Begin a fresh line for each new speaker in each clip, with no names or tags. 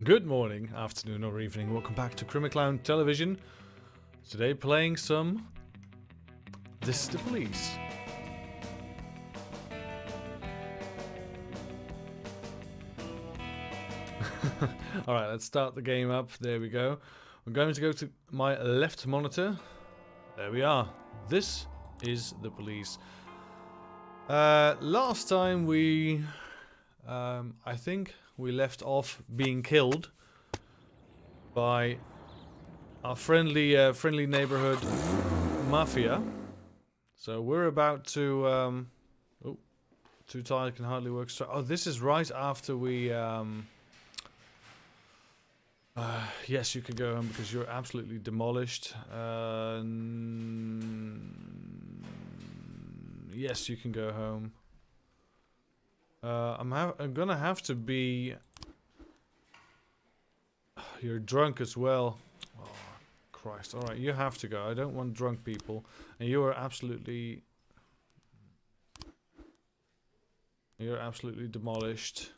Good morning, afternoon or evening. Welcome back to CrimiClown Television. Today playing some... This is the Police. Alright, let's start the game up. There we go. I'm going to go to my left monitor. There we are. This is the Police. Last time we... I think we left off being killed by our friendly neighborhood mafia. So we're about to... oh, too tired, can hardly work straight. Oh, this is right after we... yes, you can go home because you're absolutely demolished. Yes, you can go home. I'm gonna have to be... You're drunk as well. Oh, Christ. Alright, you have to go. I don't want drunk people. And you are absolutely... You're absolutely demolished.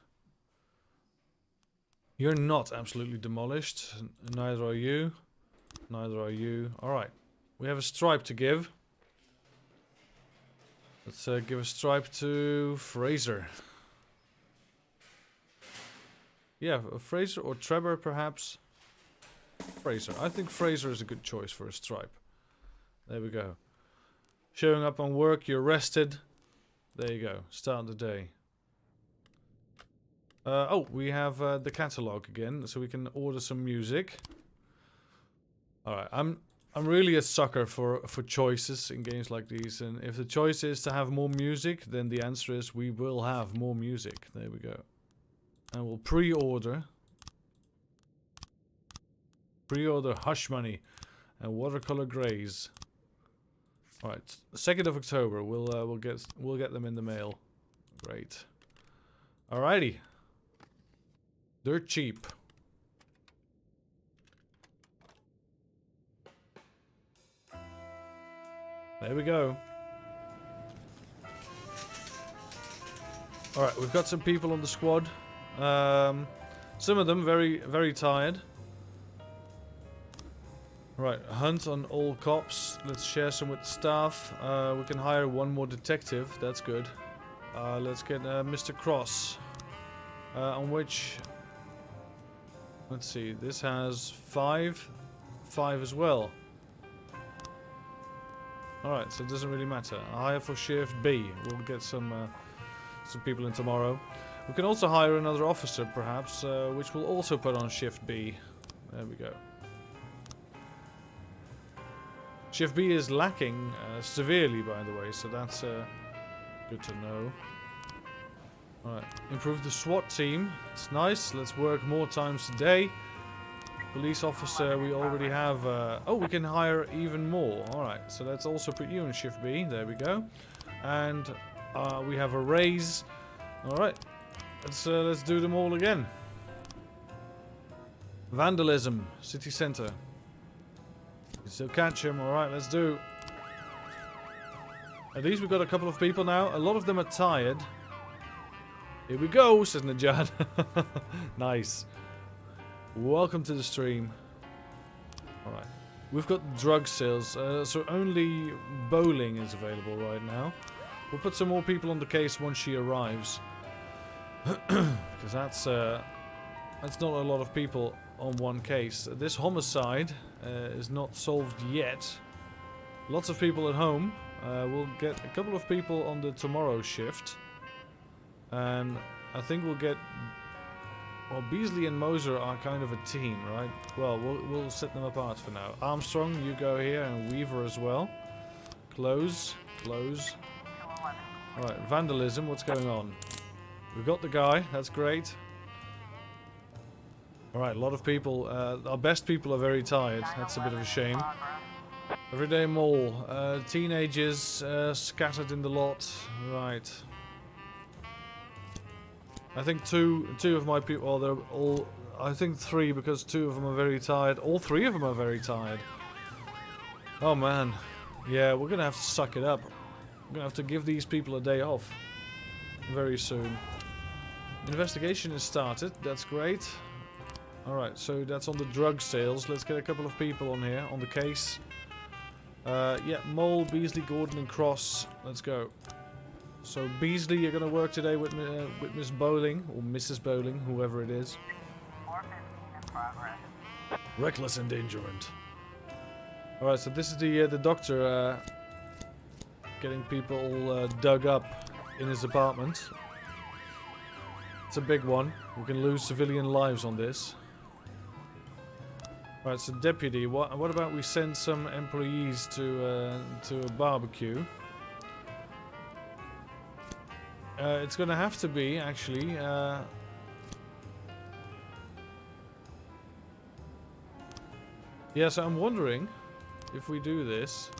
You're not absolutely demolished. Neither are you. Neither are you. Alright. We have a stripe to give. Let's give a stripe to Fraser. Yeah, Fraser or Trevor perhaps. Fraser. I think Fraser is a good choice for a stripe. There we go. Showing up on work, you're rested. There you go. Start the day. Oh, we have the catalog again, so we can order some music. Alright, I'm really a sucker for choices in games like these, and if the choice is to have more music, then the answer is we will have more music. There we go. And we'll pre-order Hush Money and Watercolor Greys. All right, 2nd of October. We'll get them in the mail. Great. Alrighty. They're cheap. There we go. Alright, we've got some people on the squad. Some of them very, very tired. Right, hunt on all cops. Let's share some with the staff. We can hire one more detective. That's good. Let's get Mr. Cross. On which... Let's see, this has 5 as well. Alright, so it doesn't really matter. I'll hire for Shift B. We'll get some people in tomorrow. We can also hire another officer, perhaps, which we'll also put on Shift B. There we go. Shift B is lacking severely, by the way, so that's good to know. Alright, improve the SWAT team. It's nice. Let's work more times a day. Police officer, we already have... oh, we can hire even more. Alright, so let's also put you in Shift B. There we go. And we have a raise. Alright, let's do them all again. Vandalism, city center. So catch him. Alright, let's do. At least we've got a couple of people now. A lot of them are tired. Here we go, says Najad. Nice. Welcome to the stream. Alright. We've got drug sales, so only bowling is available right now. We'll put some more people on the case once she arrives. Because that's not a lot of people on one case. This homicide is not solved yet. Lots of people at home. We'll get a couple of people on the tomorrow shift. And I think we'll get... Well, Beasley and Moser are kind of a team, right? Well, we'll set them apart for now. Armstrong, you go here, and Weaver as well. Close. Alright, vandalism, what's going on? We've got the guy, that's great. Alright, a lot of people. Our best people are very tired. That's a bit of a shame. Everyday mall. Teenagers scattered in the lot. Right. I think two of my people, well, they're all, I think 3 because 2 of them are very tired. All 3 of them are very tired. Oh man. Yeah, we're gonna have to suck it up. We're gonna have to give these people a day off. Very soon. Investigation is started, that's great. Alright, so that's on the drug sales. Let's get a couple of people on here, on the case. Yeah, Mole, Beasley, Gordon and Cross. Let's go. So Beasley, you're going to work today with Miss Bowling, or Mrs. Bowling, whoever it is.
415 in progress.
Reckless endangerment. Alright, so this is the doctor getting people dug up in his apartment. It's a big one. We can lose civilian lives on this. Alright, so deputy, what about we send some employees to a barbecue? It's gonna have to be, actually, yeah, so I'm wondering if we do this.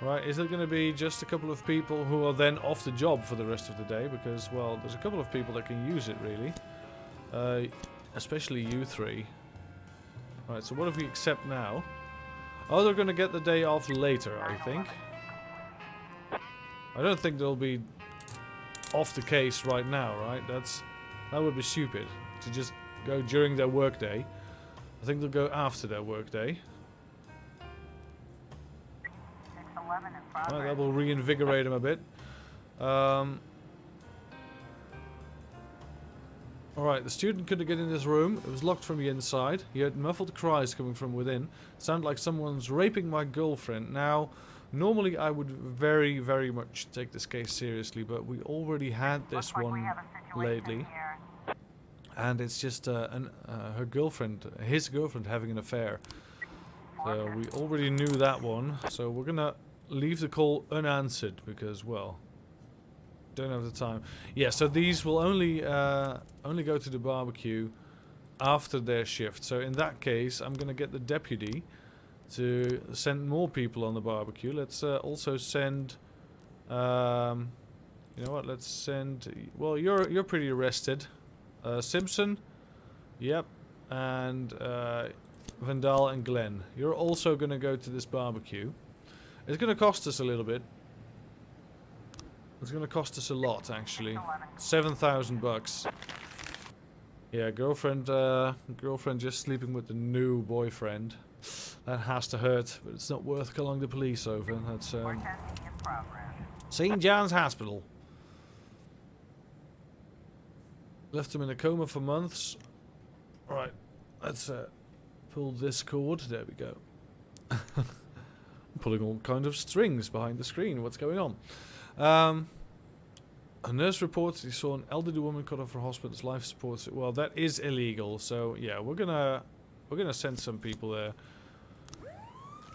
Right, is it gonna be just a couple of people who are then off the job for the rest of the day? Because, well, there's a couple of people that can use it, really. Especially you three. Right, so what if we accept now? Oh, they're gonna get the day off later, I think. I don't think they'll be off the case right now, right? That would be stupid to just go during their workday. I think they'll go after their workday.
611 in progress.
Right, that will reinvigorate them a bit. Alright, the student couldn't get in this room. It was locked from the inside. He heard muffled cries coming from within. Sounded like someone's raping my girlfriend. Now, normally I would very, very much take this case seriously, but we already had this one lately. And it's just her girlfriend, his girlfriend having an affair. So we already knew that one. So we're gonna leave the call unanswered because, well, don't have the time. Yeah, so these will only go to the barbecue after their shift. So in that case, I'm gonna get the deputy to send more people on the barbecue. Let's also send. You know what? Let's send. Well, you're pretty arrested. Simpson, yep, and Vandal and Glenn. You're also gonna go to this barbecue. It's gonna cost us a little bit. It's gonna cost us a lot, actually. 7,000 bucks. Yeah, girlfriend just sleeping with the new boyfriend. That has to hurt, but it's not worth calling the police over. That's St. John's Hospital. Left him in a coma for months. Right, let's pull this cord. There we go. I'm pulling all kinds of strings behind the screen. What's going on? A nurse reports he saw an elderly woman cut off her husband's life support. Well, that is illegal. So yeah, we're gonna send some people there.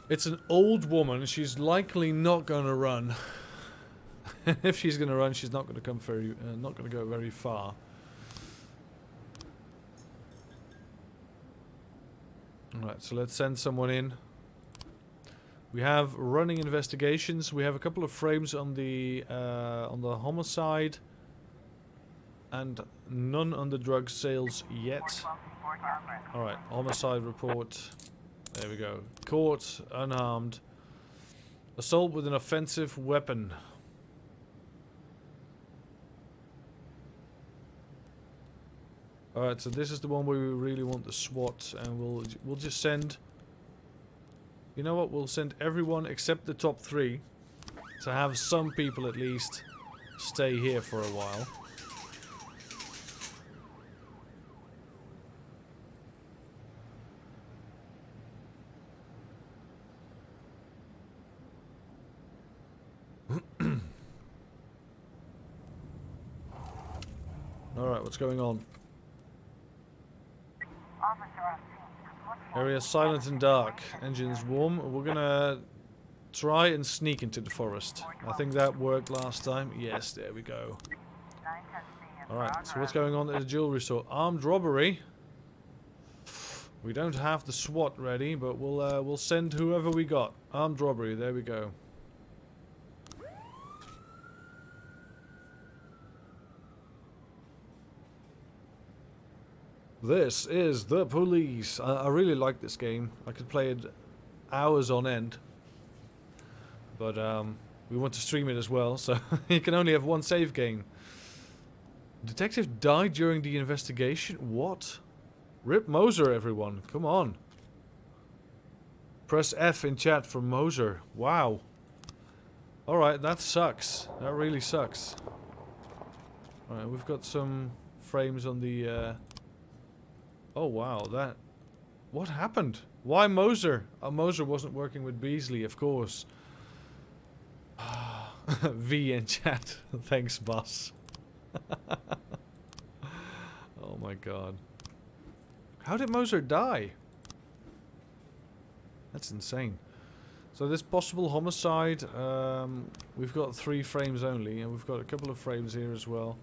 It's an old woman. She's likely not gonna run. If she's gonna run, she's not gonna come not gonna go very far. Alright, so let's send someone in. We have running investigations. We have a couple of frames on the homicide, and none on the drug sales yet. Alright, homicide report. There we go. Caught, unharmed. Assault with an offensive weapon. Alright, so this is the one where we really want the SWAT, and we'll just send. You know what? We'll send everyone except the top 3 to have some people at least stay here for a while. Alright, what's going on? Area silent and dark. Engines warm. We're gonna try and sneak into the forest. I think that worked last time. Yes, there we go. Alright, so what's going on at the jewelry store? Armed robbery. We don't have the SWAT ready, but we'll send whoever we got. Armed robbery, there we go. This is the police. I really like this game. I could play it hours on end. But we want to stream it as well, so you can only have one save game. Detective died during the investigation? What? Rip Moser, everyone. Come on. Press F in chat for Moser. Wow. Alright, that sucks. That really sucks. Alright, we've got some frames on the... Oh, wow. That... What happened? Why Moser? Moser wasn't working with Beasley, of course. V in chat. Thanks, boss. Oh my god. How did Moser die? That's insane. So this possible homicide, we've got 3 frames only, and we've got a couple of frames here as well.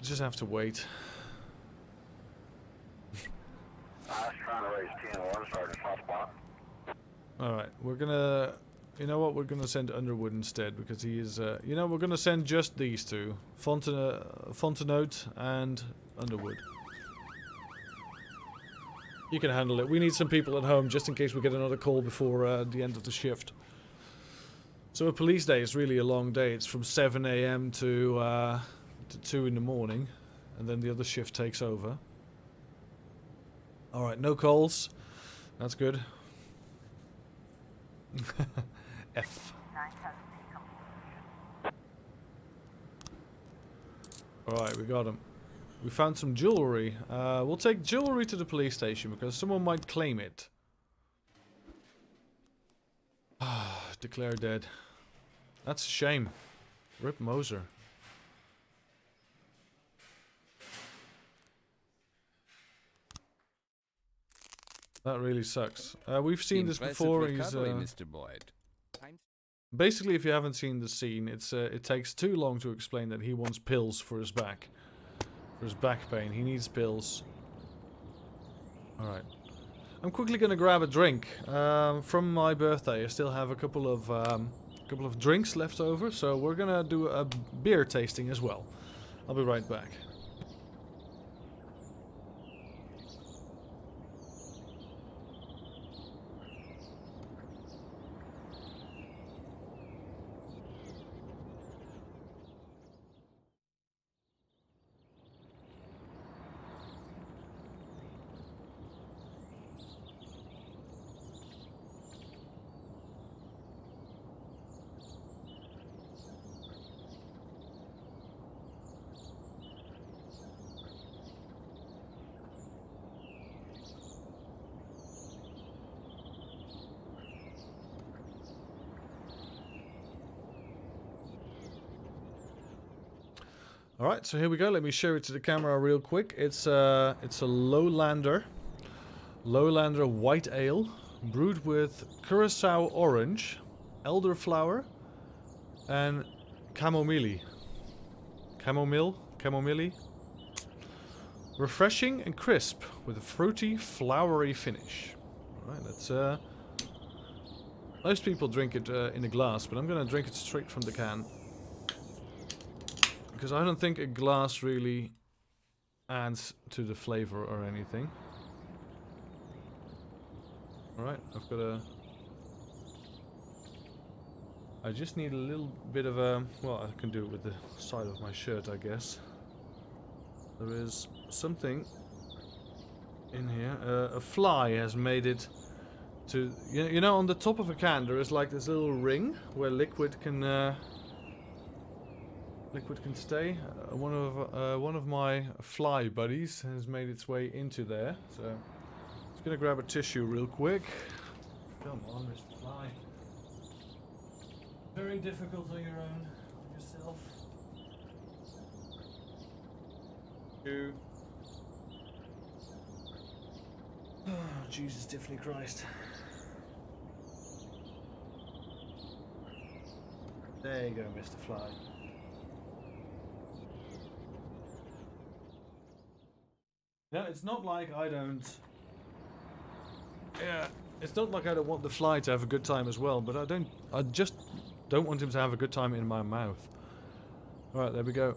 Just have to wait.
I was trying to raise 10-1, starting a soft spot.
Alright, we're gonna... You know what, we're gonna send Underwood instead, because he is... you know, we're gonna send just these two. Fontenote and Underwood. You can handle it. We need some people at home, just in case we get another call before the end of the shift. So a police day is really a long day. It's from 7 AM to 2 in the morning. And then the other shift takes over. Alright, no calls. That's good. F. Alright, we got him. We found some jewelry. We'll take jewelry to the police station because someone might claim it. Declare dead. That's a shame. Rip Moser. That really sucks. We've seen this before. He's
Mr. Boyd.
basically, if you haven't seen the scene, it takes too long to explain that he wants pills for his back. For his back pain. He needs pills. Alright. I'm quickly gonna grab a drink. From my birthday, I still have a couple of drinks left over, so we're gonna do a beer tasting as well. I'll be right back. Alright, so here we go. Let me show it to the camera real quick. It's a Lowlander white ale brewed with Curacao orange, elderflower, and chamomile. Chamomile. Refreshing and crisp with a fruity, flowery finish. Alright, that's most people drink it in a glass, but I'm gonna drink it straight from the can. Because I don't think a glass really adds to the flavor or anything. Alright, I've got a... I just need a little bit of a... Well, I can do it with the side of my shirt, I guess. There is something in here. A fly has made it to... You know, on the top of a can there is like this little ring where liquid can stay. One of my fly buddies has made its way into there, so I'm just gonna grab a tissue real quick. Come on, Mr. Fly. Very difficult on your own, on yourself. You. Oh, Jesus, Tiffany Christ. There you go, Mr. Fly. No, it's not like I don't... Yeah, it's not like I don't want the fly to have a good time as well, but I just don't want him to have a good time in my mouth. Alright, there we go.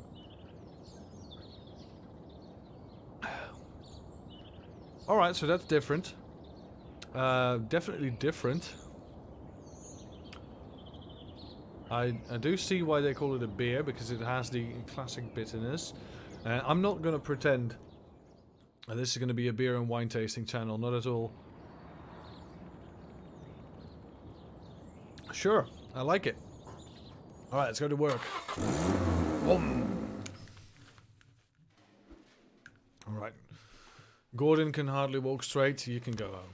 Alright, so that's different. Definitely different. I do see why they call it a beer, because it has the classic bitterness. I'm not going to pretend And this is going to be a beer and wine tasting channel, not at all. Sure, I like it. Alright, let's go to work. Alright. Gordon can hardly walk straight, you can go home.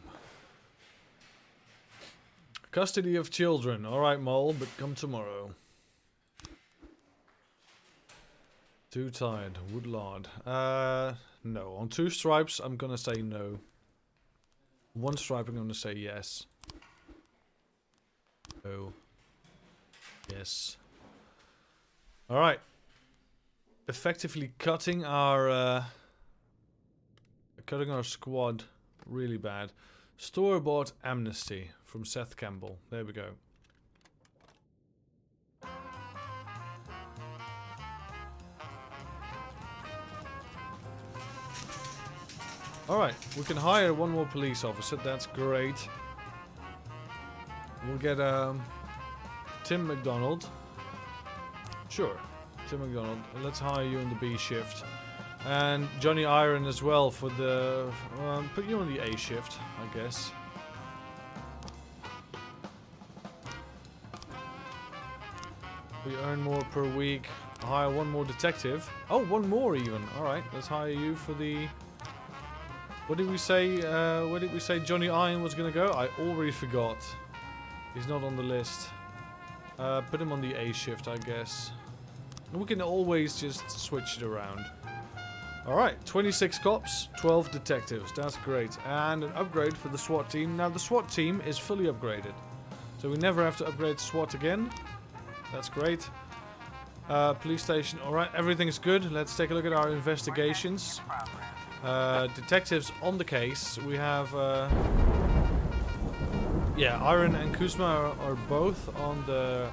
Custody of children. Alright, Mole, but come tomorrow. Too tired. Woodlard. No. On 2 stripes, I'm gonna say no. 1 stripe, I'm gonna say yes. No. Yes. Alright. Effectively cutting our squad really bad. Store-bought amnesty from Seth Campbell. There we go. Alright, we can hire 1 more police officer. That's great. We'll get Tim McDonald. Sure, Tim McDonald. Let's hire you in the B shift. And Johnny Iron as well for the... put you on the A shift, I guess. We earn more per week. Hire 1 more detective. Oh, 1 more even. Alright, let's hire you for the... What did we say? Where did we say Johnny Iron was gonna go? I already forgot. He's not on the list. Put him on the A shift, I guess. And we can always just switch it around. Alright, 26 cops, 12 detectives. That's great. And an upgrade for the SWAT team. Now, the SWAT team is fully upgraded. So we never have to upgrade SWAT again. That's great. Police station. Alright, everything's good. Let's take a look at our investigations. Detectives on the case. We have... yeah, Iron and Kuzma are both on the...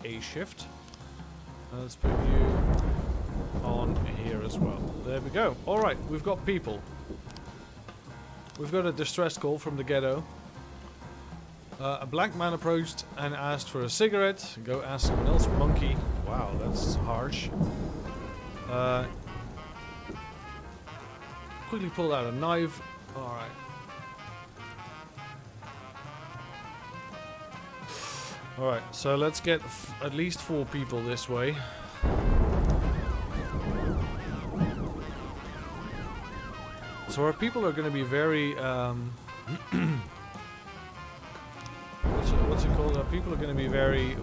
A shift. Let's put you on here as well. There we go. Alright, we've got people. We've got a distress call from the ghetto. A black man approached and asked for a cigarette. Go ask someone else. Monkey. Wow, that's harsh. Quickly pulled out a knife. Alright. Alright, so let's get at least 4 people this way. So our people are going to be very... what's it called? Our people are going to be very...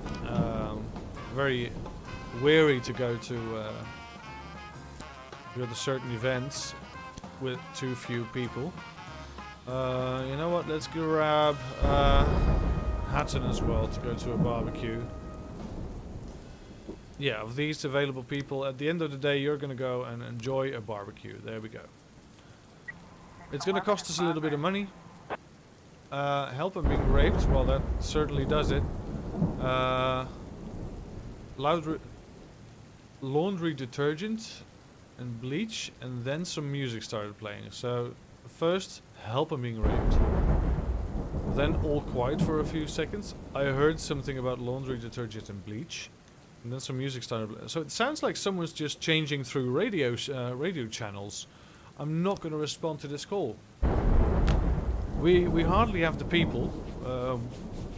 very wary to go to the certain events with too few people. You know what? Let's grab... Hatton as well to go to a barbecue. Yeah, of these available people, at the end of the day, you're going to go and enjoy a barbecue. There we go. It's going to cost us a little bit of money. Help them being raped. Well, that certainly does it. Laundry detergent and bleach, and then some music started playing. So, first, help them being raped. Then all quiet for a few seconds. I heard something about laundry detergent and bleach. And then some music started playing. So it sounds like someone's just changing through radio channels. I'm not going to respond to this call. We hardly have the people.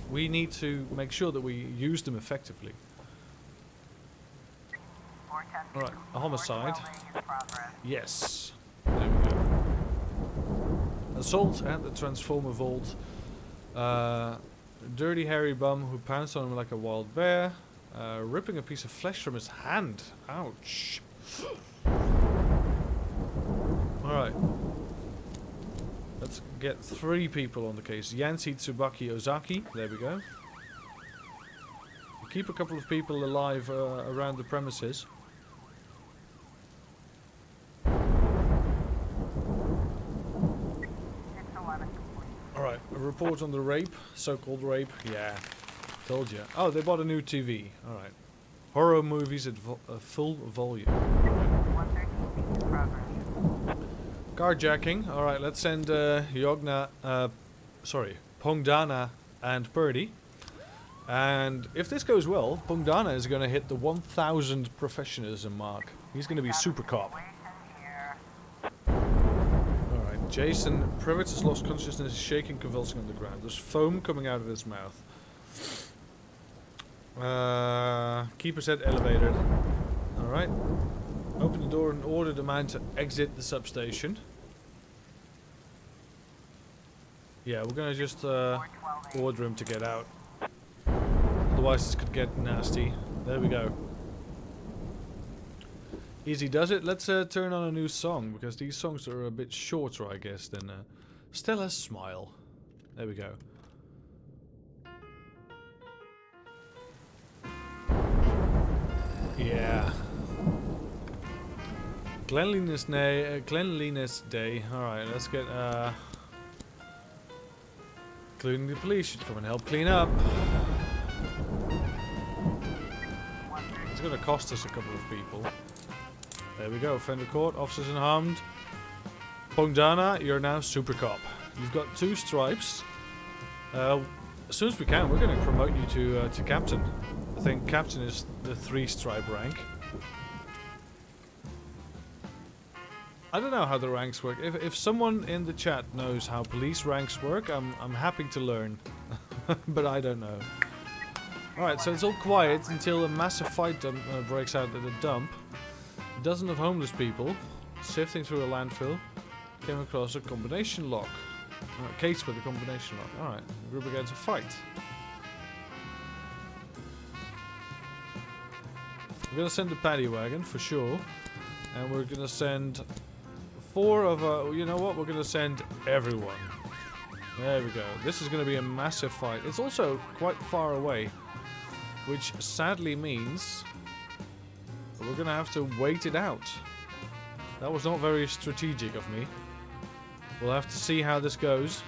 We need to make sure that we use them effectively. Alright, a homicide. Yes. There we go. Assault at the Transformer Vault. Dirty hairy bum who pounced on him like a wild bear. Ripping a piece of flesh from his hand. Ouch. Alright. Let's get 3 people on the case. Yancy Tsubaki Ozaki. There we go. Keep a couple of people alive around the premises. Alright, a report on the rape. So-called rape. Yeah. Told you. Oh, they bought a new TV. Alright. Horror movies at full volume. Carjacking. Alright, let's send Pongdana and Purdy. And if this goes well, Pungdana is going to hit the 1000 professionalism mark. He's going to be super cop. Alright, Jason Privet has lost consciousness, shaking, convulsing on the ground. There's foam coming out of his mouth. Keeper's head elevated. Alright. Open the door and order the man to exit the substation. Yeah, we're gonna just order him to get out. Otherwise this could get nasty. There we go. Easy does it. Let's turn on a new song, because these songs are a bit shorter, I guess, than Stella's Smile. There we go. Yeah. Cleanliness day. Alright, let's get including the police should come and help clean up. It's gonna cost us a couple of people. There we go, offender caught, officers unharmed. Pongdana, you're now super cop. You've got 2 stripes. As soon as we can, we're gonna promote you to captain. I think captain is the 3-stripe rank. I don't know how the ranks work. If someone in the chat knows how police ranks work, I'm happy to learn. But I don't know. Alright, so it's all quiet until a massive fight breaks out at the dump. A dozen of homeless people, sifting through a landfill, came across a combination lock. A case with a combination lock. Alright, the group began to fight. We're gonna send the paddy wagon for sure. And we're gonna send 4 of you know what? We're gonna send everyone. There we go. This is gonna be a massive fight. It's also quite far away, which sadly means we're gonna have to wait it out. That was not very strategic of me. We'll have to see how this goes.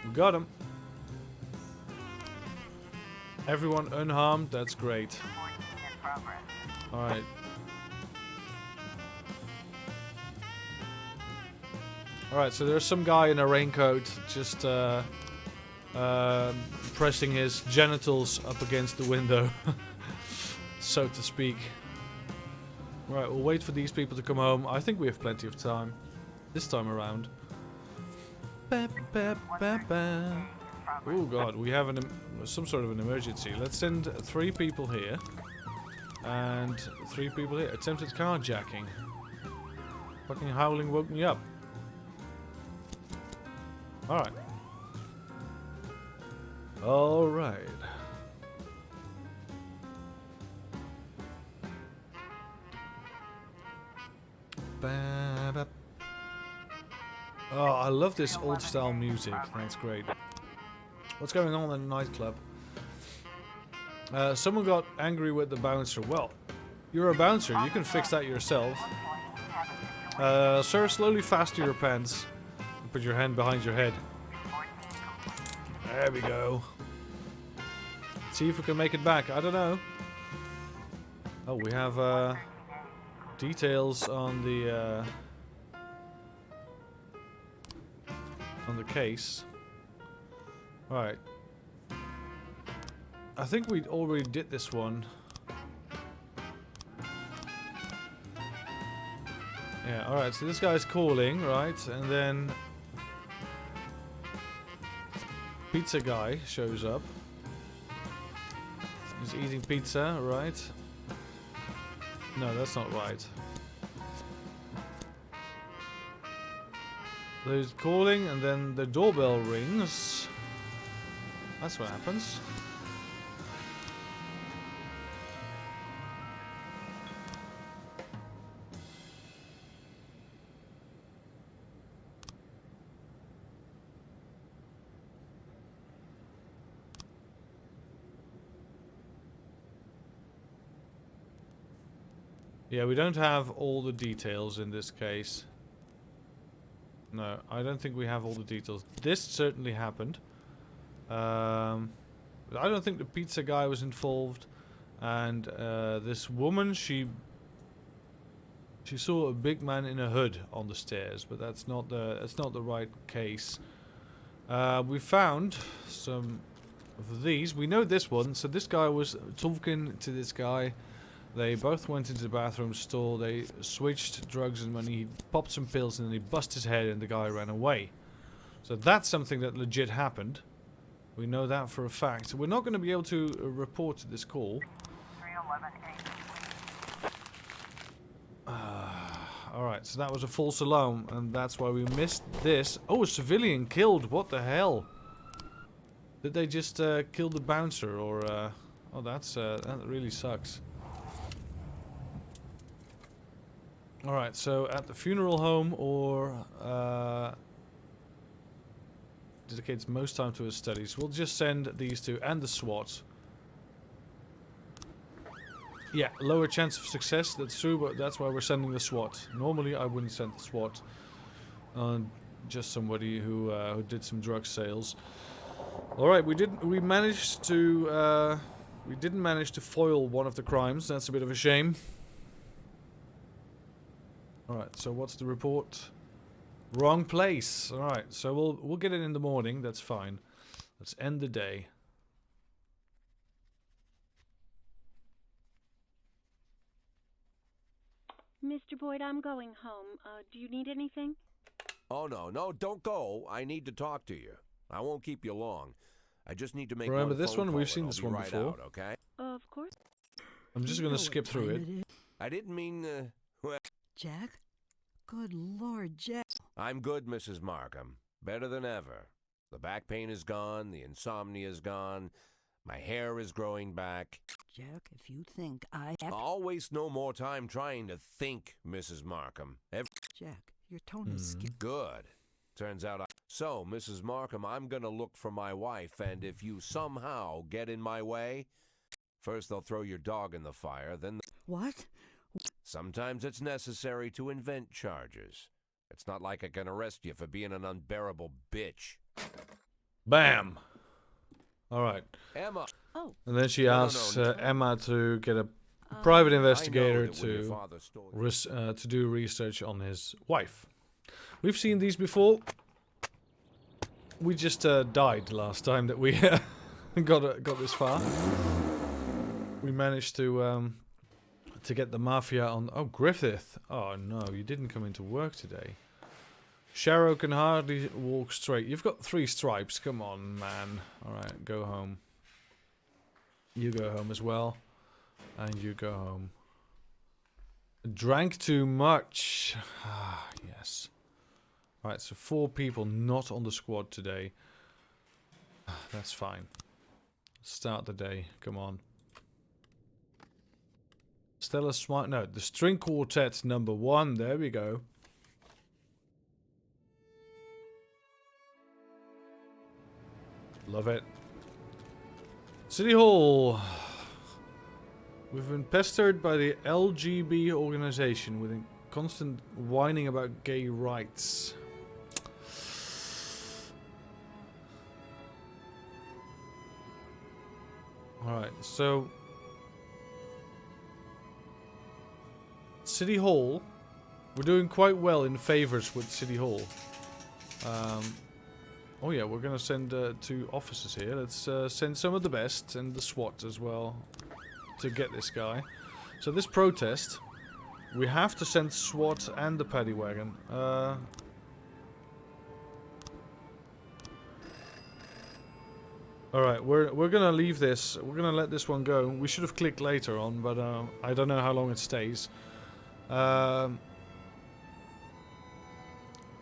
We got him. Everyone unharmed, that's great. Alright. Alright, so there's some guy in a raincoat just pressing his genitals up against the window, so to speak. Right, we'll wait for these people to come home. I think we have plenty of time this time around. Oh god, we have some sort of an emergency. Let's send 3 people here. And 3 people here. Attempted carjacking. Fucking howling woke me up. Alright. Alright. Oh, I love this old style music. That's great. What's going on in the nightclub? Someone got angry with the bouncer. Well, you're a bouncer. You can fix that yourself. Sir, slowly fasten your pants. And put your hand behind your head. There we go. Let's see if we can make it back. I don't know. Oh, we have details on the case. Alright. I think we already did this one. Yeah, alright, so this guy's calling, right? And then pizza guy shows up. He's eating pizza, right? No, that's not right. There's calling and then the doorbell rings. That's what happens. Yeah, we don't have all the details in this case. No, I don't think we have all the details. This certainly happened. But I don't think the pizza guy was involved. And this woman, she She saw a big man in a hood on the stairs, but that's not the right case. We found some of these. We know this one. So this guy was talking to this guy. They both went into the bathroom stall. They switched drugs and money. He popped some pills and then he busted his head and the guy ran away. So that's something that legit happened. We know that for a fact. So we're not going to be able to report this call.
311
Alright, so that was a false alarm and that's why we missed this. Oh, a civilian killed. What the hell? Did they just kill the bouncer or... oh, that really sucks. Alright, so at the funeral home or dedicates most time to his studies. We'll just send these two and the SWAT. Yeah, lower chance of success, that's true, but that's why we're sending the SWAT. Normally I wouldn't send the SWAT. Just somebody who did some drug sales. Alright, we didn't manage to foil one of the crimes, that's a bit of a shame. Alright, so what's the report? Wrong place. Alright, so we'll get it in the morning, that's fine. Let's end the day.
Mr. Boyd, I'm going home. Do you need anything?
Oh, no, don't go. I need to talk to you. I won't keep you long. I just need to make
Remember
one
this
phone
one?
call
We've seen
and
this
I'll be
one
right
before.
Out, okay?
Of course.
I'm just gonna skip through it.
I didn't mean, well...
Jack? Good Lord, Jack.
I'm good, Mrs. Markham. Better than ever. The back pain is gone, the insomnia is gone, my hair is growing back.
Jack, if you think I have...
I'll waste no more time trying to think, Mrs. Markham.
Jack, your tone is skip.
Good. Turns out So, Mrs. Markham, I'm gonna look for my wife, and if you somehow get in my way, first they'll throw your dog in the fire, then...
What?
Sometimes it's necessary to invent charges. It's not like I can arrest you for being an unbearable bitch.
Bam! Alright.
Emma!
Oh.
And then she asks
no.
Emma to get a private investigator
I know that when your father stole
to do research on his wife. We've seen these before. We just died last time that we got this far. We managed to get the mafia on... Oh, Griffith! Oh no, you didn't come into work today. Sharrow can hardly walk straight. You've got 3 stripes. Come on, man. Alright, go home. You go home as well. And you go home. Drank too much. Ah, yes. Alright, so 4 people not on the squad today. That's fine. Start the day. Come on. Stella Smart. No, the string quartet #1. There we go. Love it. City Hall. We've been pestered by the LGB organization with a constant whining about gay rights. Alright, so... City Hall. We're doing quite well in favors with City Hall. Oh yeah, we're gonna send 2 officers here. Let's send some of the best and the SWAT as well to get this guy. So this protest, we have to send SWAT and the paddy wagon. Alright, we're gonna leave this. We're gonna let this one go. We should have clicked later on, but I don't know how long it stays.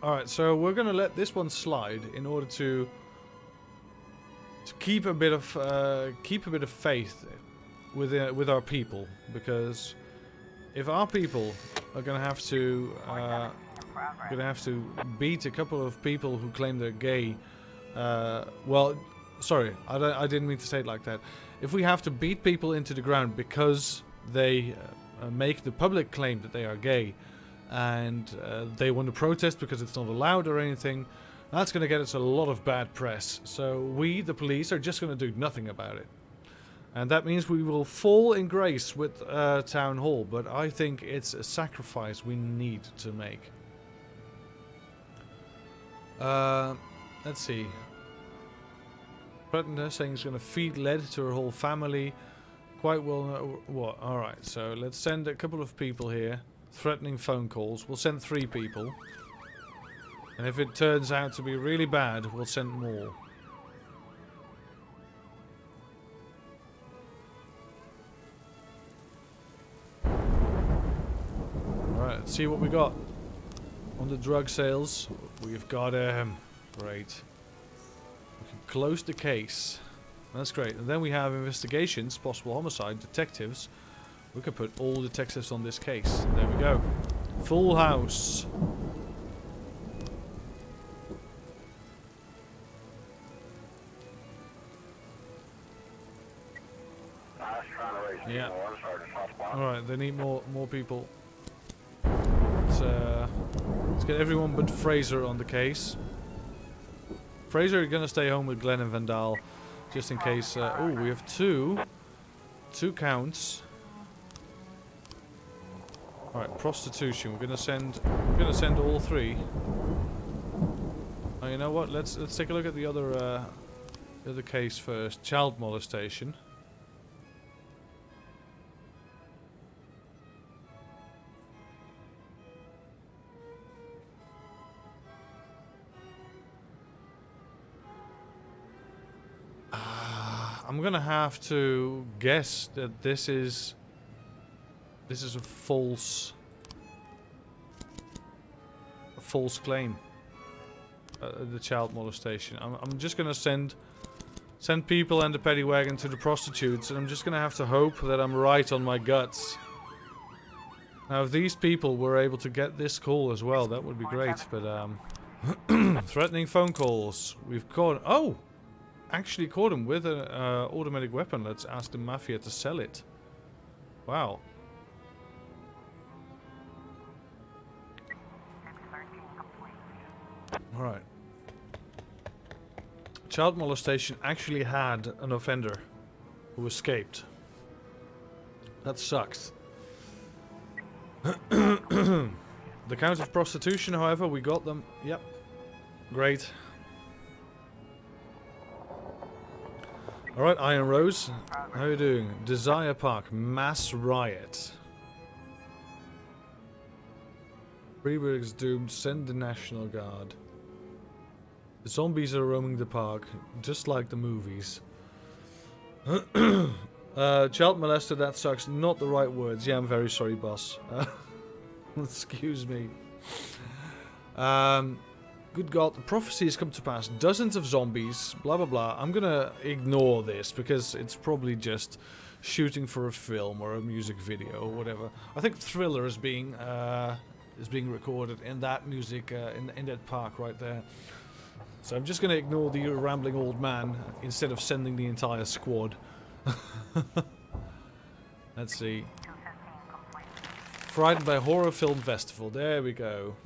Alright, so we're gonna let this one slide in order to keep a bit of faith with our people, because if our people are gonna have to beat a couple of people who claim they're gay, well, sorry, I didn't mean to say it like that. If we have to beat people into the ground because they make the public claim that they are gay, and they want to protest because it's not allowed or anything, that's going to get us a lot of bad press. So we, the police, are just going to do nothing about it. And that means we will fall in grace with Town Hall, but I think it's a sacrifice we need to make. Let's see. Threatened her, saying he's going to feed lead to her whole family. Quite well know what. Alright, so let's send a couple of people here. Threatening phone calls. We'll send 3 people. And if it turns out to be really bad, we'll send more. Alright, let's see what we got. On the drug sales, we've got great. We can close the case. That's great. And then we have investigations, possible homicide, detectives. We can put all detectives on this case. There we go. Full house. Yeah. Alright, they need more people. Let's get everyone but Fraser on the case. Fraser, you're gonna stay home with Glenn and Vandal. Just in case. Oh, we have two counts. Alright, prostitution. We're gonna send all 3. Oh, you know what? Let's take a look at the other case first. Child molestation. I'm gonna have to guess that this is a false claim. The child molestation. I'm just gonna send people and the paddy wagon to the prostitutes, and I'm just gonna have to hope that I'm right on my guts. Now, if these people were able to get this call as well, that would be great. But threatening phone calls. We've caught. Oh. Actually caught him with an automatic weapon. Let's ask the mafia to sell it. Wow. Alright. Child molestation actually had an offender who escaped. That sucks. The count of prostitution, however, we got them. Yep. Great. Alright, Iron Rose. How are you doing? Desire Park. Mass riot. Freeburg's doomed. Send the National Guard. The zombies are roaming the park, just like the movies. Child molester, that sucks. Not the right words. Yeah, I'm very sorry, boss. Excuse me. Good God, the prophecy has come to pass. Dozens of zombies, blah blah blah. I'm gonna ignore this because it's probably just shooting for a film or a music video or whatever. I think Thriller is being recorded in that music in that park right there. So I'm just gonna ignore the rambling old man instead of sending the entire squad. Let's see. Frightened by Horror Film Festival. There we go.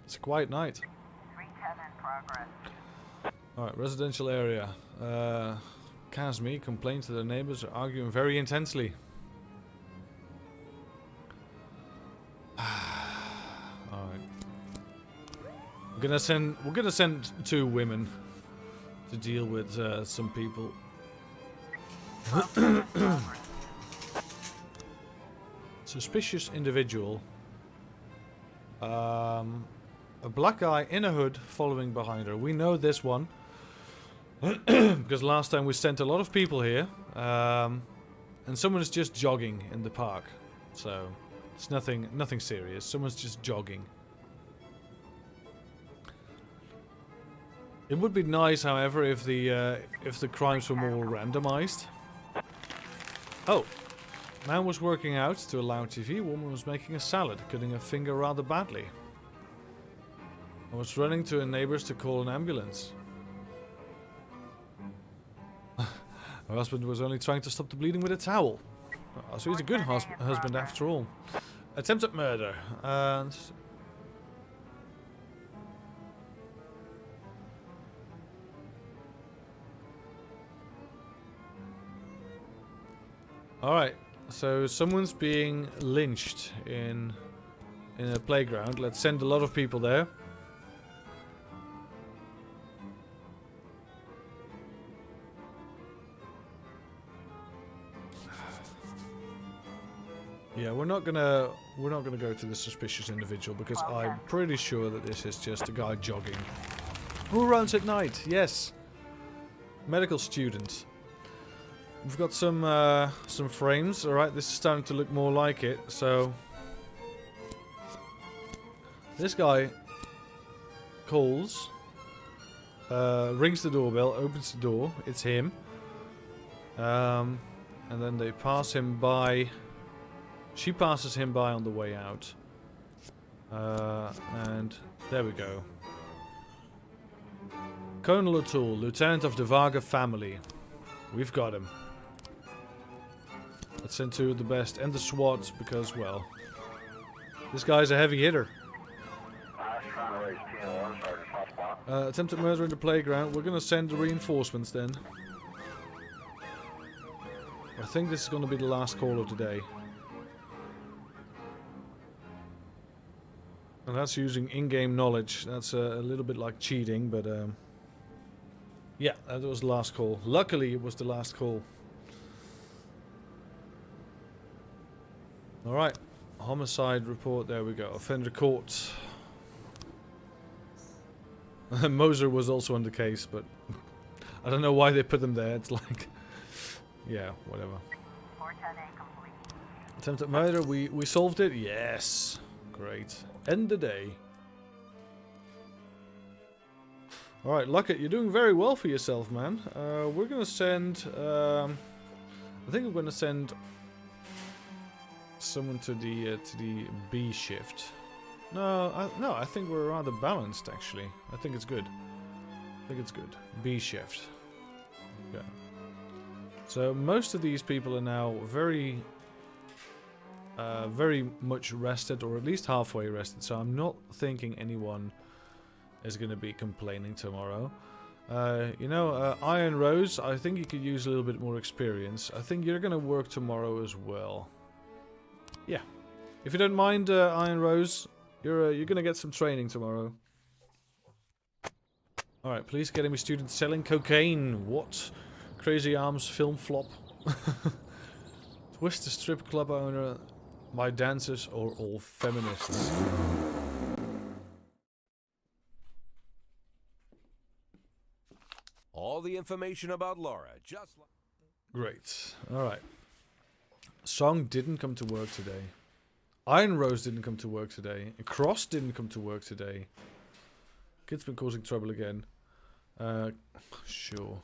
It's a quiet night. Alright, residential area. Kazmi complains that the neighbors are arguing very intensely. Alright. We're gonna send 2 women to deal with some people. Suspicious individual. A black guy in a hood following behind her. We know this one. Because last time we sent a lot of people here. And someone is just jogging in the park. So, it's nothing serious. Someone's just jogging. It would be nice, however, if the crimes were more randomized. Oh. Man was working out to a loud TV. Woman was making a salad, cutting her finger rather badly. I was running to her neighbors to call an ambulance. Her husband was only trying to stop the bleeding with a towel. So he's a good husband after all. Attempted murder. Alright, so someone's being lynched in a playground. Let's send a lot of people there. Yeah, we're not gonna go to this suspicious individual because I'm pretty sure that this is just a guy jogging. Who runs at night? Yes. Medical student. We've got some frames. All right, this is starting to look more like it. So this guy calls, rings the doorbell, opens the door. It's him. And then they pass him by. She passes him by on the way out. And there we go. Colonel O'Toole, Lieutenant of the Varga family. We've got him. Let's send two of the best and the SWAT because, well, this guy's a heavy hitter.
Trying to raise 10-1, Sergeant Hotspot.
Attempted murder in the playground. We're gonna send the reinforcements then. I think this is gonna be the last call of the day. And that's using in-game knowledge. That's a little bit like cheating, but yeah, that was the last call. Luckily, it was the last call. Alright, homicide report, there we go. Offender caught. Moser was also on the case, but I don't know why they put him there. It's like, yeah, whatever. Attempted murder, we solved it? Yes. Great. End the day. Alright, Luckett, you're doing very well for yourself, man. We're gonna send... I think we're gonna send someone to the B shift. No, I think we're rather balanced, actually. I think it's good. I think it's good. B shift. Okay. So most of these people are now very much rested, or at least halfway rested, so I'm not thinking anyone is going to be complaining tomorrow. You know, Iron Rose, I think you could use a little bit more experience. I think you're going to work tomorrow as well. Yeah. If you don't mind, Iron Rose, you're going to get some training tomorrow. Alright, Police Academy student selling cocaine. What? Crazy Arms film flop. Twist the strip club owner by dancers or all feminists.
All the information about Laura, just like...
Great. Alright. Song didn't come to work today. Iron Rose didn't come to work today. Cross didn't come to work today. Kid's been causing trouble again. Sure.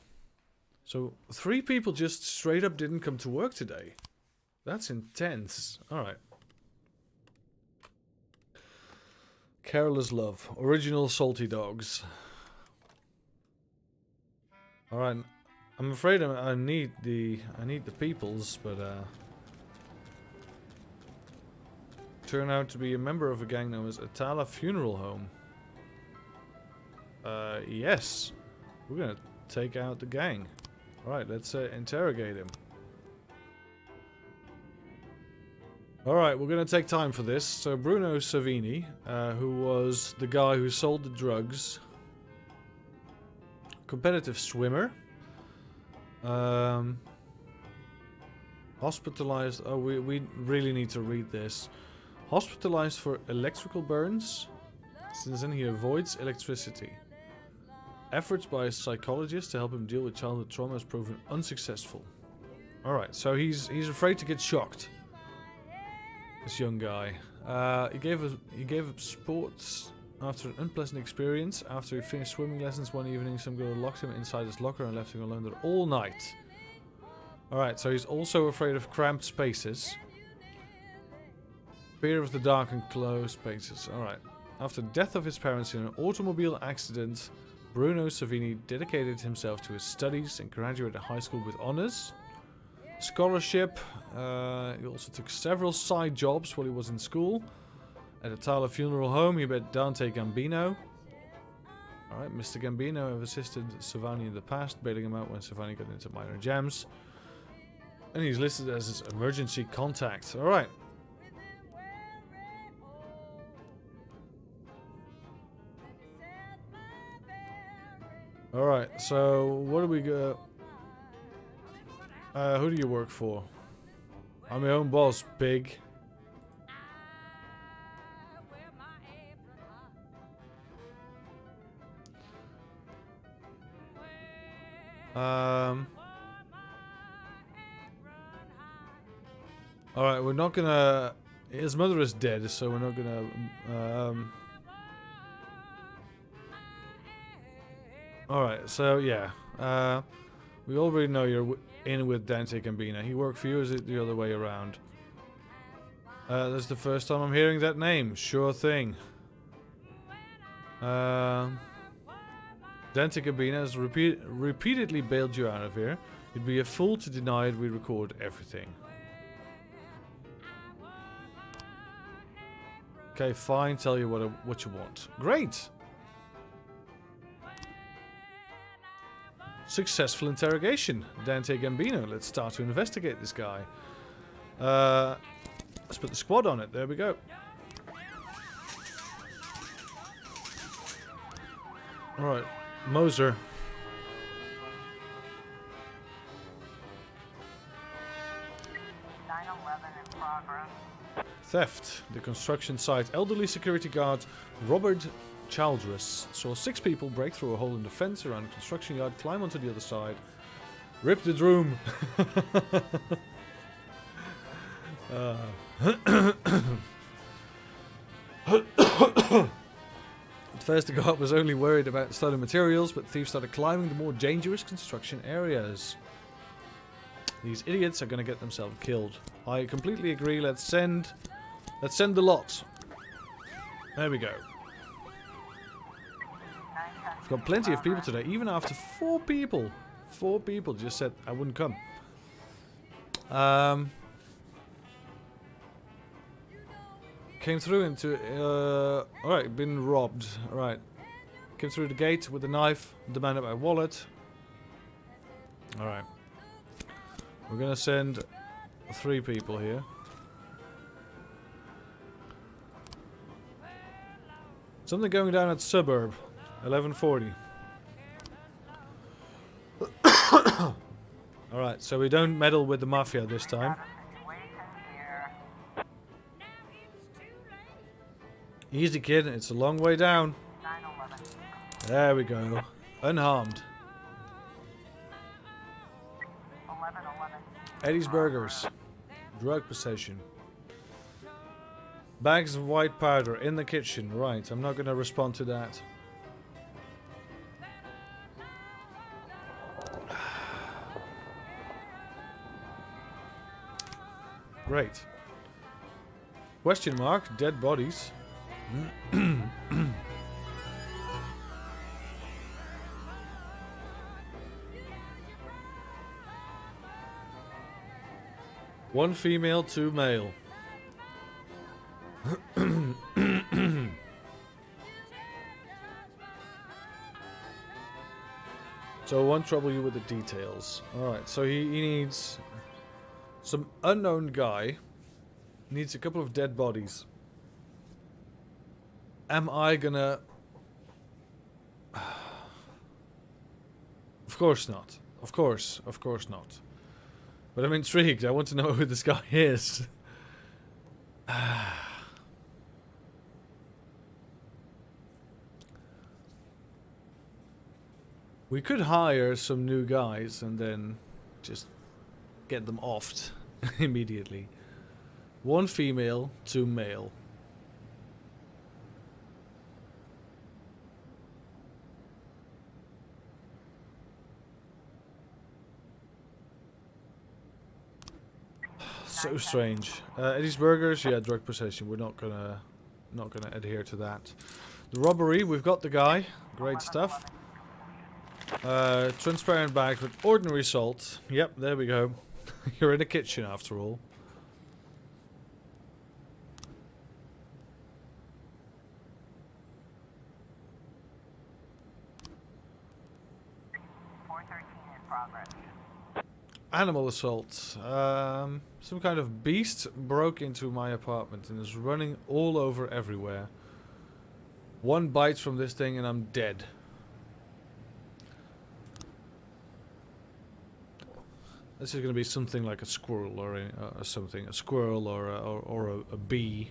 So, 3 people just straight up didn't come to work today. That's intense. Alright. Careless Love. Original Salty Dogs. Alright. I'm afraid I need the peoples, but turn out to be a member of a gang known as Atala Funeral Home. Yes. We're gonna take out the gang. Alright, let's interrogate him. Alright, we're gonna take time for this. So Bruno Savini, who was the guy who sold the drugs. Competitive swimmer. Hospitalized. Oh, we really need to read this. Hospitalized for electrical burns. Since then he avoids electricity. Efforts by a psychologist to help him deal with childhood trauma has proven unsuccessful. Alright, so he's afraid to get shocked. This young guy. He gave up sports after an unpleasant experience. After he finished swimming lessons one evening, some girl locked him inside his locker and left him alone there all night. Alright, so he's also afraid of cramped spaces. Fear of the dark and closed spaces. Alright. After the death of his parents in an automobile accident, Bruno Savini dedicated himself to his studies and graduated high school with honors. scholarship. He also took several side jobs while he was in school. At a Tyler funeral home, he met Dante Gambino. Alright, Mr. Gambino have assisted Savani in the past, bailing him out when Savani got into minor jams. And he's listed as his emergency contact. Alright. Alright, so what do we go? Who do you work for? I'm my own boss, pig. Alright, we're not gonna... His mother is dead, so we're not gonna... Alright, so yeah. We already know you're in with Dante Gambino. He worked for you, or is it the other way around? That's the first time I'm hearing that name. Sure thing. Dante Gambino has repeatedly bailed you out of here. You'd be a fool to deny it. We record everything. Okay, fine. Tell you what you want. Great. Successful interrogation. Dante Gambino. Let's start to investigate this guy. Let's put the squad on it. There we go. Alright. Moser. Theft. The construction site. Elderly security guard Robert Childress saw 6 people break through a hole in the fence around the construction yard, climb onto the other side, rip the broom. At first the guard was only worried about stolen materials, but thieves started climbing the more dangerous construction areas. These idiots are going to get themselves killed. I completely agree. Let's send the lot. There we go. We've got plenty of people today, even after 4 people. 4 people just said I wouldn't come. Came through into... alright, been robbed. Alright. Came through the gate with a knife, demanded my wallet. Alright. We're gonna send 3 people here. Something going down at Suburb. 11:40. Alright, so we don't meddle with the mafia this time. Easy, kid. It's a long way down. There we go. Unharmed. Eddie's Burgers. Drug possession. Bags of white powder in the kitchen. Right, I'm not going to respond to that. Great. Question mark. Dead bodies. One female, 2 male. So I won't trouble you with the details. Alright, so he needs some unknown guy. Needs a couple of dead bodies. Am I gonna... Of course not. Of course not. But I'm intrigued. I want to know who this guy is. We could hire some new guys and then just get them offed immediately. 1 female, 2 male. So strange. Eddie's Burgers, yeah, drug possession. We're not gonna adhere to that. The robbery, we've got the guy. Great stuff. Transparent bags with ordinary salt. Yep, there we go. You're in a kitchen after all. Animal assault. Some kind of beast broke into my apartment and is running all over everywhere. One bite from this thing and I'm dead. This is going to be something like a squirrel or something. A squirrel or a bee.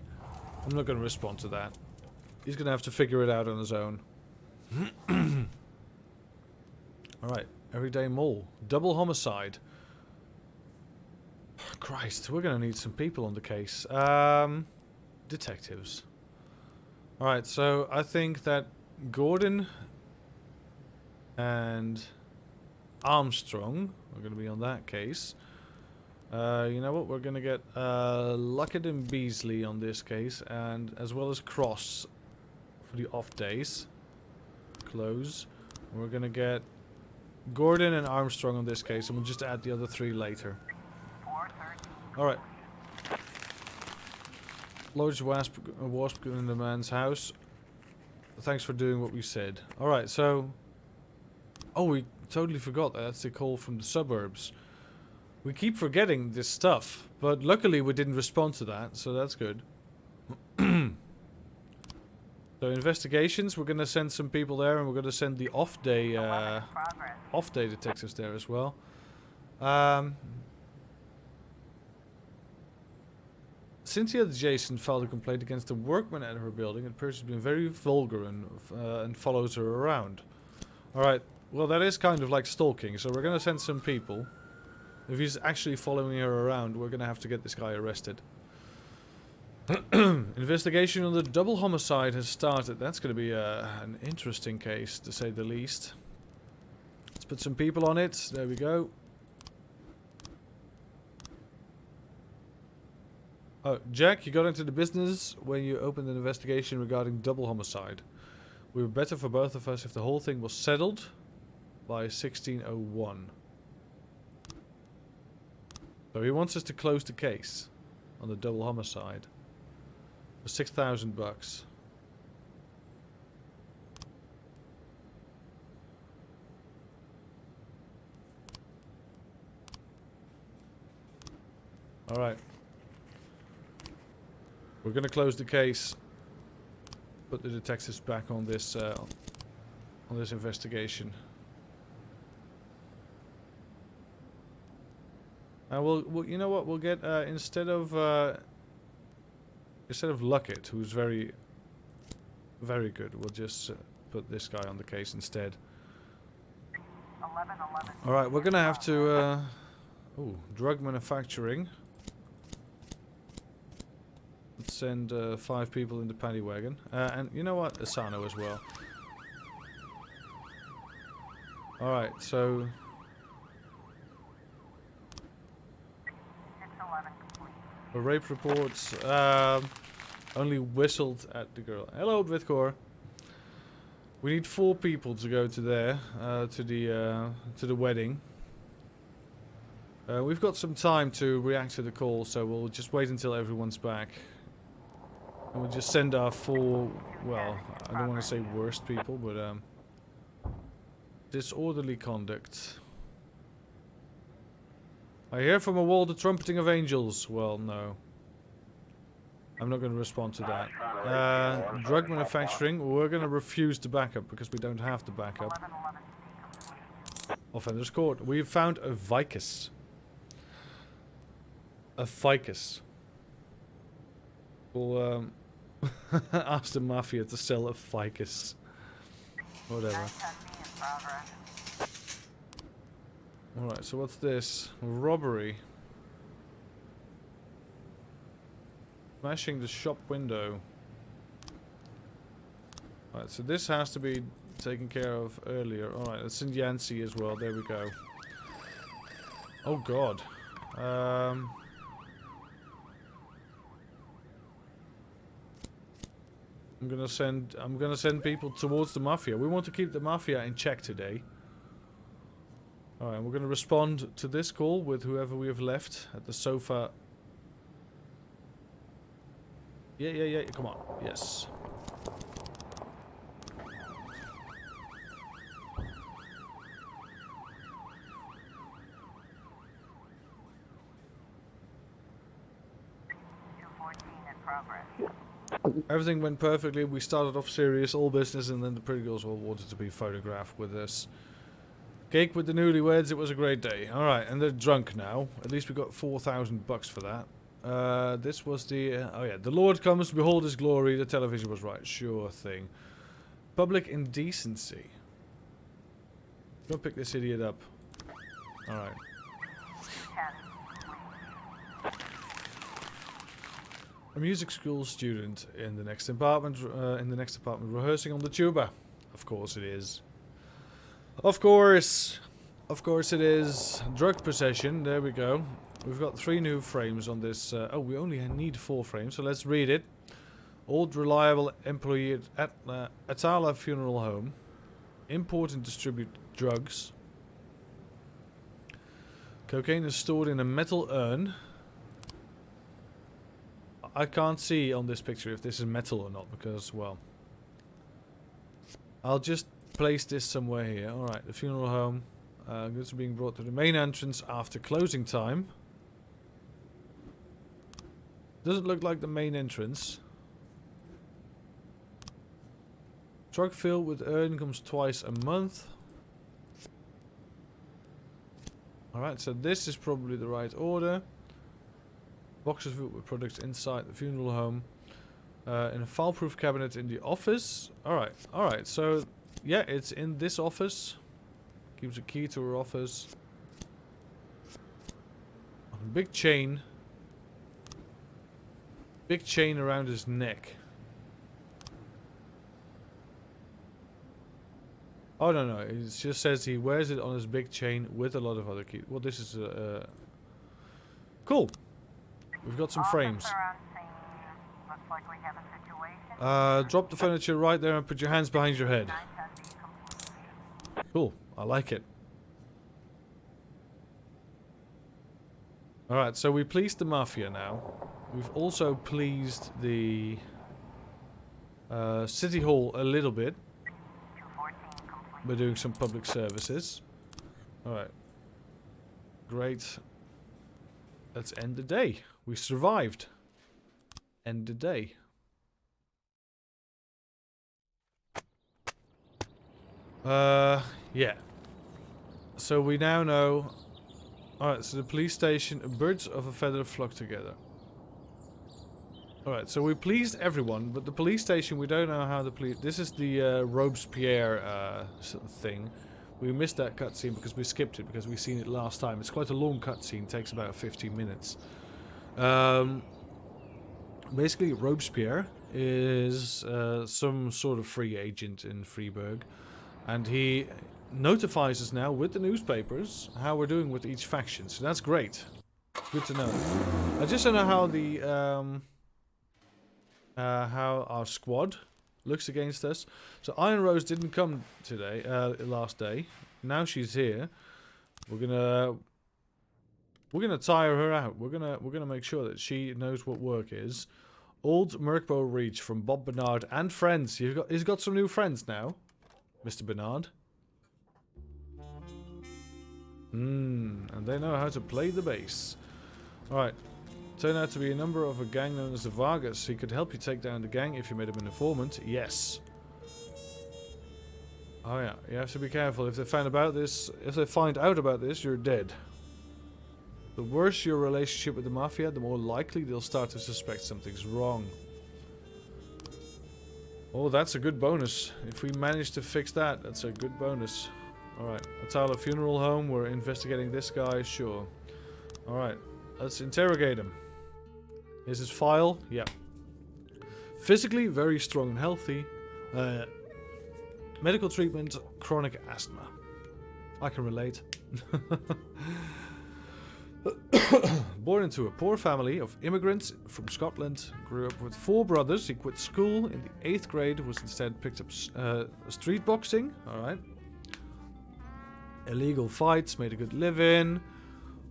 I'm not going to respond to that. He's going to have to figure it out on his own. Alright. Everyday mole. Double homicide. Christ, we're going to need some people on the case. Detectives. Alright, so I think that Gordon and Armstrong are going to be on that case. You know what? We're going to get Luckett and Beasley on this case, and as well as Cross for the off days. Close. We're going to get Gordon and Armstrong on this case, and we'll just add the other 3 later. Alright. Large wasp in the man's house. Thanks for doing what we said. Alright, so... Oh, we totally forgot that. That's the call from the suburbs. We keep forgetting this stuff, but luckily we didn't respond to that, so that's good. So investigations, we're going to send some people there, and we're going to send the off-day detectives there as well. Cynthia Jason filed a complaint against a workman at her building. It appears to have been very vulgar and follows her around. Alright, well that is kind of like stalking, so we're going to send some people. If he's actually following her around, we're going to have to get this guy arrested. Investigation on the double homicide has started. That's going to be an interesting case, to say the least. Let's put some people on it. There we go. Oh, Jack, you got into the business when you opened an investigation regarding double homicide. We were better for both of us if the whole thing was settled by 1601. So he wants us to close the case on the double homicide for $6,000. All right. We're gonna close the case. Put the detectives back on this investigation. And we'll you know what? We'll get instead of Luckett, who's very good, we'll just put this guy on the case instead.
11.
All right, we're gonna have to drug manufacturing. Let's send 5 people in the paddy wagon. And you know what? Asano as well. Alright, so...
It's 11 complete.
The rape reports only whistled at the girl. Hello, Bitcore. We need 4 people to go to there, to the wedding. We've got some time to react to the call, so we'll just wait until everyone's back. And we'll just send our 4, well, I don't want to say worst people, but disorderly conduct. I hear from a wall the trumpeting of angels. Well, no. I'm not going to respond to that. Drug manufacturing, we're going to refuse the backup because we don't have the backup.
11
Offenders court. We've found a vicus. A ficus. We'll ask the mafia to sell a ficus. Whatever. Alright, so what's this? Robbery. Smashing the shop window. Alright, so this has to be taken care of earlier. Alright, it's in Yancey as well. There we go. Oh god. I'm gonna send people towards the mafia. We want to keep the mafia in check today. Alright, we're going to respond to this call with whoever we have left at the sofa. Yeah, come on. Yes. Everything went perfectly. We started off serious, all business, and then the pretty girls all wanted to be photographed with us. Cake with the newlyweds. It was a great day. All right, and they're drunk now. At least we got $4,000 for that. This was the oh yeah, the Lord comes, behold his glory. The television was right. Sure thing. Public indecency. Go pick this idiot up. All right. A music school student in the next apartment. Rehearsing on the tuba. Of course it is. Of course it is. Drug possession. There we go. We've got 3 new frames on this. Oh, we only need 4 frames, so let's read it. Old reliable employee at Atala Funeral Home. Import and distribute drugs. Cocaine is stored in a metal urn. I can't see on this picture if this is metal or not because, well, I'll just place this somewhere here. Alright, the funeral home. Goods are being brought to the main entrance after closing time. Doesn't look like the main entrance. Truck filled with urn comes twice a month. Alright, so this is probably the right order. Boxes filled with products inside the funeral home. In a fileproof cabinet in the office. Alright, so yeah, it's in this office. Keeps a key to her office. A big chain. Big chain around his neck. Oh no, it just says he wears it on his big chain with a lot of other keys. Well, this is cool. We've got some frames. Drop the furniture right there and put your hands behind your head. Cool. I like it. Alright, so we pleased the Mafia now. We've also pleased the City Hall a little bit. We're doing some public services. Alright. Great. Let's end the day. We survived. End the day. Yeah. So we now know... Alright, so the police station, birds of a feather flock together. Alright, so we pleased everyone, but the police station, we don't know how the police... This is the Robespierre thing. We missed that cutscene because we skipped it, because we've seen it last time. It's quite a long cutscene, takes about 15 minutes. Basically, Robespierre is some sort of free agent in Freiburg. And he notifies us now with the newspapers how we're doing with each faction. So that's great. Good to know. I just don't know how the... how our squad looks against us. So Iron Rose didn't come today, last day. Now she's here. We're gonna tire her out. We're gonna make sure that she knows what work is. Old Merkbow Reach from Bob Bernard and friends. He's got some new friends now, Mr. Bernard. And they know how to play the bass. All right. Turned out to be a member of a gang known as the Vargas. He could help you take down the gang if you made him an informant. Yes. Oh yeah, you have to be careful. If they find out about this, you're dead. The worse your relationship with the Mafia, the more likely they'll start to suspect something's wrong. Oh, that's a good bonus. If we manage to fix that, that's a good bonus. Alright, Atala Funeral Home. We're investigating this guy, sure. Alright, let's interrogate him. Is his file? Yeah. Physically very strong and healthy. Medical treatment, chronic asthma. I can relate. Born into a poor family of immigrants from Scotland, grew up with 4 brothers. He quit school in the 8th grade, was instead picked up street boxing. Alright. Illegal fights, made a good living.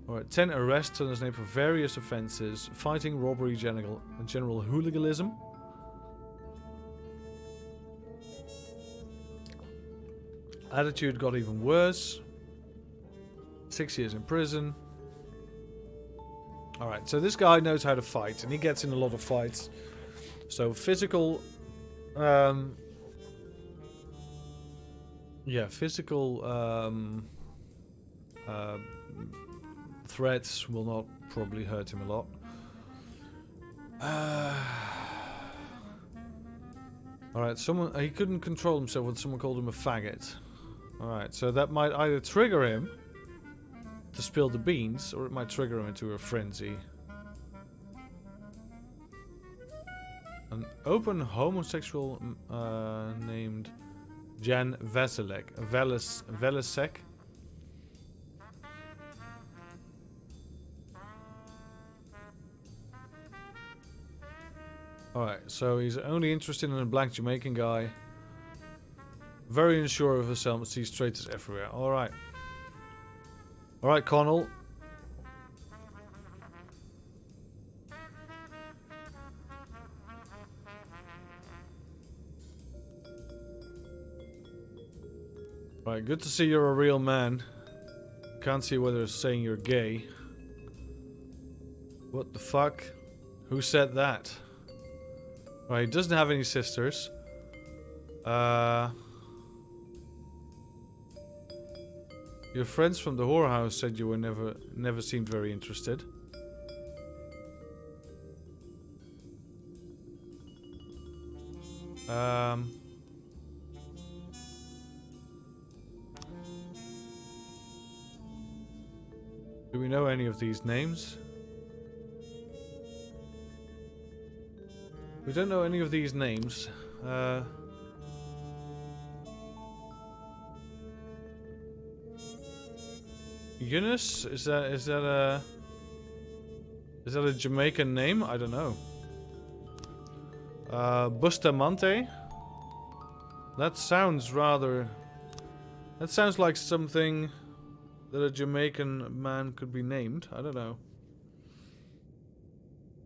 Alright, 10 arrests on his name for various offenses. Fighting, robbery, general hooliganism. Attitude got even worse. 6 years in prison. Alright, so this guy knows how to fight, and he gets in a lot of fights. So physical... threats will not probably hurt him a lot. Alright, he couldn't control himself when someone called him a faggot. Alright, so that might either trigger him to spill the beans, or it might trigger him into a frenzy. An open homosexual named Jan Velisek. Alright, so he's only interested in a black Jamaican guy. Very unsure of himself, sees traitors everywhere. Alright. Alright, Connell. Right, good to see you're a real man. Can't see whether it's saying you're gay. What the fuck? Who said that? Right, he doesn't have any sisters. Your friends from the whorehouse said you were never seemed very interested. Do we know any of these names? We don't know any of these names. Eunice? Is that a Jamaican name? I don't know. Bustamante? That sounds like something that a Jamaican man could be named. I don't know.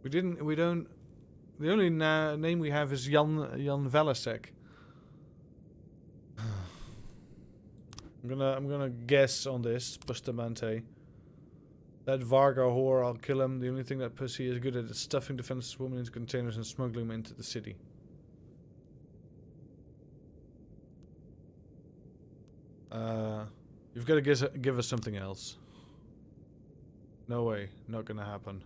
The only name we have is Jan Velisek. I'm gonna guess on this, Bustamante. That Varga whore, I'll kill him. The only thing that pussy is good at is stuffing defenseless women into containers and smuggling them into the city. You've got to give us something else. No way, not gonna happen.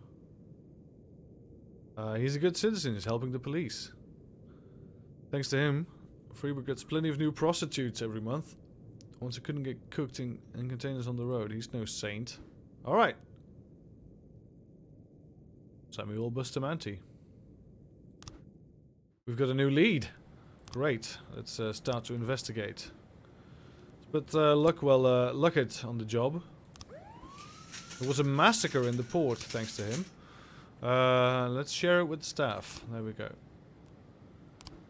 He's a good citizen, he's helping the police. Thanks to him, Freeburg gets plenty of new prostitutes every month. Once it couldn't get cooked in containers on the road, he's no saint. Alright. Samuel Bustamante. We've got a new lead. Great. Let's start to investigate. But Luckett on the job. There was a massacre in the port, thanks to him. Let's share it with the staff. There we go.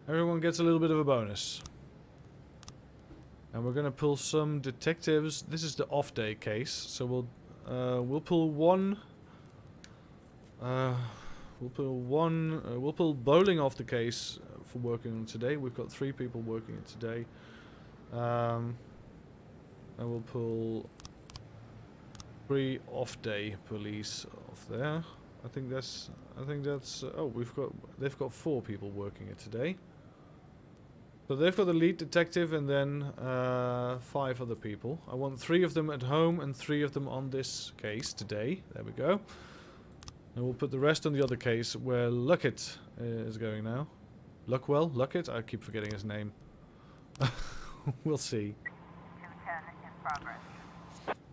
Everyone gets a little bit of a bonus. And we're gonna pull some detectives. This is the off-day case, so we'll pull one. We'll pull bowling off the case for working on today. We've got 3 people working it today. And we'll pull 3 off-day police off there. I think that's. Oh, they've got 4 people working it today. So they've got the lead detective and then 5 other people. I want 3 of them at home and 3 of them on this case today. There we go. And we'll put the rest on the other case where Luckett is going now. Luckett? I keep forgetting his name. We'll see.
210 in progress.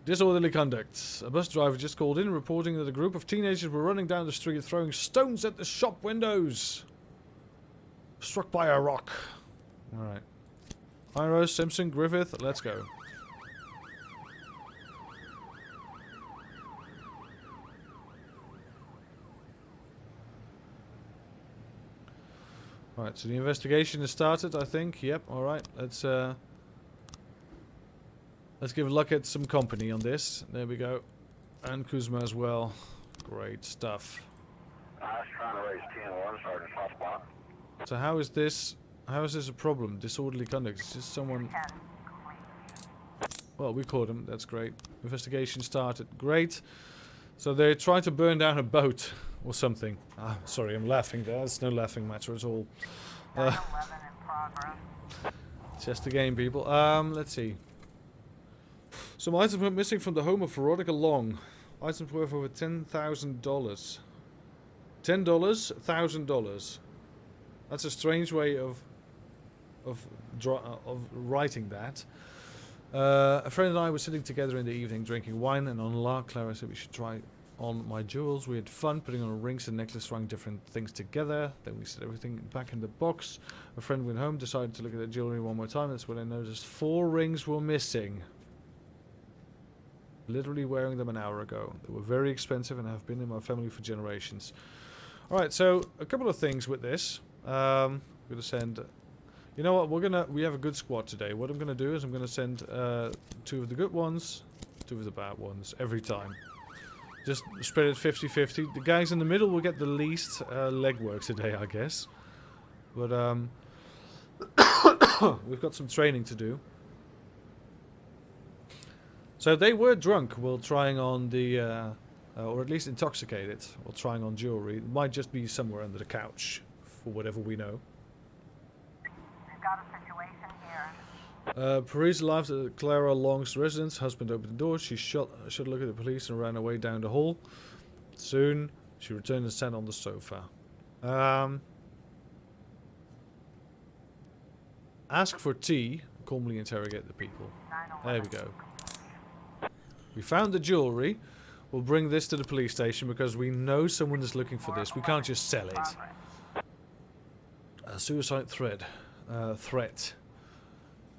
Disorderly conduct. A bus driver just called in reporting that a group of teenagers were running down the street throwing stones at the shop windows. Struck by a rock. Alright. Iro, Simpson, Griffith, let's go. Alright, so the investigation has started, I think. Yep, alright. Let's Let's give Luckett some company on this. There we go. And Kuzma as well. Great stuff.
I was trying to raise 10-1, Sergeant Hotspot.
So how is this a problem? Disorderly conduct. It's just someone...
10 complete.
Well, we caught him. That's great. Investigation started. Great. So they tried to burn down a boat or something. Ah, sorry, I'm laughing there. It's no laughing matter at all.
9/11 in progress.
Just a game, people. Let's see. Some items went missing from the home of Veronica Long. Items worth over $10,000. $10, $1,000. That's a strange way of writing that. A friend and I were sitting together in the evening drinking wine, and on La Clara said we should try on my jewels. We had fun putting on rings and necklace, trying different things together. Then we set everything back in the box. A friend went home, decided to look at the jewelry one more time. That's when I noticed 4 rings were missing. Literally wearing them an hour ago. They were very expensive and have been in my family for generations. Alright, so a couple of things with this. I'm going to send... You know what, we have a good squad today. What I'm going to do is I'm going to send 2 of the good ones, 2 of the bad ones, every time. Just spread it 50-50. The guys in the middle will get the least legwork today, I guess. But we've got some training to do. So they were drunk while trying on the, or at least intoxicated while trying on jewelry. It might just be somewhere under the couch, for whatever we know.
We've got a situation here.
Paris arrived at Clara Long's residence. Husband opened the door. She shot a look at the police and ran away down the hall. Soon, she returned and sat on the sofa. Ask for tea. Calmly interrogate the people.
9/11.
There we go. We found the jewelry. We'll bring this to the police station because we know someone is looking for this. We can't just sell it. A suicide threat.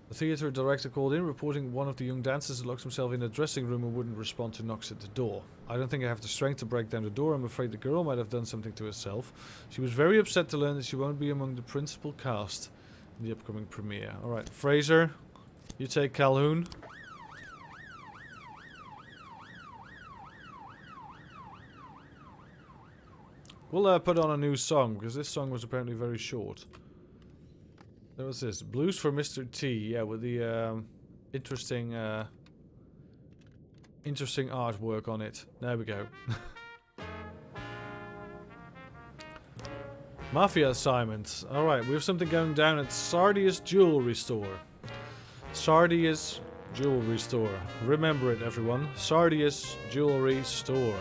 The theater director called in, reporting one of the young dancers had locked himself in a dressing room and wouldn't respond to knocks at the door. I don't think I have the strength to break down the door. I'm afraid the girl might have done something to herself. She was very upset to learn that she won't be among the principal cast in the upcoming premiere. Alright, Fraser, you take Calhoun. We'll put on a new song, because this song was apparently very short. There was this. Blues for Mr. T. Yeah, with the interesting artwork on it. There we go. Mafia assignments. Alright, we have something going down at Sardius Jewelry Store. Sardius Jewelry Store. Remember it, everyone. Sardius Jewelry Store.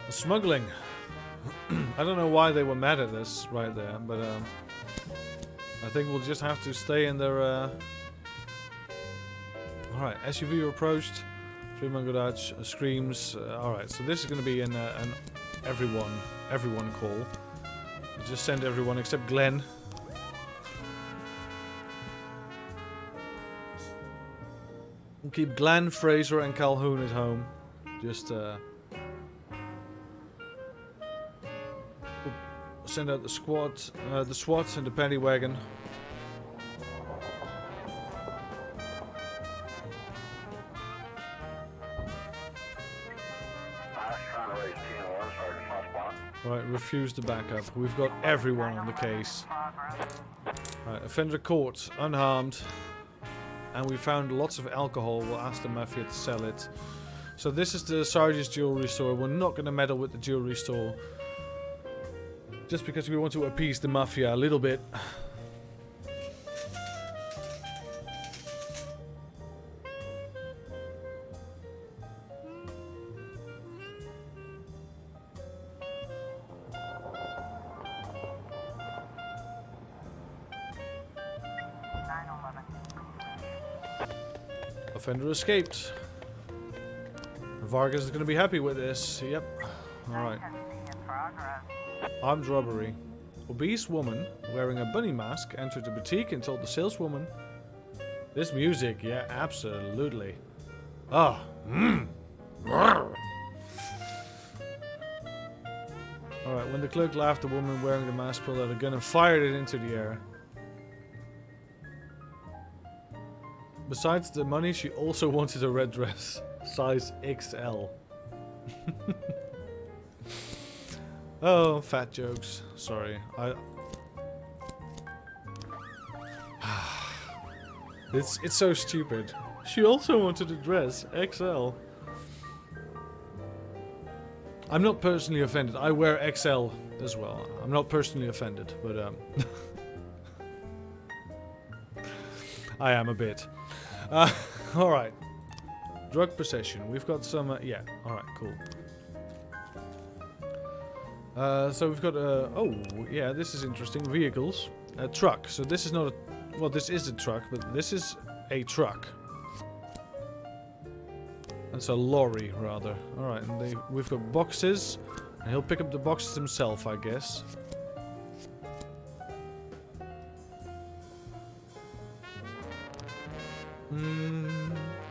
Smuggling. I don't know why they were mad at us right there, but I think we'll just have to stay in their... Alright, SUV approached. 3-man garage, screams. Alright, so this is going to be an everyone call. We'll just send everyone except Glenn. We'll keep Glenn, Fraser and Calhoun at home. Just send out the squad, the SWAT and the paddy wagon. Right, refuse the backup. We've got everyone on the case. Right, offender caught, unharmed. And we found lots of alcohol. We'll ask the mafia to sell it. So this is the Sardius Jewelry Store. We're not going to meddle with the jewelry store. Just because we want to appease the mafia a little bit. Offender escaped. Vargas is going to be happy with this. Yep. Alright. Armed robbery. obese woman wearing a bunny mask entered the boutique and told the saleswoman. This music, yeah, absolutely. Ah, Alright, when the clerk laughed, the woman wearing the mask pulled out a gun and fired it into the air. Besides the money, she also wanted a red dress. Size XL. Oh, fat jokes. Sorry. It's so stupid. She also wanted a dress. XL. I'm not personally offended. I wear XL as well. I'm not personally offended, but I am a bit. Alright. Drug possession. We've got some... yeah, alright, cool. So we've got... oh, yeah, this is interesting. Vehicles. A truck. So this is not a... Well, this is a truck, but this is a truck. That's a lorry, rather. Alright, and we've got boxes. And he'll pick up the boxes himself, I guess.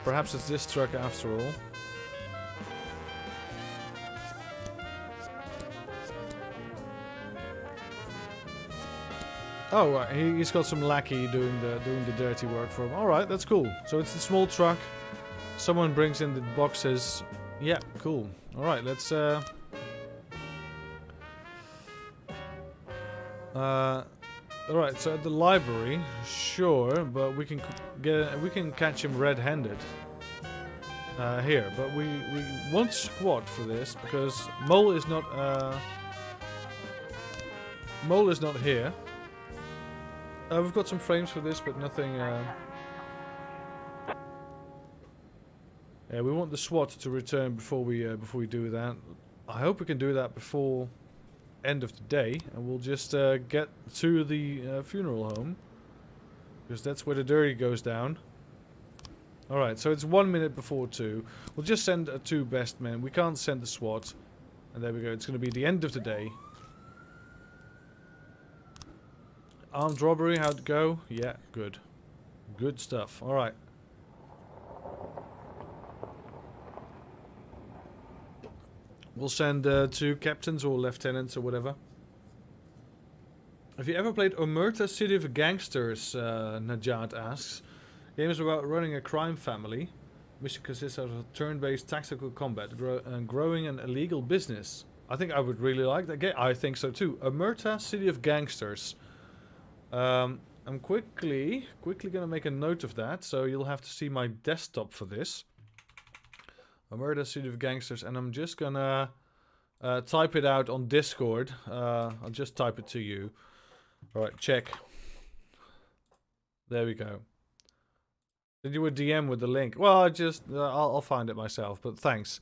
Perhaps it's this truck after all. Oh, right, he's got some lackey doing the dirty work for him. All right, that's cool. So it's the small truck. Someone brings in the boxes. Yeah, cool. All right, let's. All right, so at the library, sure, but we can catch him red-handed. Here, but we want squad for this because Mole is not here. We've got some frames for this, but nothing. Yeah, we want the SWAT to return before we do that. I hope we can do that before end of the day, and we'll just get to the funeral home because that's where the dirty goes down. All right, so it's 1 minute before 2. We'll just send 2 best men. We can't send the SWAT, and there we go. It's going to be the end of the day. Armed robbery, how'd it go? Yeah, good. Good stuff. Alright. We'll send 2 captains or lieutenants or whatever. Have you ever played Omerta City of Gangsters? Najat asks. Game is about running a crime family. Mission consists of turn-based tactical combat and growing an illegal business. I think I would really like that game. I think so too. Omerta City of Gangsters. I'm quickly gonna make a note of that, so you'll have to see my desktop for this. Murder City of Gangsters, and I'm just gonna type it out on Discord. I'll just type it to you. Alright, check. There we go. Did you a DM with the link? Well, I'll find it myself, but thanks.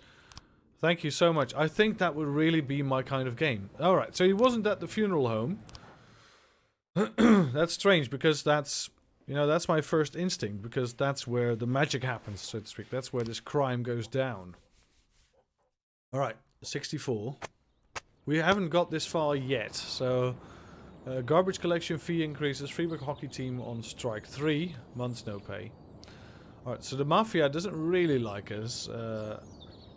Thank you so much. I think that would really be my kind of game. Alright, so he wasn't at the funeral home. That's strange because that's my first instinct, because that's where the magic happens, so to speak. That's where this crime goes down. Alright, 64. We haven't got this far yet, so garbage collection fee increases, Freeburg hockey team on strike, 3 months no pay. Alright, so the mafia doesn't really like us. A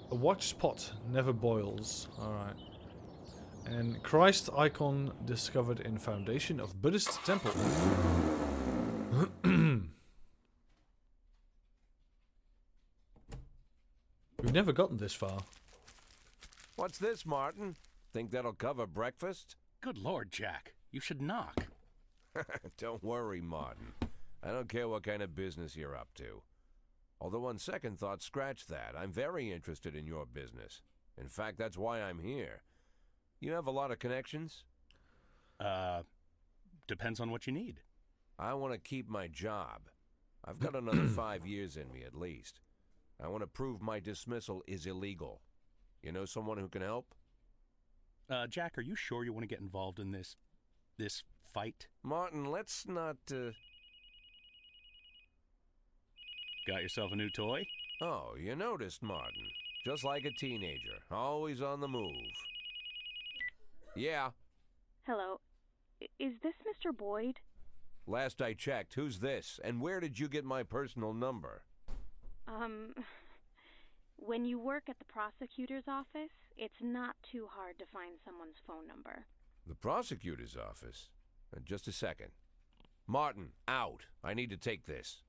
watch pot never boils. Alright. And Christ icon discovered in foundation of Buddhist temple. We've never gotten this far.
What's this, Martin? Think that'll cover breakfast?
Good Lord, Jack. You should knock.
Don't worry, Martin. I don't care what kind of business you're up to. Although on second thought, scratch that. I'm very interested in your business. In fact, that's why I'm here. You have a lot of connections?
Depends on what you need.
I want to keep my job. I've got another 5 years in me at least. I want to prove my dismissal is illegal. You know someone who can help?
Jack, are you sure you want to get involved in this fight?
Martin, let's not,
Got yourself a new toy?
Oh, you noticed, Martin. Just like a teenager, always on the move. Yeah.
Hello. is this Mr. Boyd?
Last I checked, who's this? And where did you get my personal number?
When you work at the prosecutor's office, it's not too hard to find someone's phone number.
The prosecutor's office? Just a second. Martin, out. I need to take this.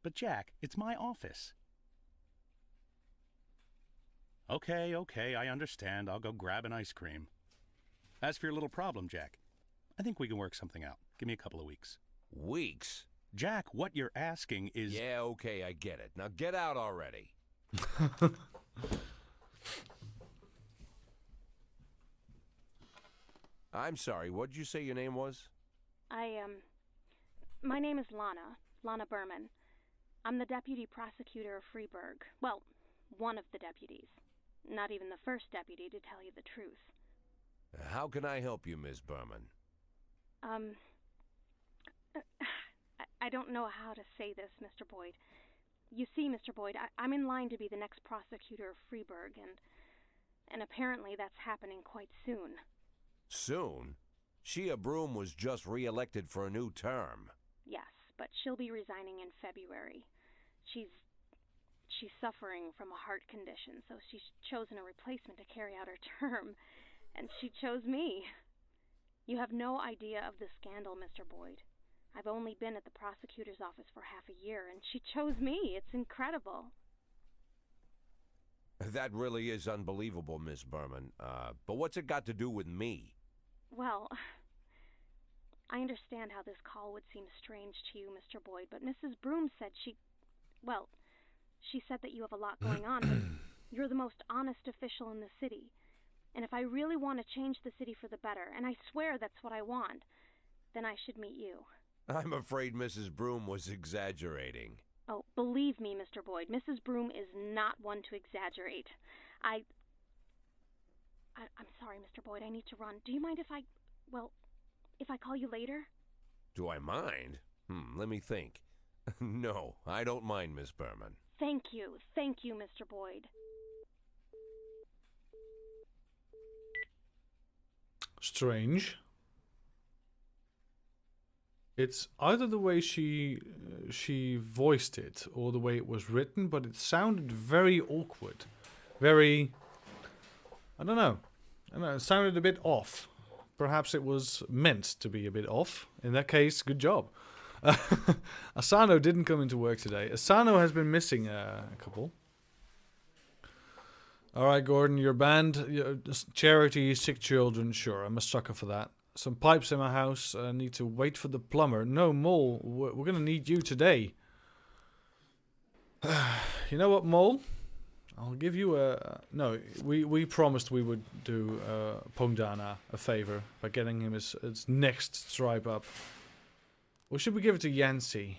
But Jack, it's my office. Okay, I understand. I'll go grab an ice cream. As for your little problem, Jack, I think we can work something out. Give me a couple of weeks.
Weeks?
Jack, what you're asking is...
Yeah, okay, I get it. Now get out already. I'm sorry, what did you say your name was?
My name is Lana Berman. I'm the deputy prosecutor of Freeburg. Well, one of the deputies. Not even the first deputy, to tell you the truth.
How can I help you, Miss Berman?
I don't know how to say this, Mr. Boyd. You see, Mr. Boyd, I'm in line to be the next prosecutor of Freeburg, and apparently that's happening quite soon.
Soon? Shea Broom was just re-elected for a new term.
Yes, but she'll be resigning in February. She's suffering from a heart condition, so she's chosen a replacement to carry out her term, and she chose me. You have no idea of the scandal, Mr. Boyd. I've only been at the prosecutor's office for half a year, and she chose me. It's incredible.
That really is unbelievable, Miss Berman. But what's it got to do with me?
Well, I understand how this call would seem strange to you, Mr. Boyd, but Mrs. Broom said she said that you have a lot going on, but you're the most honest official in the city. And if I really want to change the city for the better, and I swear that's what I want, then I should meet you.
I'm afraid Mrs. Broom was exaggerating.
Oh, believe me, Mr. Boyd, Mrs. Broom is not one to exaggerate. I'm sorry, Mr. Boyd, I need to run. Do you mind if I call you later?
Do I mind? Let me think. No, I don't mind, Miss Berman.
Thank you, Mr. Boyd.
Strange. It's either the way she voiced it or the way it was written, but it sounded very awkward. Very... I don't know. It sounded a bit off. Perhaps it was meant to be a bit off. In that case, good job. Asano didn't come into work today. Asano has been missing a couple. Alright, Gordon, your band, your charity, sick children, sure, I'm a sucker for that. Some pipes in my house, need to wait for the plumber. No, Mole, we're gonna need you today. You know what, Mole? I'll give you a... No, we promised we would do Pongdana a favor by getting him his next stripe up. Or should we give it to Yancy?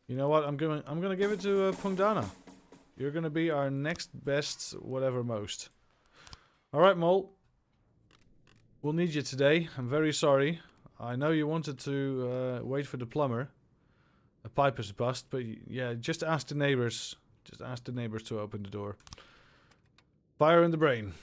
You know what? I'm gonna give it to Pongdana. You're gonna be our next best whatever most. All right, Mole. We'll need you today. I'm very sorry. I know you wanted to wait for the plumber. The pipe is bust, but yeah, just ask the neighbors. Just ask the neighbors to open the door. Fire in the brain.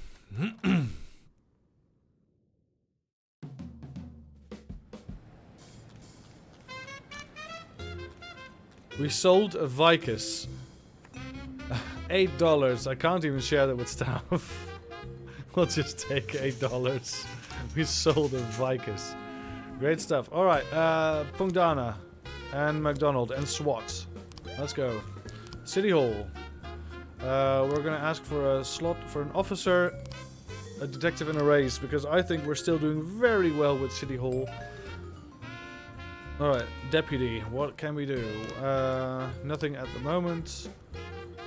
We sold a Vicus. $8. I can't even share that with staff. We'll just take $8. We sold a Vicus. Great stuff. Alright, Pongdana and McDonald and SWAT. Let's go. City Hall. We're gonna ask for a slot for an officer, a detective, and a race, because I think we're still doing very well with City Hall. Alright, deputy, what can we do? Nothing at the moment.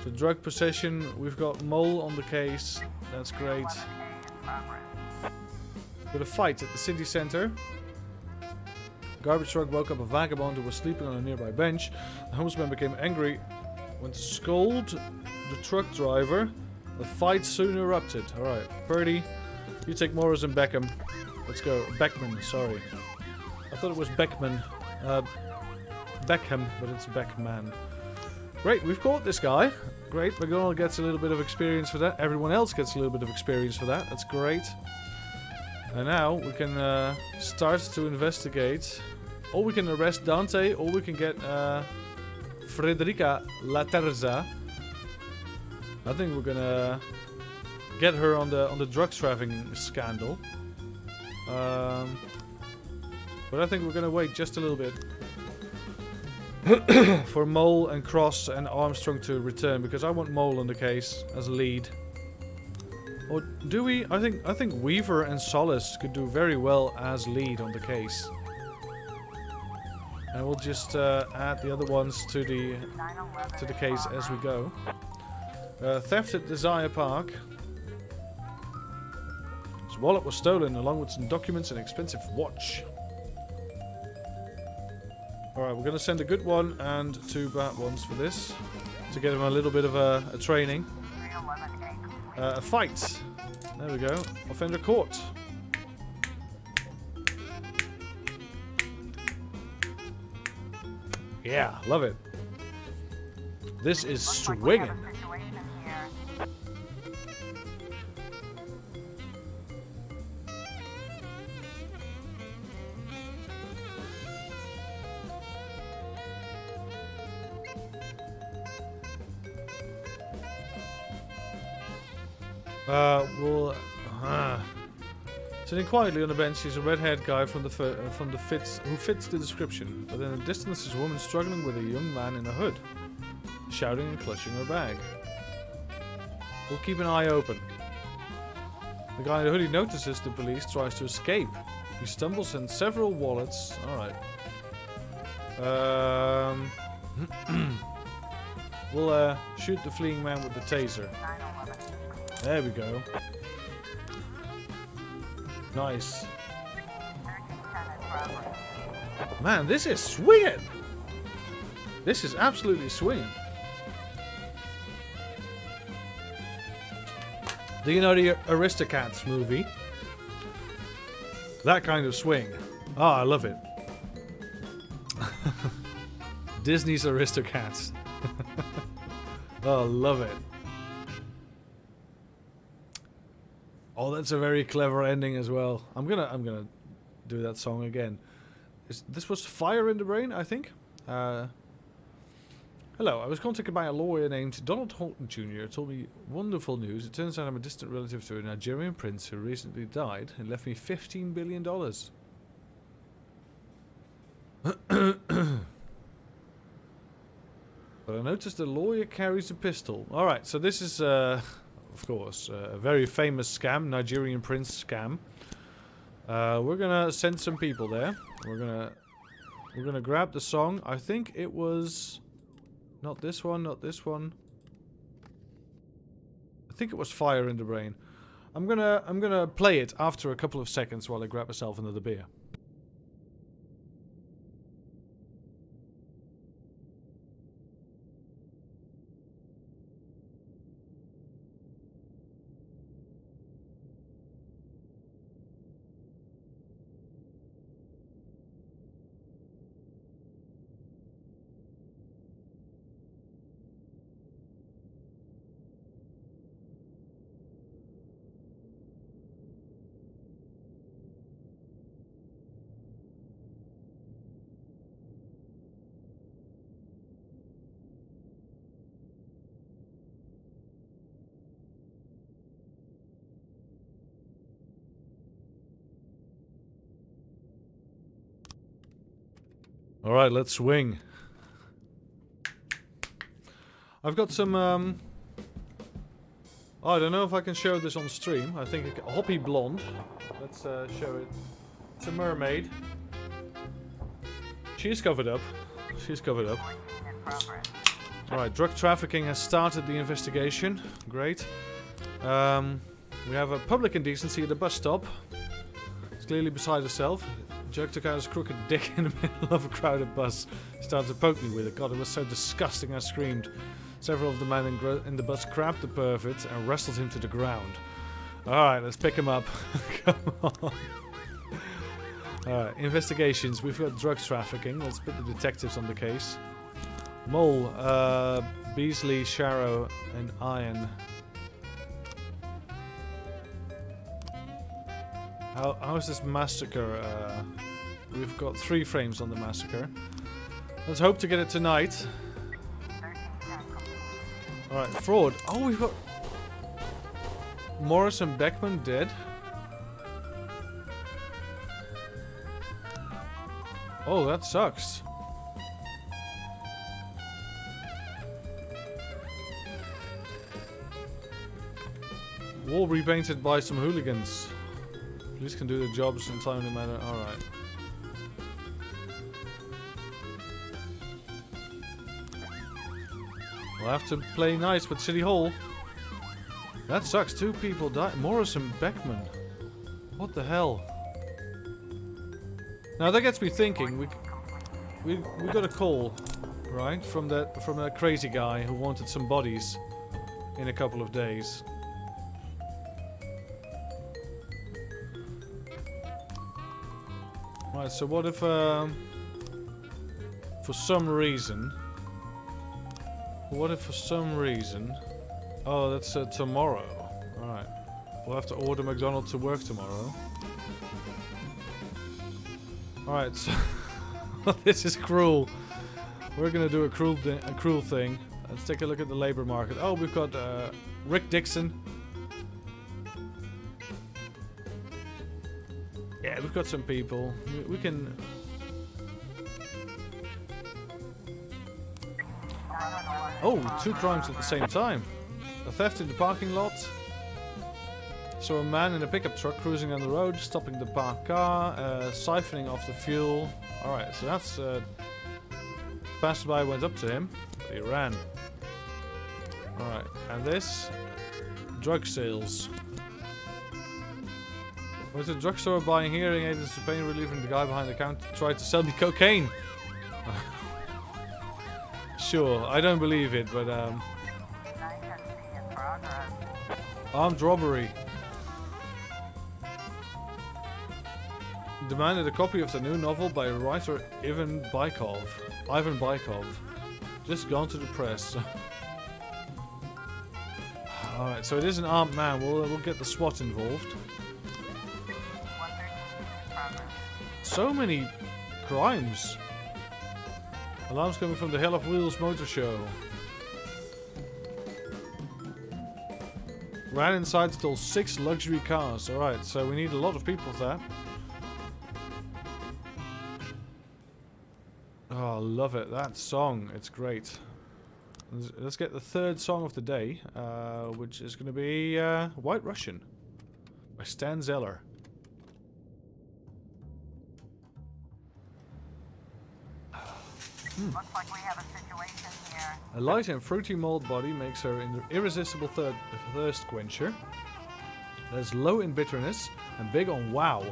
So drug possession, we've got Mole on the case. That's great. Got a fight at the city center. Garbage truck woke up a vagabond who was sleeping on a nearby bench. The homeless became angry, went to scold the truck driver. The fight soon erupted. Alright, Purdy, you take Morris and Beckham. Let's go. Beckman, sorry. I thought it was Beckman. Beckham, but it's Beckman. Great, we've caught this guy. Great, McDonald gets a little bit of experience for that. Everyone else gets a little bit of experience for that. That's great. And now we can start to investigate. Or we can arrest Dante, or we can get Frederica Laterza. I think we're gonna get her on the drugs trafficking scandal. But I think we're gonna wait just a little bit for Mole and Cross and Armstrong to return, because I want Mole on the case as lead. Or do we? I think Weaver and Solace could do very well as lead on the case. And we'll just add the other ones to the case as we go. Theft at Desire Park. His wallet was stolen along with some documents and an expensive watch. Alright, we're going to send a good one and 2 bad ones for this. To get him a little bit of a training. A fight. There we go. Offender caught. Yeah, love it. This is swinging. Sitting quietly on the bench is a red-haired guy from the who fits the description, but in the distance is a woman struggling with a young man in a hood, shouting and clutching her bag. We'll keep an eye open. The guy in the hoodie notices the police, tries to escape. He stumbles in several wallets. Alright. We'll shoot the fleeing man with the taser. There we go. Nice. Man, this is swinging! This is absolutely swinging. Do you know the Aristocats movie? That kind of swing. Oh, I love it. Disney's Aristocats. Oh, love it. Oh, that's a very clever ending as well. I'm gonna do that song again. This was Fire in the Brain, I think. Hello, I was contacted by a lawyer named Donald Holton Jr. Told me wonderful news. It turns out I'm a distant relative to a Nigerian prince who recently died and left me $15 billion. But I noticed the lawyer carries a pistol. Alright, so this is, of course, a very famous scam, Nigerian prince scam. We're gonna send some people there. We're gonna grab the song. I think it was not this one, not this one. I think it was Fire in the Brain. I'm gonna play it after a couple of seconds while I grab myself another beer. Alright, let's swing. I've got some, oh, I don't know if I can show this on stream. I think a Hoppy Blonde. Let's show it. It's a mermaid. She's covered up. She's covered up. Alright, drug trafficking has started the investigation. Great. We have a public indecency at a bus stop. It's clearly beside herself. Jerk took out his crooked dick in the middle of a crowded bus. He started to poke me with it. God, it was so disgusting, I screamed. Several of the men in the bus grabbed the pervert and wrestled him to the ground. Alright, let's pick him up. Come on. Alright, investigations. We've got drugs trafficking. Let's put the detectives on the case. Mole, Beasley, Sharrow, and Iron. How is this massacre? We've got 3 frames on the massacre. Let's hope to get it tonight. Alright, fraud. Oh, we've got Morris and Beckman dead. Oh, that sucks. Wall repainted by some hooligans. Police can do their jobs in a timely manner. Alright. We'll have to play nice with City Hall. That sucks. 2 people died. Morris and Beckman. What the hell? Now that gets me thinking. We got a call, right, from that crazy guy who wanted some bodies in a couple of days. Right. So what if for some reason? What if for some reason... Oh, that's tomorrow. Alright. We'll have to order McDonald's to work tomorrow. Alright, so... this is cruel. We're gonna do a cruel thing. Let's take a look at the labor market. Oh, we've got Rick Dixon. Yeah, we've got some people. We can... Oh, 2 crimes at the same time. A theft in the parking lot. So a man in a pickup truck cruising down the road, stopping the parked car, siphoning off the fuel. Alright, so that's... passerby went up to him, but he ran. Alright, and this... drug sales. Went to the drugstore buying hearing aids and pain relief, and the guy behind the counter tried to sell me cocaine. Sure, I don't believe it, but armed robbery. Demanded a copy of the new novel by writer Ivan Bykov. Just gone to the press. Alright, so it is an armed man. We'll get the SWAT involved. So many crimes. Alarms coming from the Hell of Wheels Motor Show. Ran inside, stole 6 luxury cars. Alright, so we need a lot of people for that. Oh, love it. That song. It's great. Let's get the 3rd song of the day, which is going to be White Russian by Stan Zeller.
Looks like we have a situation here.
A light and fruity malt body makes her an irresistible thirst quencher. That's low in bitterness and big on wow.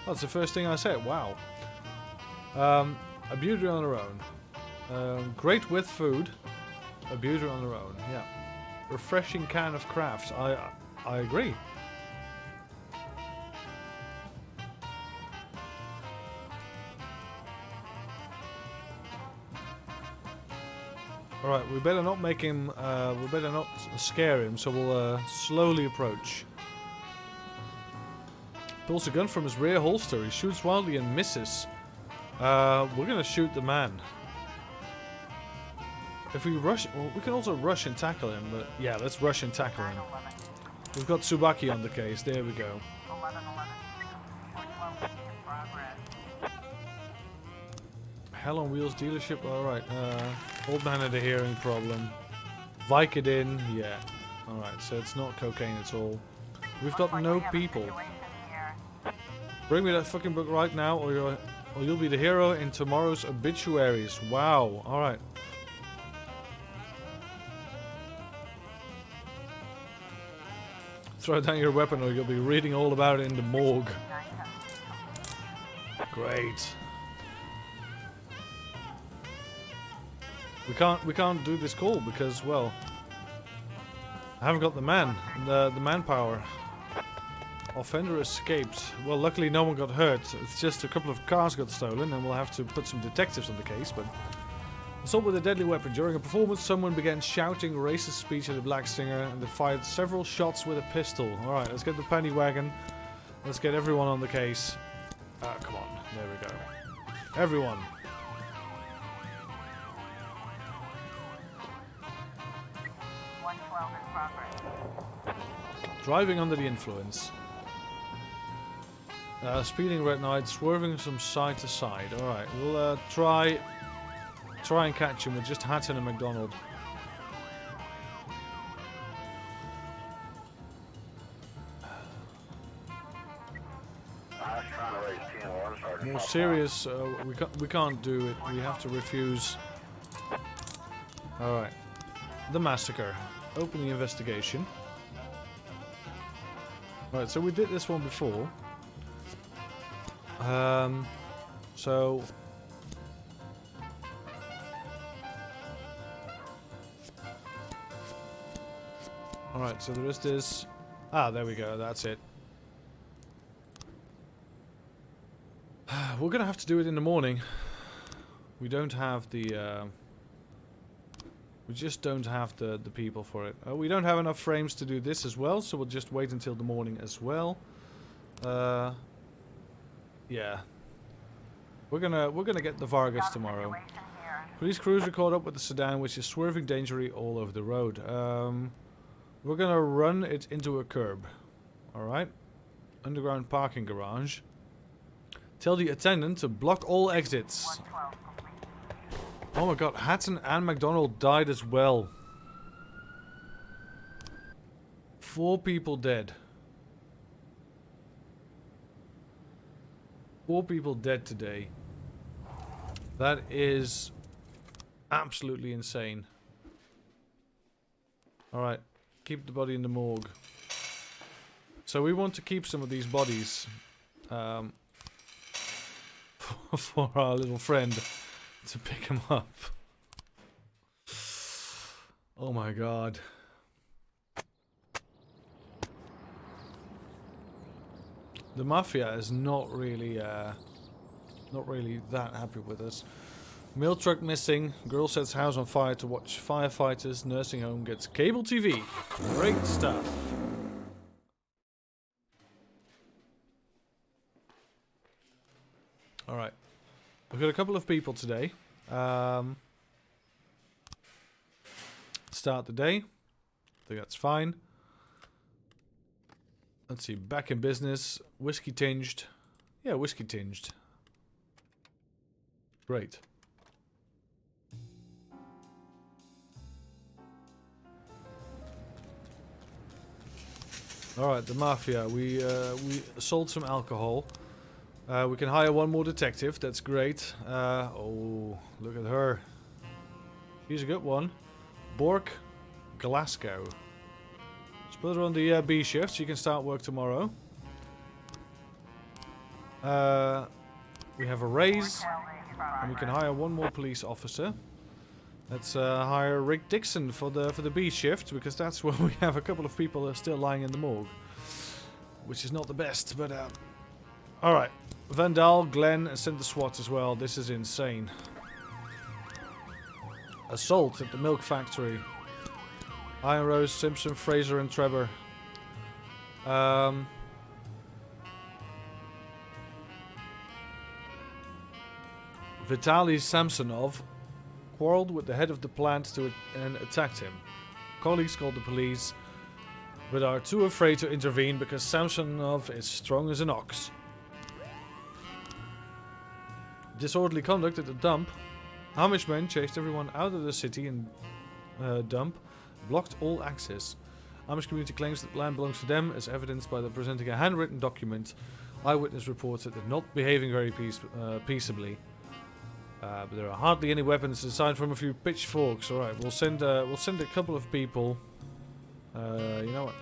That's the first thing I said, wow. A beauty on her own. Great with food. A beauty on her own, yeah. Refreshing can of crafts. I agree. Alright, we better not make him, we better not scare him, so we'll slowly approach. Pulls a gun from his rear holster, he shoots wildly and misses. We're gonna shoot the man. If we rush, well, we can also rush and tackle him, but yeah, let's rush and tackle him. We've got Tsubaki on the case, there we go.
1111. In progress.
Hell on Wheels dealership, alright. Old man had a hearing problem. Vicodin, yeah. Alright, so it's not cocaine at all. We've got no people. Bring me that fucking book right now, or you'll be the hero in tomorrow's obituaries. Wow, alright. Throw down your weapon or you'll be reading all about it in the morgue. Great. We can't do this call because, well, I haven't got the manpower. Offender escaped. Well, luckily no one got hurt. It's just a couple of cars got stolen and we'll have to put some detectives on the case, but Assault with a deadly weapon. During a performance, someone began shouting racist speech at a black singer and they fired several shots with a pistol. Alright, let's get the paddy wagon. Let's get everyone on the case. Come on. There we go. Everyone.
in progress.
Driving under the influence. Speeding red light, swerving from side to side. Alright, we'll try and catch him with just Hatton and McDonald.
I was trying to raise 10-1, Sergeant.
More serious, we can't do it. We have to refuse. Alright. The massacre. Open the investigation. Alright, so we did this one before. So... Alright, so there is this... Ah, there we go, that's it. We're gonna have to do it in the morning. We don't have the... We just don't have the people for it. We don't have enough frames to do this as well, so we'll just wait until the morning as well. Yeah. We're gonna get the Vargas tomorrow. Police cruiser caught up with the sedan, which is swerving dangerously all over the road. We're gonna run it into a curb. Alright. Underground parking garage. Tell the attendant to block all exits. Oh my god, Hatton and McDonald died as well. 4 people dead. 4 people dead today. That is absolutely insane. Alright, keep the body in the morgue. So we want to keep some of these bodies for our little friend to pick him up. Oh my god. The mafia is not really that happy with us. Mail truck missing. Girl sets house on fire to watch firefighters. Nursing home gets cable TV. Great stuff. Alright. We've got a couple of people today. Start the day. I think that's fine. Let's see. Back in business. Whiskey tinged. Yeah, whiskey tinged. Great. Alright, the mafia. We sold some alcohol. We can hire one more detective. That's great. Oh, look at her. She's a good one. Bork Glasgow. Let's put her on the B shift. She can start work tomorrow. We have a raise. And we can hire one more police officer. Let's hire Rick Dixon for the B shift, because that's where we have a couple of people that are still lying in the morgue. Which is not the best, but alright. Vandal, Glenn, and send the SWAT as well. This is insane. Assault at the milk factory. Iron Rose, Simpson, Fraser, and Trevor. Vitaly Samsonov quarreled with the head of the plant and attacked him. Colleagues called the police, but are too afraid to intervene because Samsonov is strong as an ox. Disorderly conduct at the dump. Amish men chased everyone out of the city and dump, blocked all access. Amish community claims that land belongs to them, as evidenced by the presenting a handwritten document. Eyewitness reports that they're not behaving very peaceably. But there are hardly any weapons aside from a few pitchforks. All right, we'll send a couple of people. You know what?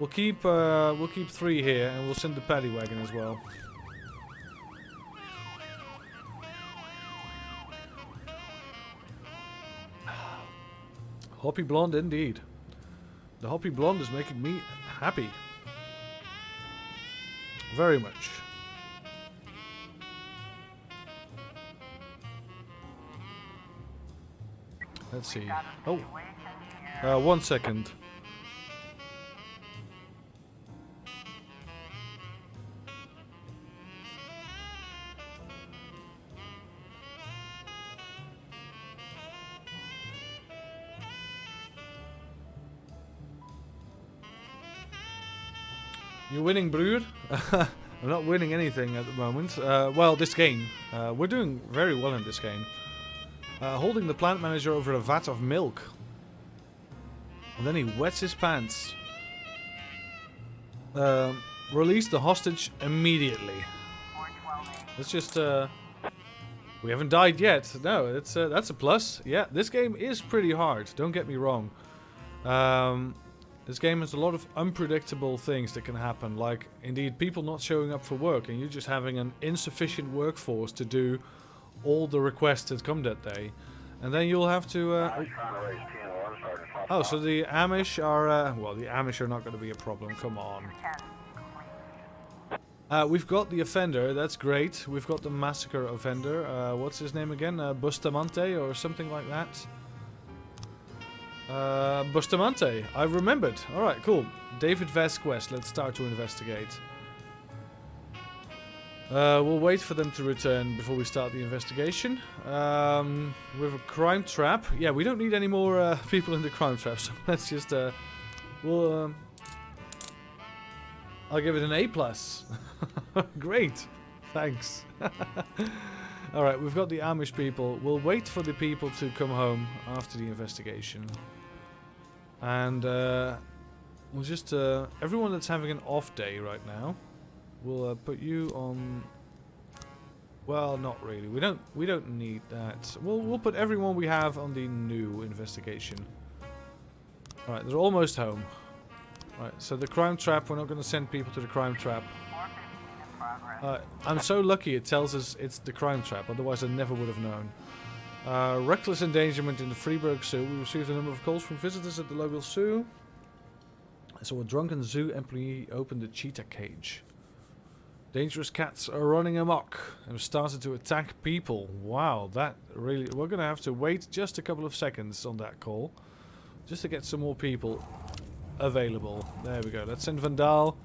We'll keep 3 here, and we'll send the paddy wagon as well. Hoppy blonde indeed. The hoppy blonde is making me happy. Very much. Let's see. Oh. 1 second. You're winning, Brood. I'm not winning anything at the moment. Well, this game. We're doing very well in this game. Holding the plant manager over a vat of milk. And then he wets his pants. Release the hostage immediately. Let's just... we haven't died yet. No, that's a plus. Yeah, this game is pretty hard. Don't get me wrong. This game has a lot of unpredictable things that can happen. Like, indeed, people not showing up for work. And you just having an insufficient workforce to do all the requests that come that day. And then you'll have to... oh, so the Amish are... well, the Amish are not going to be a problem. Come on. We've got the offender. That's great. We've got the massacre offender. What's his name again? Bustamante or something like that. Bustamante. I remembered. Alright, cool. David Vasquez. Let's start to investigate. We'll wait for them to return before we start the investigation. With a crime trap. Yeah, we don't need any more people in the crime trap, so let's just... we'll... I'll give it an A+. Great. Thanks. Alright, we've got the Amish people. We'll wait for the people to come home after the investigation. And we'll just... everyone that's having an off day right now, we'll put you on... Well, not really. We don't need that. We'll put everyone we have on the new investigation. Alright, they're almost home. Right, so the crime trap, we're not going to send people to the crime trap. I'm so lucky it tells us it's the crime trap, otherwise I never would have known. Reckless endangerment in the Freeburg Zoo. We received a number of calls from visitors at the local zoo. So a drunken zoo employee opened the cheetah cage. Dangerous cats are running amok and have started to attack people. Wow, that really... We're going to have to wait just a couple of seconds on that call. Just to get some more people available. There we go. Let's send Vandal.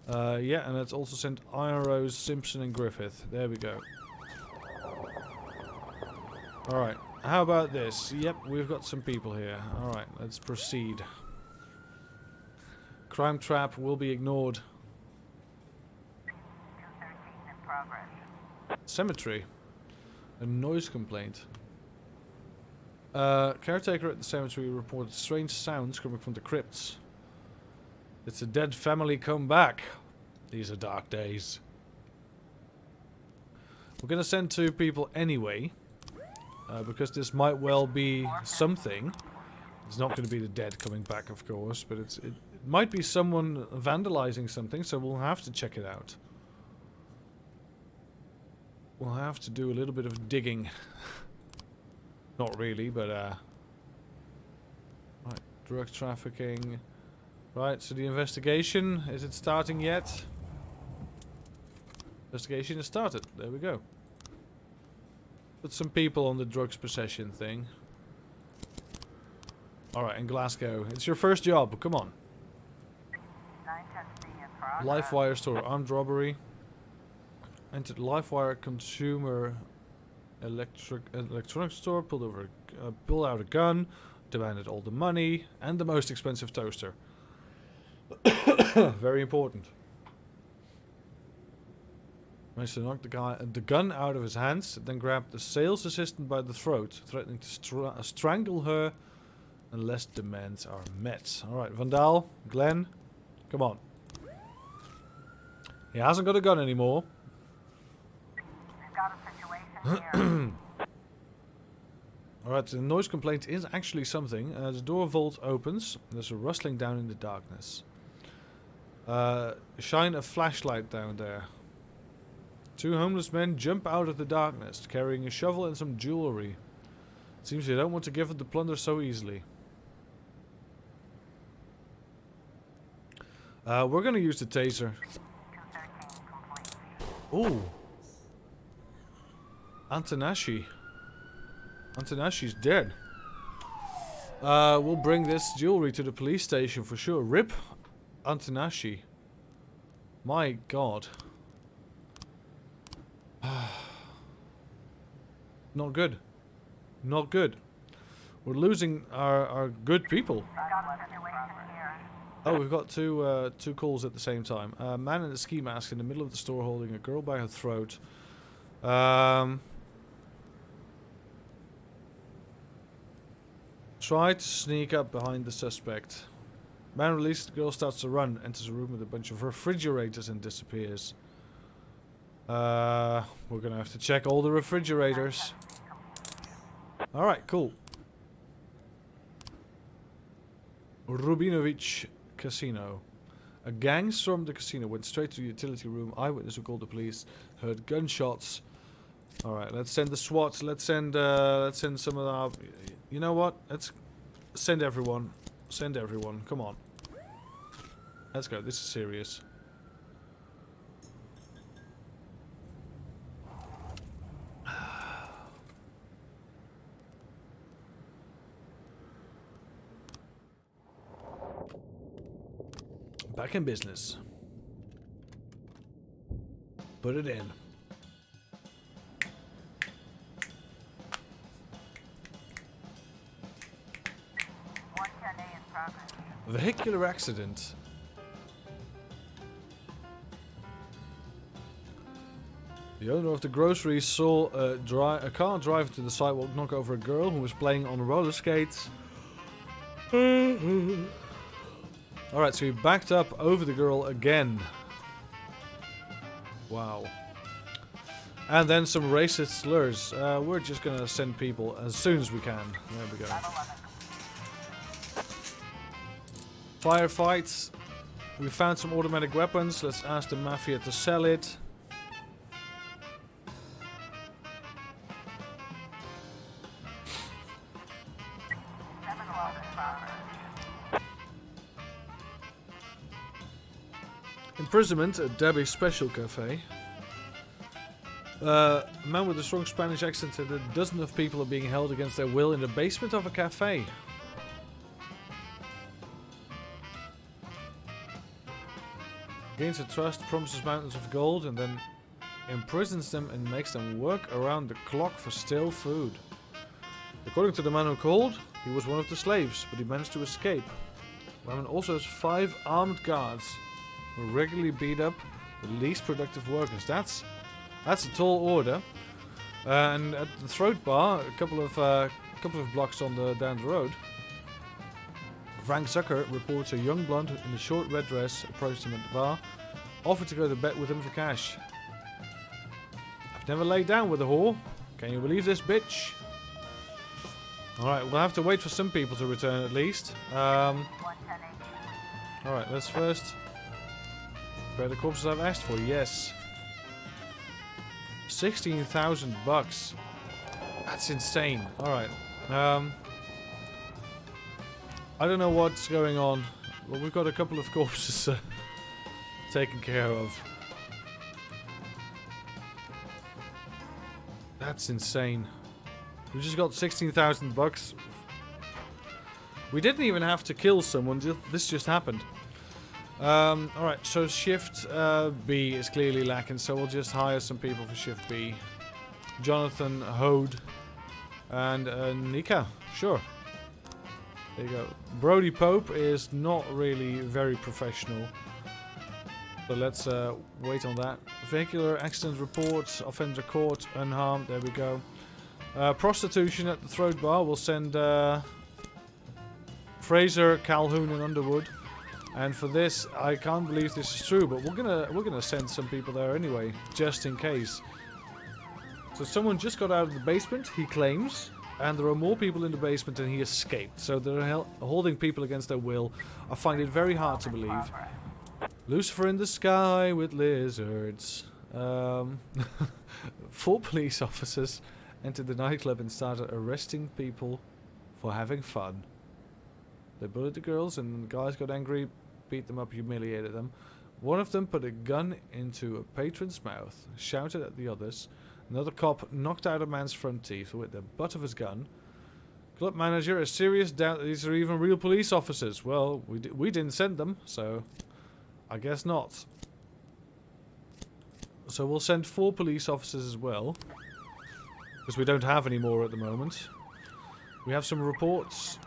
Yeah, and let's also send Iron Rose, Simpson and Griffith. There we go. Alright, how about this? Yep, we've got some people here. Alright, let's proceed. Crime trap will be ignored.
213 in progress.
Cemetery. A noise complaint. Caretaker at the cemetery reported strange sounds coming from the crypts. It's a dead family come back. These are dark days. We're gonna send 2 people anyway. Because this might well be something. It's not gonna be the dead coming back, of course. But it might be someone vandalizing something. So we'll have to check it out. We'll have to do a little bit of digging. Not really, but... Right, drug trafficking... Right, so the investigation, is it starting yet? Investigation has started. There we go. Put some people on the drugs possession thing. Alright, in Glasgow. It's your first job, come on.
910C in progress.
Livewire store, armed robbery. Entered Livewire consumer electronics store, pulled out a gun, demanded all the money, and the most expensive toaster. Very important. Managed to knock the gun out of his hands, then grabbed the sales assistant by the throat, threatening to strangle her unless demands are met. Alright, Vandal, Glenn, come on. He hasn't got a gun anymore.
We've got a situation here.
Alright, the noise complaint is actually something. The door vault opens. There's a rustling down in the darkness. Shine a flashlight down there. 2 homeless men jump out of the darkness, carrying a shovel and some jewelry. It seems they don't want to give up the plunder so easily. We're gonna use the taser.
213 complete.
Ooh. Antonashi. Antonashi's dead. We'll bring this jewelry to the police station for sure. Rip Antinashi. My god. Not good. Not good. We're losing our good people. Oh, we've got two calls at the same time. A man in a ski mask in the middle of the store holding a girl by her throat. Try to sneak up behind the suspect. Man released, the girl starts to run, enters a room with a bunch of refrigerators and disappears. We're gonna have to check all the refrigerators. Alright, cool. Rubinovich Casino. A gang stormed the casino, went straight to the utility room. Eyewitness who called the police heard gunshots. Alright, let's send the SWAT. Let's send some of our... You know what? Let's send everyone. Send everyone. Come on. Let's go. This is serious. Back in business. Put it in. Vehicular accident. The owner of the grocery saw a car drive to the sidewalk, knock over a girl who was playing on roller skates. Alright, so he backed up over the girl again. Wow. And then some racist slurs. We're just gonna send people as soon as we can. There we go. Firefights. We found some automatic weapons. Let's ask the mafia to sell it. Imprisonment at Debbie's Special Cafe. A man with a strong Spanish accent said that a dozen of people are being held against their will in the basement of a cafe. Gains a trust, promises mountains of gold, and then imprisons them and makes them work around the clock for stale food. According to the man who called, he was one of the slaves, but he managed to escape. The man also has 5 armed guards who regularly beat up the least productive workers. That's a tall order. And at the throat bar, a couple of blocks down the road, Frank Zucker reports a young blonde in a short red dress approached him at the bar, offered to go to bed with him for cash. I've never laid down with a whore. Can you believe this, bitch? Alright, we'll have to wait for some people to return at least. Alright, let's first prepare the corpses I've asked for. Yes. 16,000 bucks. That's insane. Alright. I don't know what's going on. Well, we've got a couple of corpses taken care of. That's insane. We just got 16,000 bucks. We didn't even have to kill someone. This just happened. Alright, so shift B is clearly lacking, so we'll just hire some people for shift B. Jonathan, Hode, and Nika. Sure. There you go. Brody Pope is not really very professional. So let's wait on that. Vehicular accident report, offender caught, unharmed. There we go. Prostitution at the throat bar. We'll send Fraser, Calhoun, and Underwood. And for this, I can't believe this is true, but we're gonna send some people there anyway, just in case. So someone just got out of the basement, he claims, and there are more people in the basement and he escaped. So they're holding people against their will. I find it very hard to believe. Lucifer in the sky with lizards. 4 police officers entered the nightclub and started arresting people for having fun. They bullied the girls and the guys got angry, beat them up, humiliated them. One of them put a gun into a patron's mouth, shouted at the others. Another cop knocked out a man's front teeth with the butt of his gun. Club manager, a serious doubt that these are even real police officers. Well, we didn't send them, so I guess not. So we'll send 4 police officers as well, because we don't have any more at the moment. We have some reports.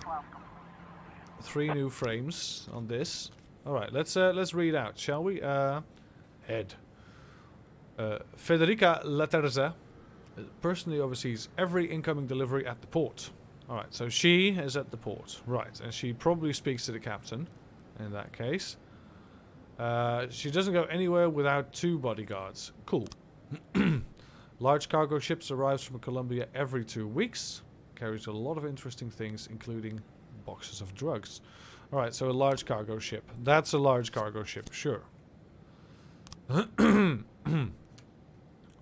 3 new frames on this. All right, let's read out, shall we? Head. Federica Laterza personally oversees every incoming delivery at the port. All right, so she is at the port, right? And she probably speaks to the captain. In that case, she doesn't go anywhere without 2 bodyguards. Cool. Large cargo ships arrives from Colombia every 2 weeks. Carries a lot of interesting things, including boxes of drugs. Alright, so a large cargo ship. That's a large cargo ship, sure.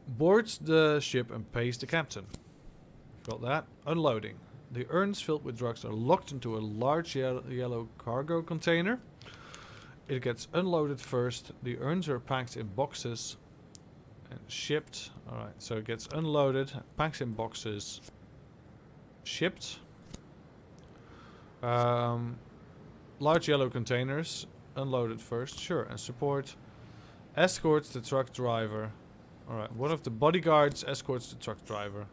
Boards the ship and pays the captain. Got that. Unloading. The urns filled with drugs are locked into a large yellow cargo container. It gets unloaded first. The urns are packed in boxes and shipped. Alright, so it gets unloaded, packed in boxes, shipped. Large yellow containers, unloaded first, sure, and support. Escorts the truck driver. Alright, one of the bodyguards escorts the truck driver.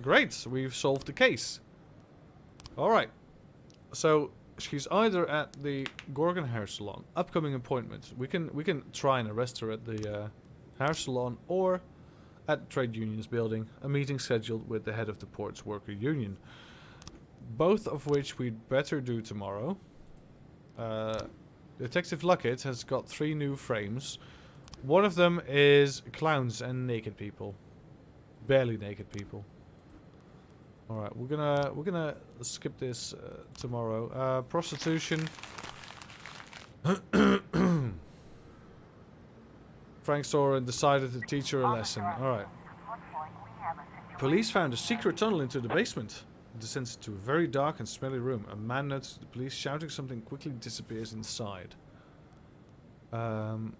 Great, we've solved the case. Alright, so she's either at the Gorgon hair salon, upcoming appointment. We can try and arrest her at the hair salon, or at the trade unions building, a meeting scheduled with the head of the port's worker union. Both of which we'd better do tomorrow. Detective Luckett has got 3 new frames. One of them is clowns and naked people. Barely naked people. Alright, we're gonna skip this tomorrow. Prostitution. Frank Soren decided to teach her a lesson. Alright. Police found a secret tunnel into the basement. It descends to a very dark and smelly room. A man notices the police shouting something, quickly disappears inside. Climb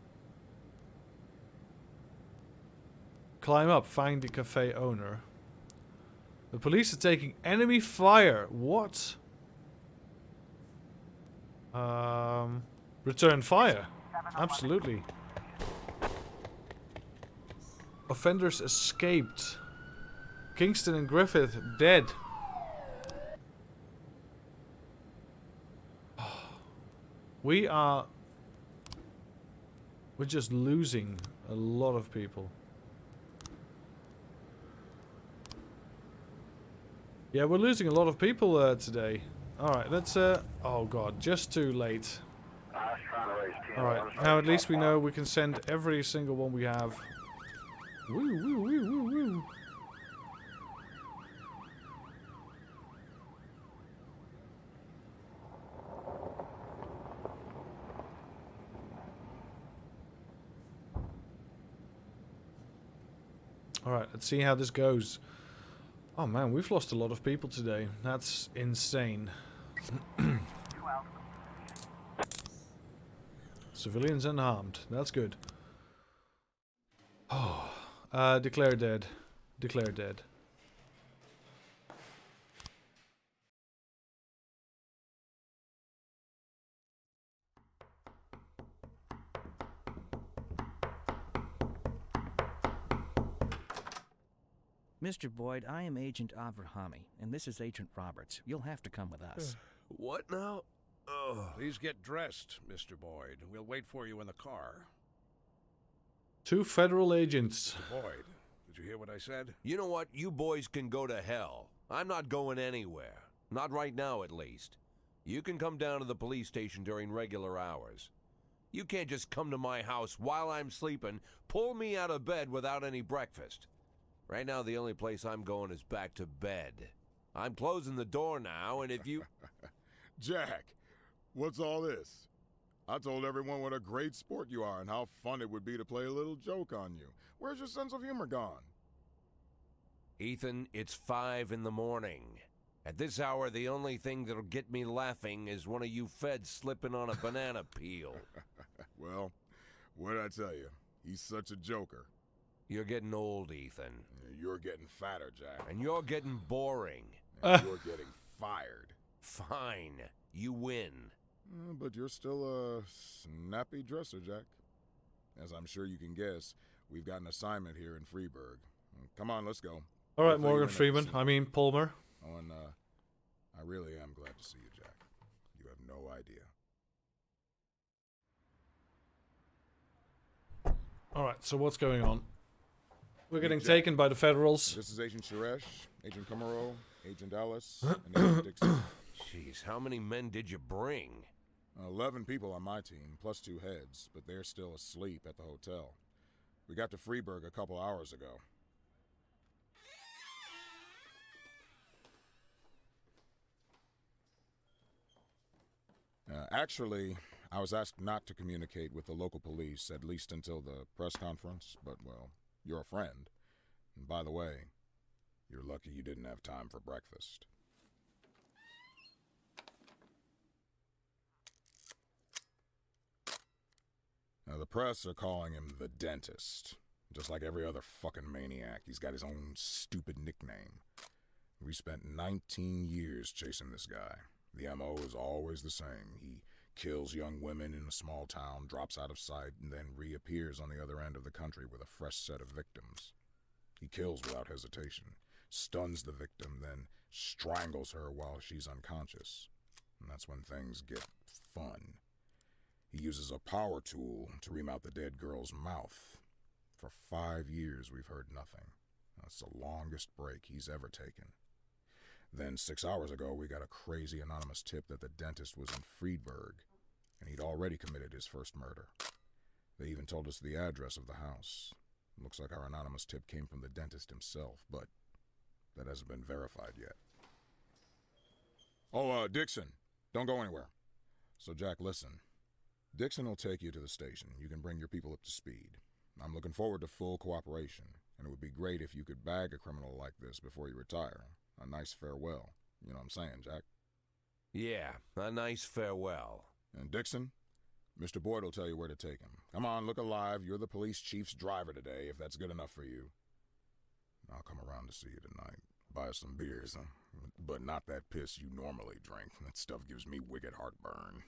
up, find the cafe owner. The police are taking enemy fire. What? Return fire. Absolutely. Offenders escaped. Kingston and Griffith dead. We're just losing a lot of people. Yeah, we're losing a lot of people today. Alright, let's oh god, just too late. Alright, now at least we know we can send every single one we have. Woo, woo, woo, woo, woo. Alright, let's see how this goes. Oh man, we've lost a lot of people today. That's insane. Civilians unharmed. That's good. Oh, declare dead. Declare dead.
Mr. Boyd, I am Agent Avrahami, and this is Agent Roberts. You'll have to come with us.
What now? Oh,
Please get dressed, Mr. Boyd. We'll wait for you in the car.
2 federal agents.
Boyd, did you hear what I said?
you know what? You boys can go to hell. I'm not going anywhere. Not right now, at least. You can come down to the police station during regular hours. You can't just come to my house while I'm sleeping, pull me out of bed without any breakfast. Right now, the only place I'm going is back to bed. I'm closing the door now, and if you...
Jack, what's all this? I told everyone what a great sport you are and how fun it would be to play a little joke on you. Where's your sense of humor gone?
Ethan, it's 5 in the morning. At this hour, the only thing that'll get me laughing is one of you feds slipping on a banana peel.
Well, what'd I tell you? He's such a joker.
You're getting old, Ethan.
You're getting fatter, Jack.
And you're getting boring.
And you're getting fired.
Fine. You win.
But you're still a snappy dresser, Jack. As I'm sure you can guess, we've got an assignment here in Freeburg. Come on, let's go.
All right,
Hopefully you
Morgan
end up
Freeman.
seeing-
I mean, Palmer.
Oh, and I really am glad to see you, Jack. You have no idea.
All right, so what's going on? We're getting
Jack.
taken by the Federals.
This is Agent Suresh, Agent Kumaro, Agent Ellis, and Agent Dixon.
Jeez, how many men did you bring?
11 people on my team, plus 2 heads, but they're still asleep at the hotel. We got to Freeburg a couple hours ago. Actually, I was asked not to communicate with the local police, at least until the press conference, but, well, you're a friend. And by the way, you're lucky you didn't have time for breakfast. Now, the press are calling him the Dentist. Just like every other fucking maniac, he's got his own stupid nickname. We spent 19 years chasing this guy. The MO is always the same. He kills young women in a small town, drops out of sight, and then reappears on the other end of the country with a fresh set of victims. He kills without hesitation, stuns the victim, then strangles her while she's unconscious. And that's when things get fun. He uses a power tool to ream out the dead girl's mouth. For 5 years, we've heard nothing. That's the longest break he's ever taken. Then 6 hours ago, we got a crazy anonymous tip that the dentist was in Freeburg, and he'd already committed his first murder. They even told us the address of the house. Looks like our anonymous tip came from the dentist himself, but that hasn't been verified yet. Oh, Dixon, don't go anywhere. So, Jack, listen. Dixon will take you to the station. You can bring your people up to speed. I'm looking forward to full cooperation, and it would be great if you could bag a criminal like this before you retire. A nice farewell. You know what I'm saying, Jack?
Yeah, a nice farewell.
And Dixon, Mr. Boyd will tell you where to take him. Come on, look alive. You're the police chief's driver today, if that's good enough for you. I'll come around to see you tonight. Buy us some beers, huh? But not that piss you normally drink. That stuff gives me wicked heartburn.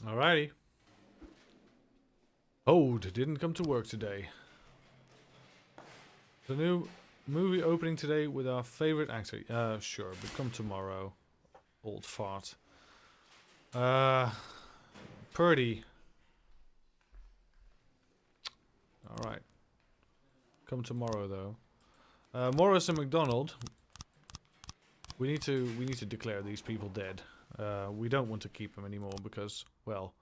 Alrighty. Ode didn't come to work today. The new movie opening today with our favorite actor. Sure, but come tomorrow. Old fart. Purdy. Alright. Come tomorrow though. Morris and McDonald. We need to declare these people dead. We don't want to keep them anymore because, well,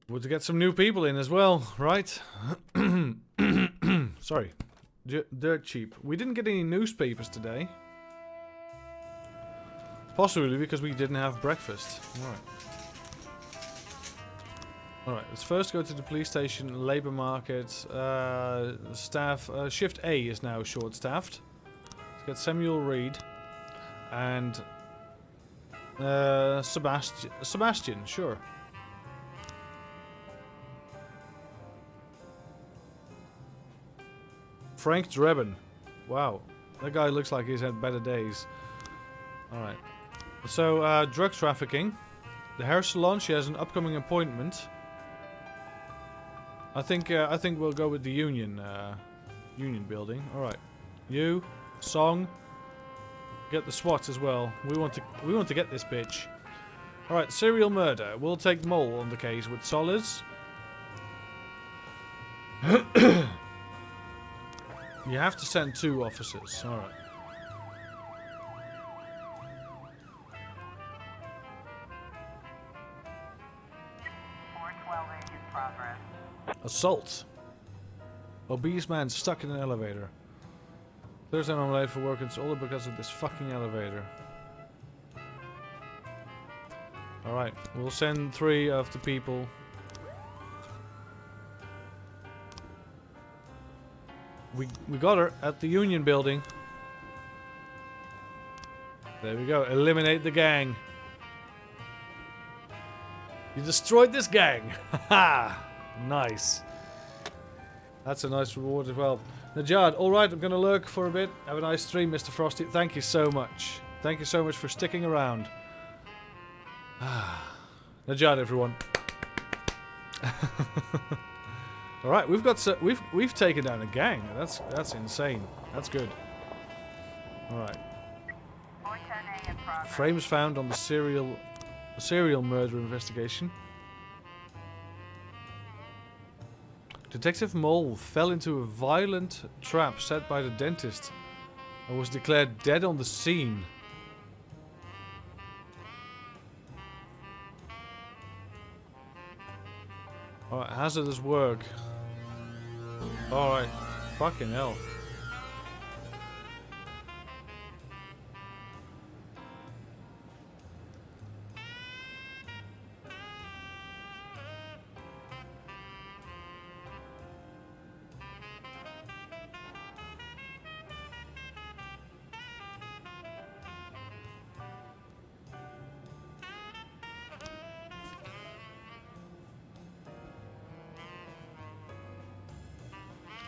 we want to get some new people in as well, right? Sorry. Dirt cheap. We didn't get any newspapers today. Possibly because we didn't have breakfast. Alright. Alright, let's first go to the police station, labor market, staff. Shift A is now short-staffed. Let's get Samuel Reed and Sebastian, sure. Frank Drebin. Wow. That guy looks like he's had better days. Alright. So, drug trafficking. The hair salon, she has an upcoming appointment. I think we'll go with the Union building. Alright. You, Song. Get the SWAT as well. We want to get this bitch. Alright, serial murder. We'll take Mole on the case with Solids. You have to send 2 officers. Alright.
Progress.
Assault. Obese man stuck in an elevator. Thursday I'm late for work. It's all because of this fucking elevator. Alright, we'll send 3 of the people. We got her at the Union building. There we go. Eliminate the gang. You destroyed this gang. Haha. Nice. That's a nice reward as well. Najad, alright, I'm going to lurk for a bit. Have a nice stream, Mr. Frosty. Thank you so much. Thank you so much for sticking around. Najad, everyone. Alright, we've got we've taken down a gang. That's insane. That's good. Alright. Frames found on the serial murder investigation. Detective Mole fell into a violent trap set by the dentist and was declared dead on the scene. Alright, hazardous work. Alright, fucking hell.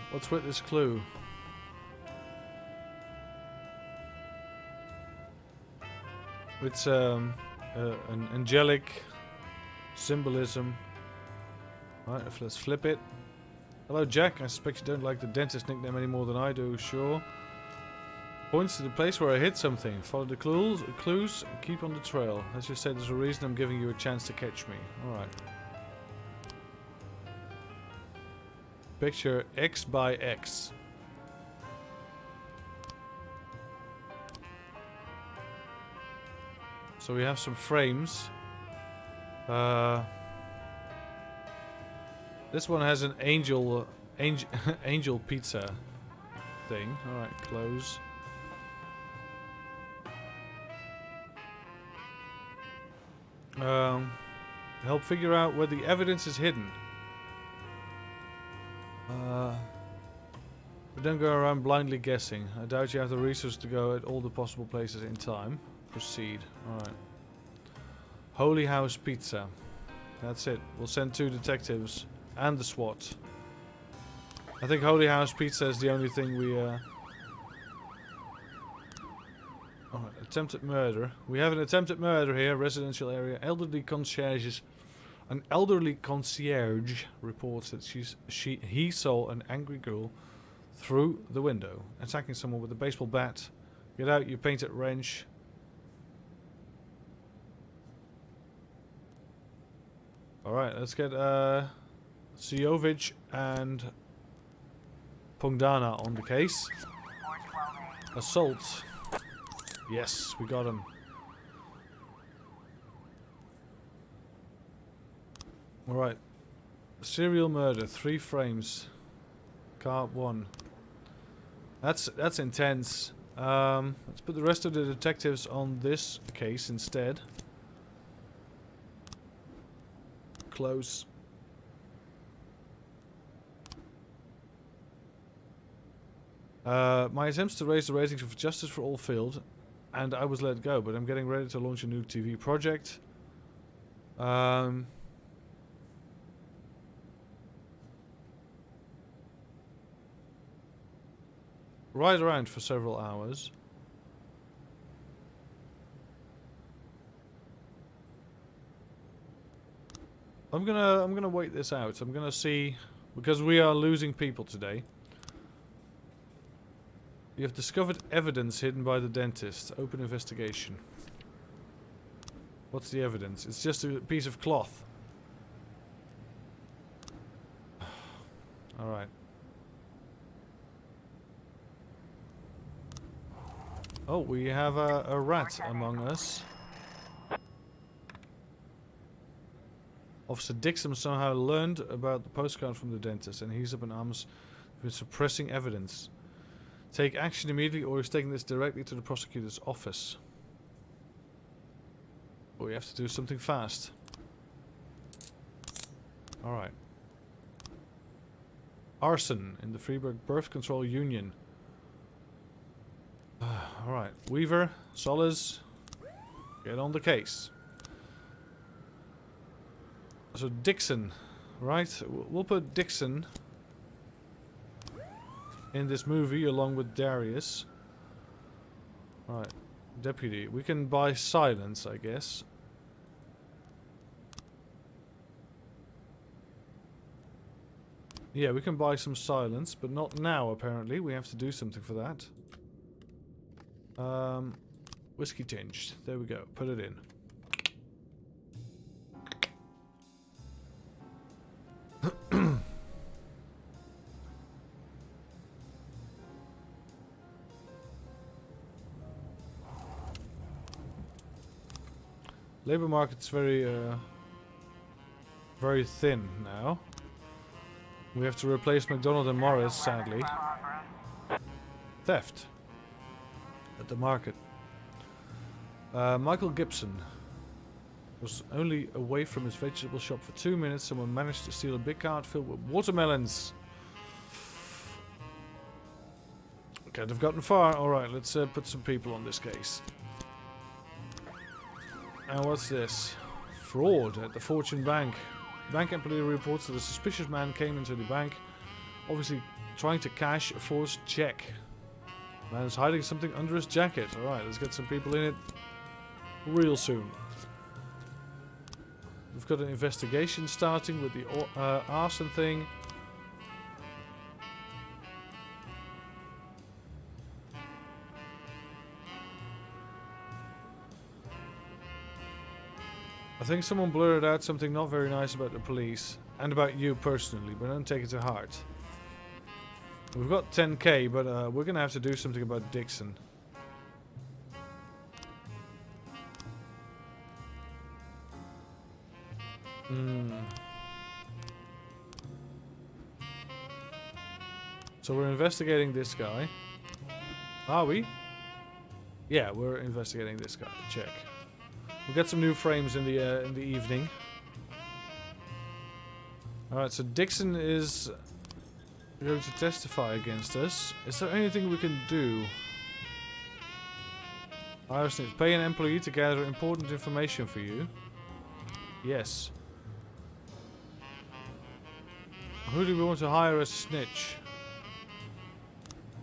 What's with this clue? It's an angelic symbolism. Right, let's flip it. Hello, Jack. I suspect you don't like the dentist nickname any more than I do, sure. Points to the place where I hit something. Follow the clues and keep on the trail. As you said, there's a reason I'm giving you a chance to catch me. Alright. Picture X by X. So we have some frames. This one has an angel pizza thing. Alright, close. Help figure out where the evidence is hidden. But don't go around blindly guessing. I doubt you have the resources to go at all the possible places in time. Proceed. Alright. Holy House Pizza. That's it. We'll send 2 detectives and the SWAT. I think Holy House Pizza is the only thing we... Alright, attempted murder. We have an attempted murder here. Residential area. Elderly concierges. An elderly concierge reports that he saw an angry girl through the window, attacking someone with a baseball bat. Get out, you painted wrench. Alright, let's get Siovic and Pongdana on the case. Assault. Yes, we got him. Alright. Serial murder, 3 frames. Car 1. That's intense. Let's put the rest of the detectives on this case instead. Close. My attempts to raise the ratings of Justice for All failed, and I was let go, but I'm getting ready to launch a new TV project. Ride around for several hours. I'm gonna wait this out. I'm gonna see, because we are losing people today. You have discovered evidence hidden by the dentist. Open investigation. What's the evidence? It's just a piece of cloth. Alright. Oh, we have a rat among us. Officer Dixon somehow learned about the postcard from the dentist, and he's up in arms with suppressing evidence. Take action immediately, or he's taking this directly to the prosecutor's office. We have to do something fast. Alright. Arson in the Freeburg Birth Control Union. Alright. Weaver, Solis, get on the case. So Dixon, right? We'll put Dixon in this movie along with Darius. Alright, deputy. We can buy silence, I guess. Yeah, we can buy some silence, but not now apparently. We have to do something for that. Whiskey tinged. There we go. Put it in. Labor market's very thin now. We have to replace McDonald and Morris, sadly. Theft at the market. Michael Gibson was only away from his vegetable shop for 2 minutes. Someone managed to steal a big cart filled with watermelons. Can't have gotten far. Alright, let's put some people on this case. And what's this? Fraud at the Fortune Bank. Bank employee reports that a suspicious man came into the bank, obviously trying to cash a forced check. Man is hiding something under his jacket. Alright, let's get some people in it real soon. We've got an investigation starting with the arson thing. I think someone blurted out something not very nice about the police and about you personally, but don't take it to heart. We've got 10k, but we're gonna have to do something about Dixon. So we're investigating this guy. Are we? Yeah, we're investigating this guy. Check. We'll get some new frames in the evening. Alright, so Dixon is going to testify against us. Is there anything we can do? I just need to pay an employee to gather important information for you. Yes. Who do we want to hire as a snitch?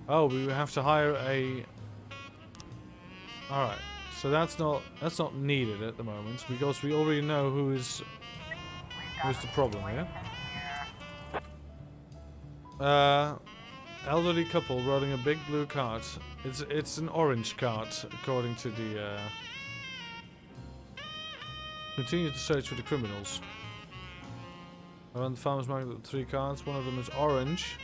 Oh, we have to hire a... Alright. So that's not needed at the moment because we already know who's the problem here. Elderly couple riding a big blue cart. It's an orange cart according to the. Continue to search for the criminals. Around the farmers market with 3 carts. One of them is orange.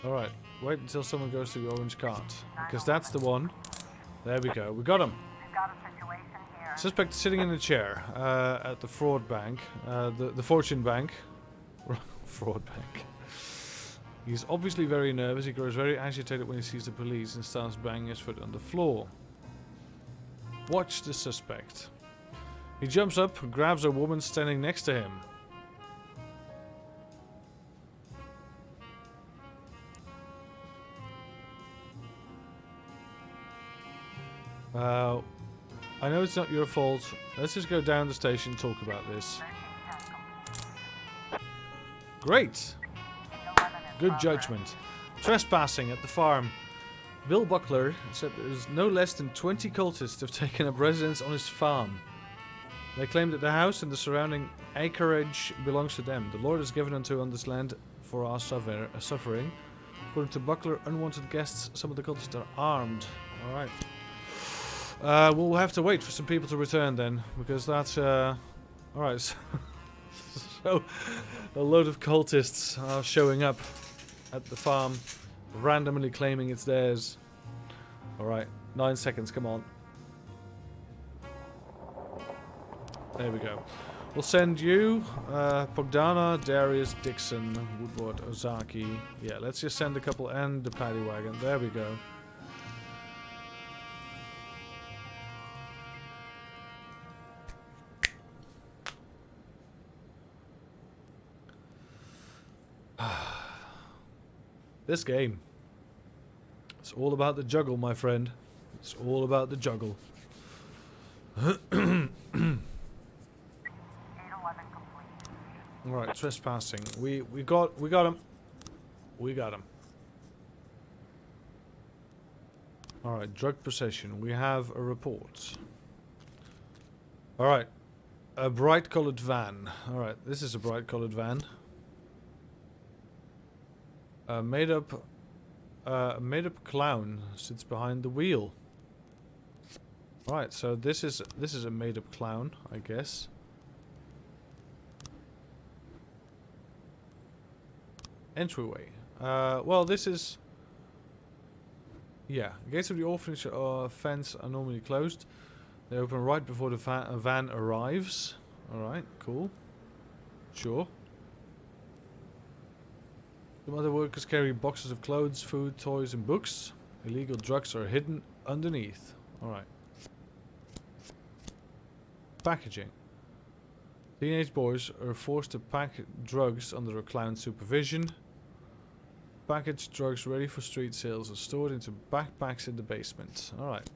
Alright, wait until someone goes to the orange cart. Because that's the one. There we go, we got him. Suspect sitting in a chair at the fraud bank. The Fortune Bank. Fraud bank. He's obviously very nervous. He grows very agitated when he sees the police and starts banging his foot on the floor. Watch the suspect. He jumps up and grabs a woman standing next to him. I know it's not your fault. Let's just go down the station and talk about this. Great! Good judgment. Trespassing at the farm. Bill Buckler said there's no less than 20 cultists have taken up residence on his farm. They claim that the house and the surrounding acreage belongs to them. The Lord has given unto on this land for our suffering. According to Buckler, unwanted guests, some of the cultists are armed. Alright. We'll have to wait for some people to return then, because that's, alright, so a load of cultists are showing up at the farm, randomly claiming it's theirs. Alright, 9 seconds, come on. There we go. We'll send you, Pogdana, Darius, Dixon, Woodward, Ozaki. Yeah, let's just send a couple and the paddy wagon. There we go. This game. It's all about the juggle, my friend. It's all about the juggle.
811 complete.
Alright, trespassing. We got him. We got him. Alright, drug possession. We have a report. Alright. A bright colored van. Alright, this is a bright colored van. A made up clown sits behind the wheel. Alright, so this is a made up clown, I guess. Entryway. Well, this is... Yeah, gates of the orphanage fence are normally closed. They open right before the van arrives. Alright, cool. Sure. Some other workers carry boxes of clothes, food, toys and books. Illegal drugs are hidden underneath. Alright. Packaging. Teenage boys are forced to pack drugs under a clown's supervision. Packaged drugs ready for street sales are stored into backpacks in the basement. Alright.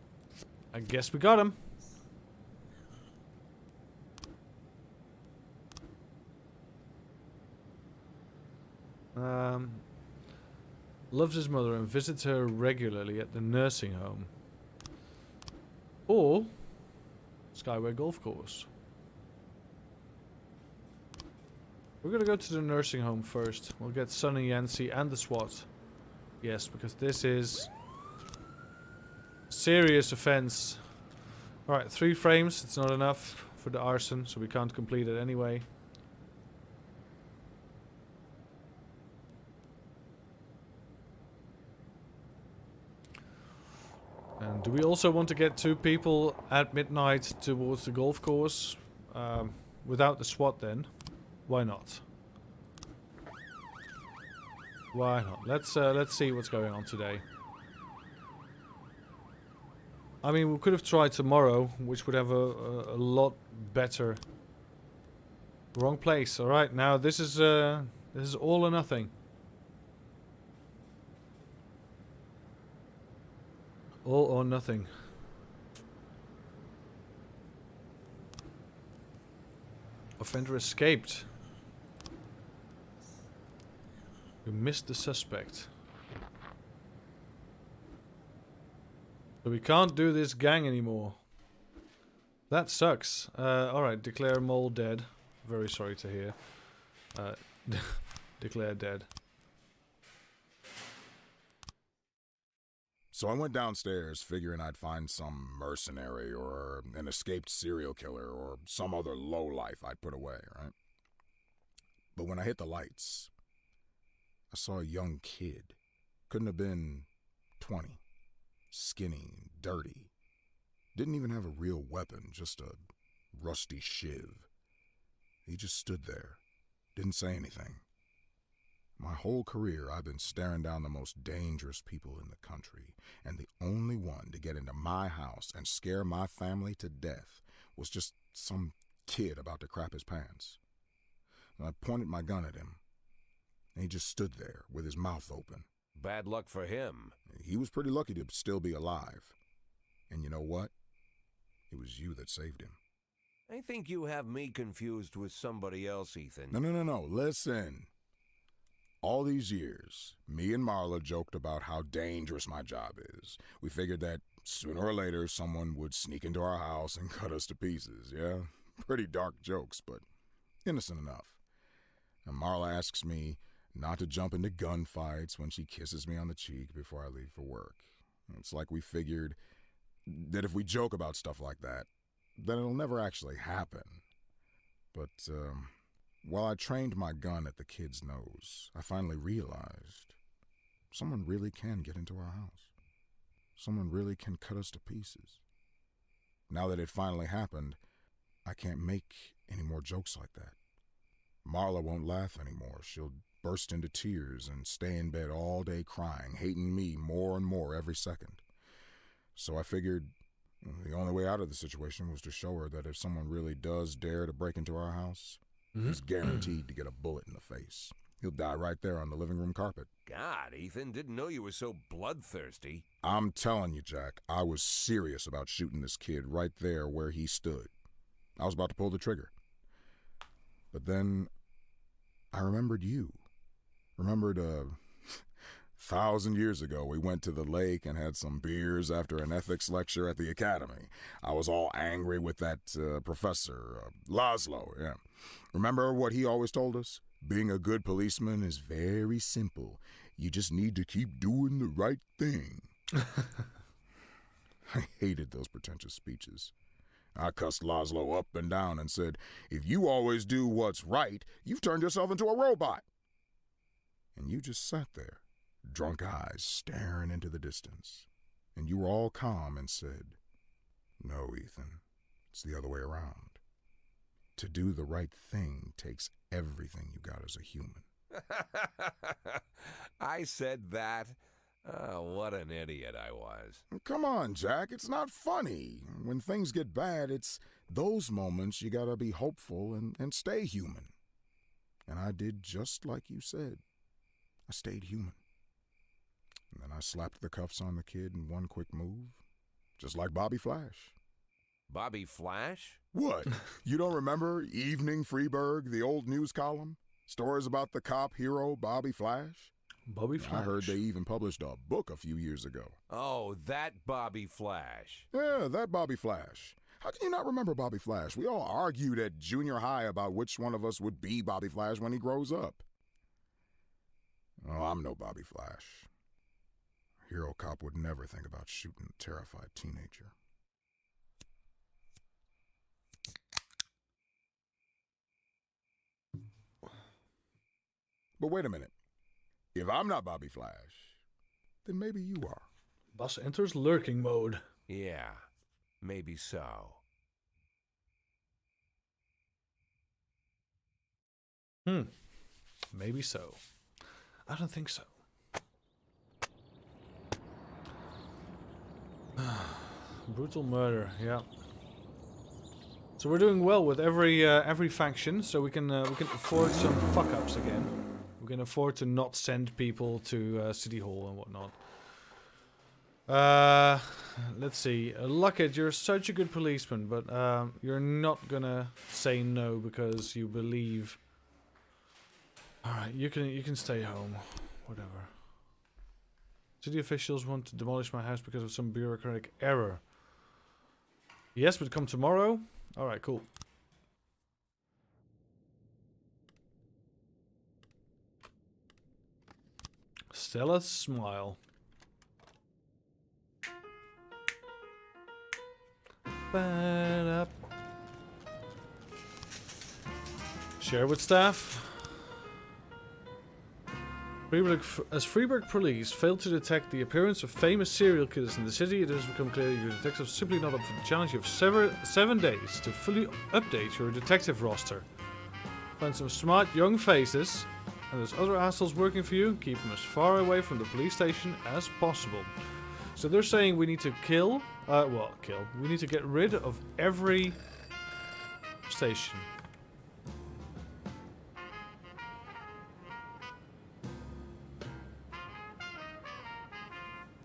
I guess we got him. Loves his mother and visits her regularly at the nursing home. Or Skyway Golf Course. We're gonna go to the nursing home first. We'll get Sonny, Yancy, and the SWAT. Yes, because this is serious offense. Alright, 3 frames. It's not enough for the arson, so we can't complete it anyway. And do we also want to get 2 people at midnight towards the golf course? Without the SWAT then? Why not? Why not? Let's see what's going on today. I mean, we could have tried tomorrow, which would have a lot better. Wrong place. All right, now this is all or nothing. All or nothing. Offender escaped. You missed the suspect. So we can't do this gang anymore. That sucks. Alright, declare Mole dead. Very sorry to hear. Declare dead.
So I went downstairs figuring I'd find some mercenary or an escaped serial killer or some other lowlife I'd put away, right? But when I hit the lights, I saw a young kid. Couldn't have been 20. Skinny, dirty. Didn't even have a real weapon, just a rusty shiv. He just stood there, didn't say anything. My whole career, I've been staring down the most dangerous people in the country, and the only one to get into my house and scare my family to death was just some kid about to crap his pants. And I pointed my gun at him, and he just stood there with his mouth open.
Bad luck for him.
He was pretty lucky to still be alive. And you know what? It was you that saved him.
I think you have me confused with somebody else, Ethan.
No. Listen. All these years, me and Marla joked about how dangerous my job is. We figured that sooner or later someone would sneak into our house and cut us to pieces, yeah? Pretty dark jokes, but innocent enough. And Marla asks me not to jump into gunfights when she kisses me on the cheek before I leave for work. It's like we figured that if we joke about stuff like that, then it'll never actually happen. But, while I trained my gun at the kid's nose, I finally realized someone really can get into our house. Someone really can cut us to pieces. Now that it finally happened, I can't make any more jokes like that. Marla won't laugh anymore. She'll burst into tears and stay in bed all day crying, hating me more and more every second. So I figured the only way out of the situation was to show her that if someone really does dare to break into our house, he's guaranteed to get a bullet in the face. He'll die right there on the living room carpet.
God, Ethan, didn't know you were so bloodthirsty.
I'm telling you, Jack, I was serious about shooting this kid right there where he stood. I was about to pull the trigger. But then I remembered you. Remembered 1,000 years ago, we went to the lake and had some beers after an ethics lecture at the academy. I was all angry with that professor, Laszlo, yeah. Remember what he always told us? Being a good policeman is very simple. You just need to keep doing the right thing. I hated those pretentious speeches. I cussed Laszlo up and down and said, if you always do what's right, you've turned yourself into a robot. And you just sat there, drunk eyes staring into the distance. And you were all calm and said, no, Ethan, it's the other way around. To do the right thing takes everything you got as a human.
I said that? Oh, what an idiot I was.
Come on, Jack, it's not funny. When things get bad, it's those moments you gotta be hopeful and stay human. And I did just like you said. I stayed human. And then I slapped the cuffs on the kid in one quick move, just like Bobby Flash.
Bobby Flash?
What? You don't remember Evening Freeburg, the old news column? Stories about the cop hero Bobby Flash?
Bobby Flash.
I heard they even published a book a few years ago.
Oh, that Bobby Flash.
Yeah, that Bobby Flash. How can you not remember Bobby Flash? We all argued at junior high about which one of us would be Bobby Flash when he grows up. Oh, I'm no Bobby Flash. A hero cop would never think about shooting a terrified teenager. But wait a minute. If I'm not Bobby Flash, then maybe you are.
Bus enters lurking mode.
Yeah, maybe so.
Maybe so. I don't think so. Brutal murder, yeah. So we're doing well with every faction, so we can afford some fuck ups again. We can afford to not send people to City Hall and whatnot. Let's see. Luckett, you're such a good policeman, but you're not gonna say no because you believe. All right, you can stay home, whatever. City officials want to demolish my house because of some bureaucratic error. Yes, but come tomorrow. All right, cool. Stella smile. Ba-da. Share with staff. As Freeburg police failed to detect the appearance of famous serial killers in the city, it has become clear your detectives are simply not up for the challenge. You have 7 days to fully update your detective roster. Find some smart young faces, and there's other assholes working for you. Keep them as far away from the police station as possible. So they're saying we need to kill. We need to get rid of every station.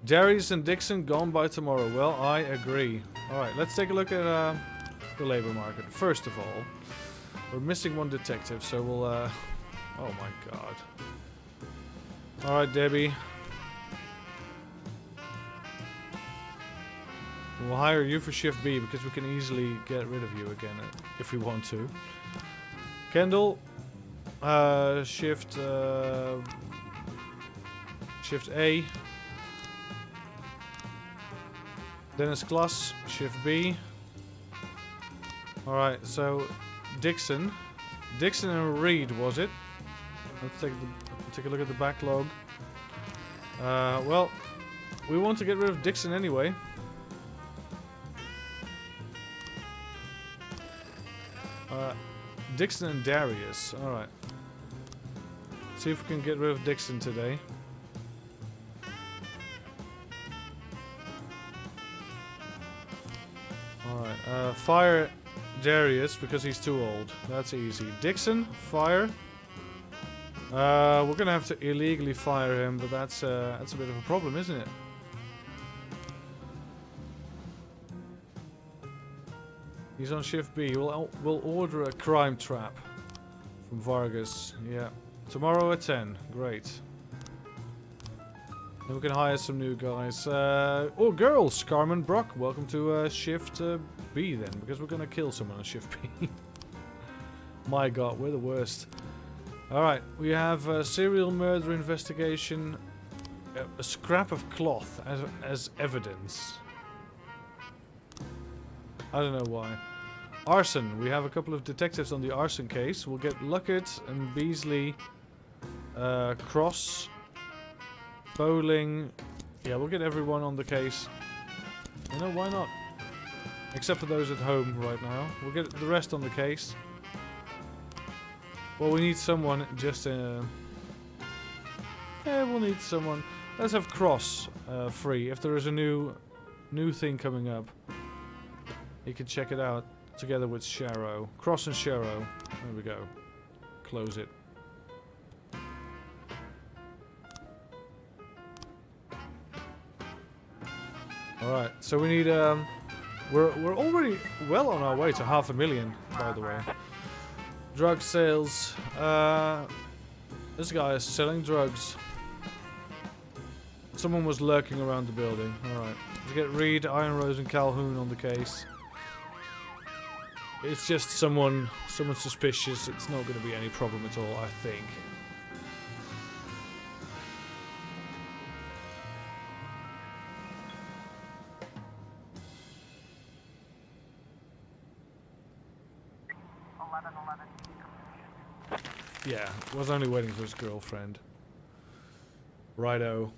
Darius and Dixon gone by tomorrow. Well, I agree. Alright, let's take a look at the labor market. First of all, we're missing one detective, so we'll... oh my god. Alright, Debbie. We'll hire you for shift B, because we can easily get rid of you again if we want to. Kendall, shift A. Dennis Klass, shift B. Alright, so Dixon and Reed, was it? Let's take a look at the backlog. Well, we want to get rid of Dixon anyway. Dixon and Darius, alright. See if we can get rid of Dixon today. Alright, fire Darius because he's too old. That's easy. Dixon, fire. We're gonna have to illegally fire him, but that's a bit of a problem, isn't it? He's on shift B. We'll order a crime trap From Vargas. Yeah. Tomorrow at 10. Great. Then we can hire some new guys. Oh, girls! Carmen, Brock, welcome to Shift B then, because we're gonna kill someone on Shift B. My god, we're the worst. Alright, we have a serial murder investigation. A scrap of cloth as evidence. I don't know why. Arson. We have a couple of detectives on the arson case. We'll get Luckett and Beasley, Cross, Bowling. Yeah, we'll get everyone on the case. You know, why not? Except for those at home right now. We'll get the rest on the case. Well, we need someone just... yeah, we'll need someone. Let's have Cross free. If there is a new thing coming up, you can check it out together with Sharrow. Cross and Sharrow. There we go. Close it. Alright, so we need we're already well on our way to 500,000, by the way. Drug sales. This guy is selling drugs. Someone was lurking around the building. Alright. Let's get Reed, Iron Rose and Calhoun on the case. It's just someone suspicious. It's not going to be any problem at all, I think. Yeah, was only waiting for his girlfriend. Righto.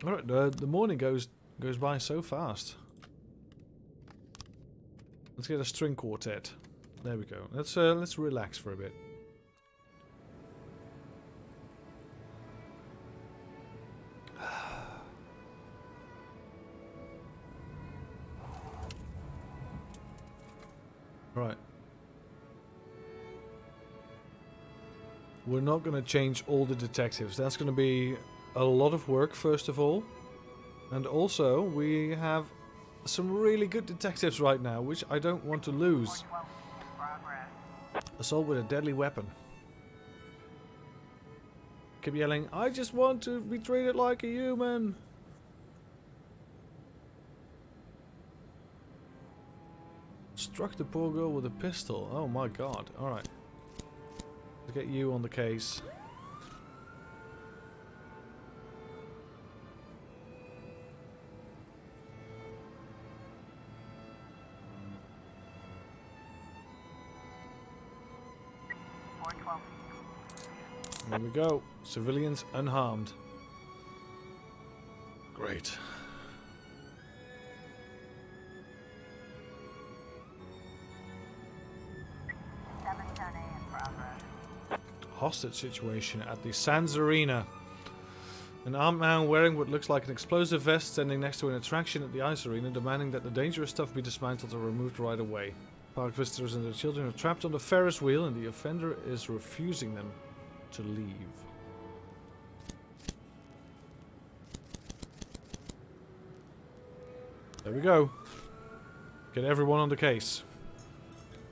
Alright, the morning goes by so fast. Let's get a string quartet. There we go. Let's relax for a bit. Right. We're not going to change all the detectives. That's going to be a lot of work, first of all. And also, we have some really good detectives right now, which I don't want to lose. Assault with a deadly weapon. Keep yelling, I just want to be treated like a human. Struck the poor girl with a pistol. Oh my god. Alright. Let's get you on the case. There we go. Civilians unharmed. Great. Hostage situation at the Sands Arena. An armed man wearing what looks like an explosive vest standing next to an attraction at the ice arena, demanding that the dangerous stuff be dismantled or removed right away. Park visitors and their children are trapped on the Ferris wheel, and the offender is refusing them to leave. There we go. Get everyone on the case.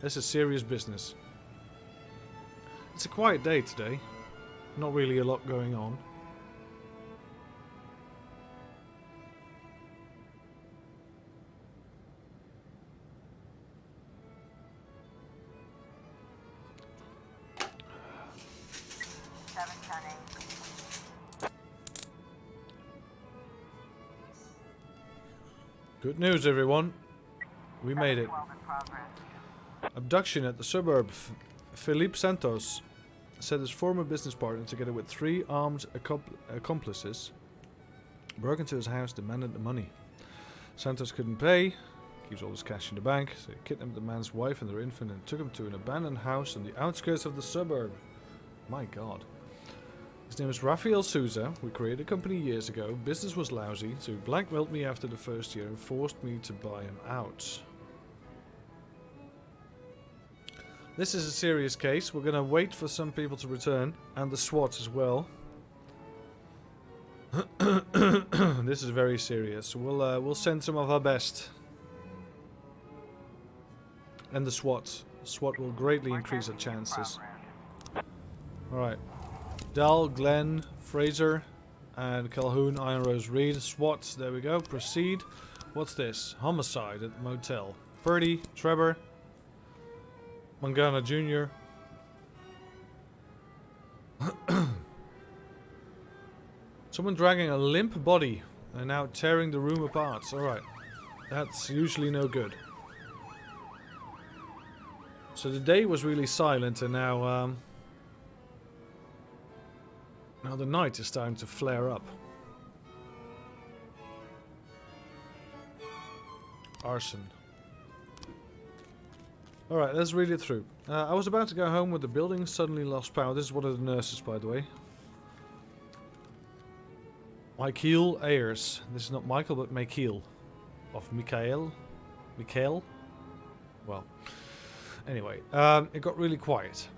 This is serious business. It's a quiet day today. Not really a lot going on. Good news, everyone. We made it. Abduction at the suburb. Felipe Santos said his former business partner, together with 3 armed accomplices, broke into his house, demanded the money. Santos couldn't pay, keeps all his cash in the bank, so he kidnapped the man's wife and their infant and took him to an abandoned house on the outskirts of the suburb. My god. His name is Rafael Souza. We created a company years ago. Business was lousy, so he blackmailed me after the first year and forced me to buy him out. This is a serious case. We're gonna wait for some people to return, and the SWAT as well. This is very serious. We'll send some of our best, and the SWAT SWAT will greatly increase our chances. Alright. Dal, Glenn, Fraser, and Calhoun, Iron Rose, Reed, SWAT. There we go. Proceed. What's this? Homicide at the motel. Purdy, Trevor, Mangana Jr. Someone dragging a limp body and now tearing the room apart. Alright. That's usually no good. So the day was really silent, and now now the night is starting to flare up. Arson. Alright, let's read it through. I was about to go home when the building suddenly lost power. This is one of the nurses, by the way. Michael Ayers. This is not Michael, but Michael. Of Mikhail. Mikhail? Well. Anyway, it got really quiet.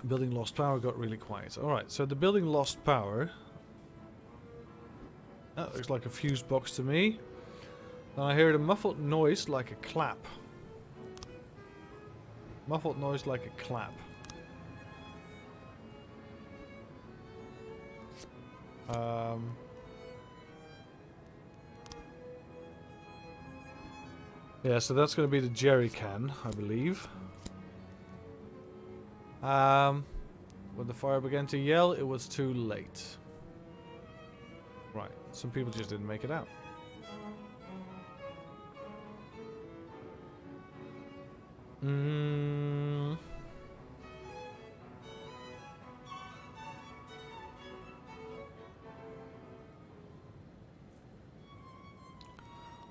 The building lost power, got really quiet. Alright, so the building lost power. That looks like a fuse box to me. Then I heard a muffled noise like a clap. Muffled noise like a clap. Yeah, so that's going to be the jerry can, I believe. When the fire began to yell, it was too late. Right, some people just didn't make it out.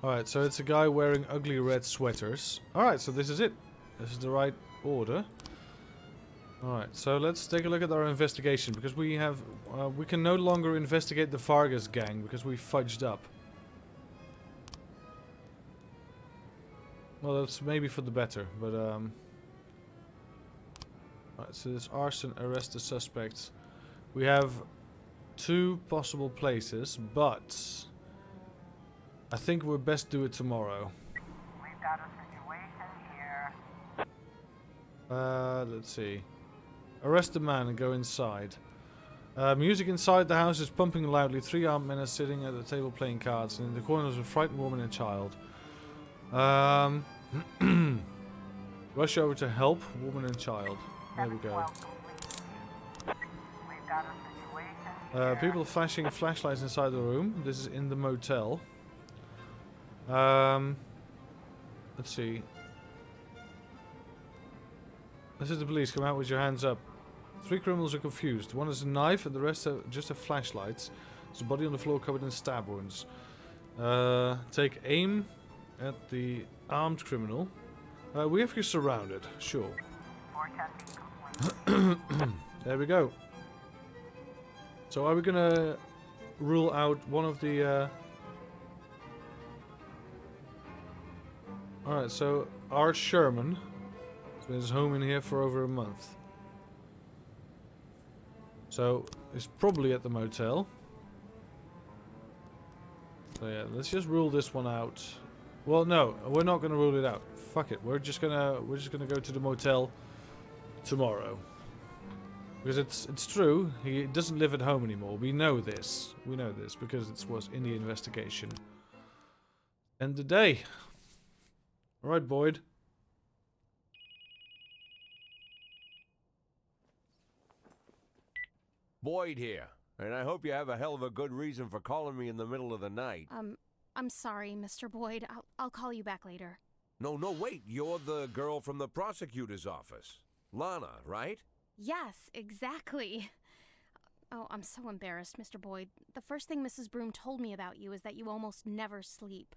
Alright, so it's a guy wearing ugly red sweaters. Alright, so this is it. This is the right order. Alright, so let's take a look at our investigation, because we have... we can no longer investigate the Vargas gang, because we fudged up. Well, that's maybe for the better, but alright, so this arson, arrest the suspects. We have 2 possible places, but... I think we'll best do it tomorrow.
We've got a situation here.
Let's see. Arrest the man and go inside. Music inside the house is pumping loudly. 3 armed men are sitting at the table playing cards, and in the corner is a frightened woman and child. Rush over to help woman and child. There we go.
We've got a situation here.
People flashing flashlights inside the room. This is in the motel. Let's see. This is the police. Come out with your hands up. 3 criminals are confused. One has a knife and the rest just have flashlights. There's a body on the floor covered in stab wounds. Take aim at the armed criminal. We have you surrounded. Sure. There we go. So are we gonna rule out one of the... Alright, so R. Sherman has been his home in here for over a month. So, he's probably at the motel. So yeah, let's just rule this one out. Well, no, we're not gonna rule it out. Fuck it, we're just gonna go to the motel tomorrow. Because it's true, he doesn't live at home anymore. We know this. We know this because it was in the investigation. End the day. Alright, Boyd.
Boyd here, and I hope you have a hell of a good reason for calling me in the middle of the night.
I'm sorry, Mr. Boyd. I'll call you back later.
No, wait. You're the girl from the prosecutor's office. Lana, right?
Yes, exactly. Oh, I'm so embarrassed, Mr. Boyd. The first thing Mrs. Broom told me about you is that you almost never sleep.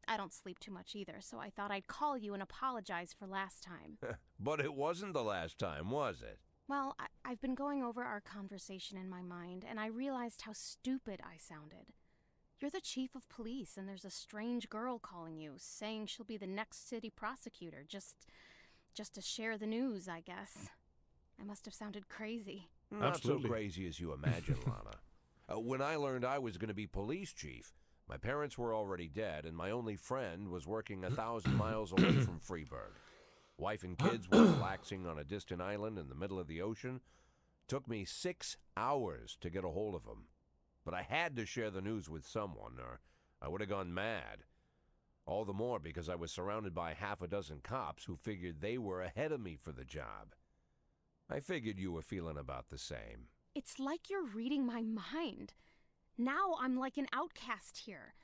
I don't sleep too much either, so I thought I'd call you and apologize for last time.
But it wasn't the last time, was it?
Well, I've been going over our conversation in my mind, and I realized how stupid I sounded. You're the chief of police, and there's a strange girl calling you, saying she'll be the next city prosecutor, just to share the news, I guess. I must have sounded crazy.
Not so crazy as you imagine, Lana. When I learned I was going to be police chief, my parents were already dead, and my only friend was working 1,000 miles away from Freeburg. Wife and kids were relaxing on a distant island in the middle of the ocean. Took me 6 hours to get a hold of them. But I had to share the news with someone, or I would have gone mad. All the more because I was surrounded by half a dozen cops who figured they were ahead of me for the job. I figured you were feeling about the same.
It's like you're reading my mind. Now I'm like an outcast here.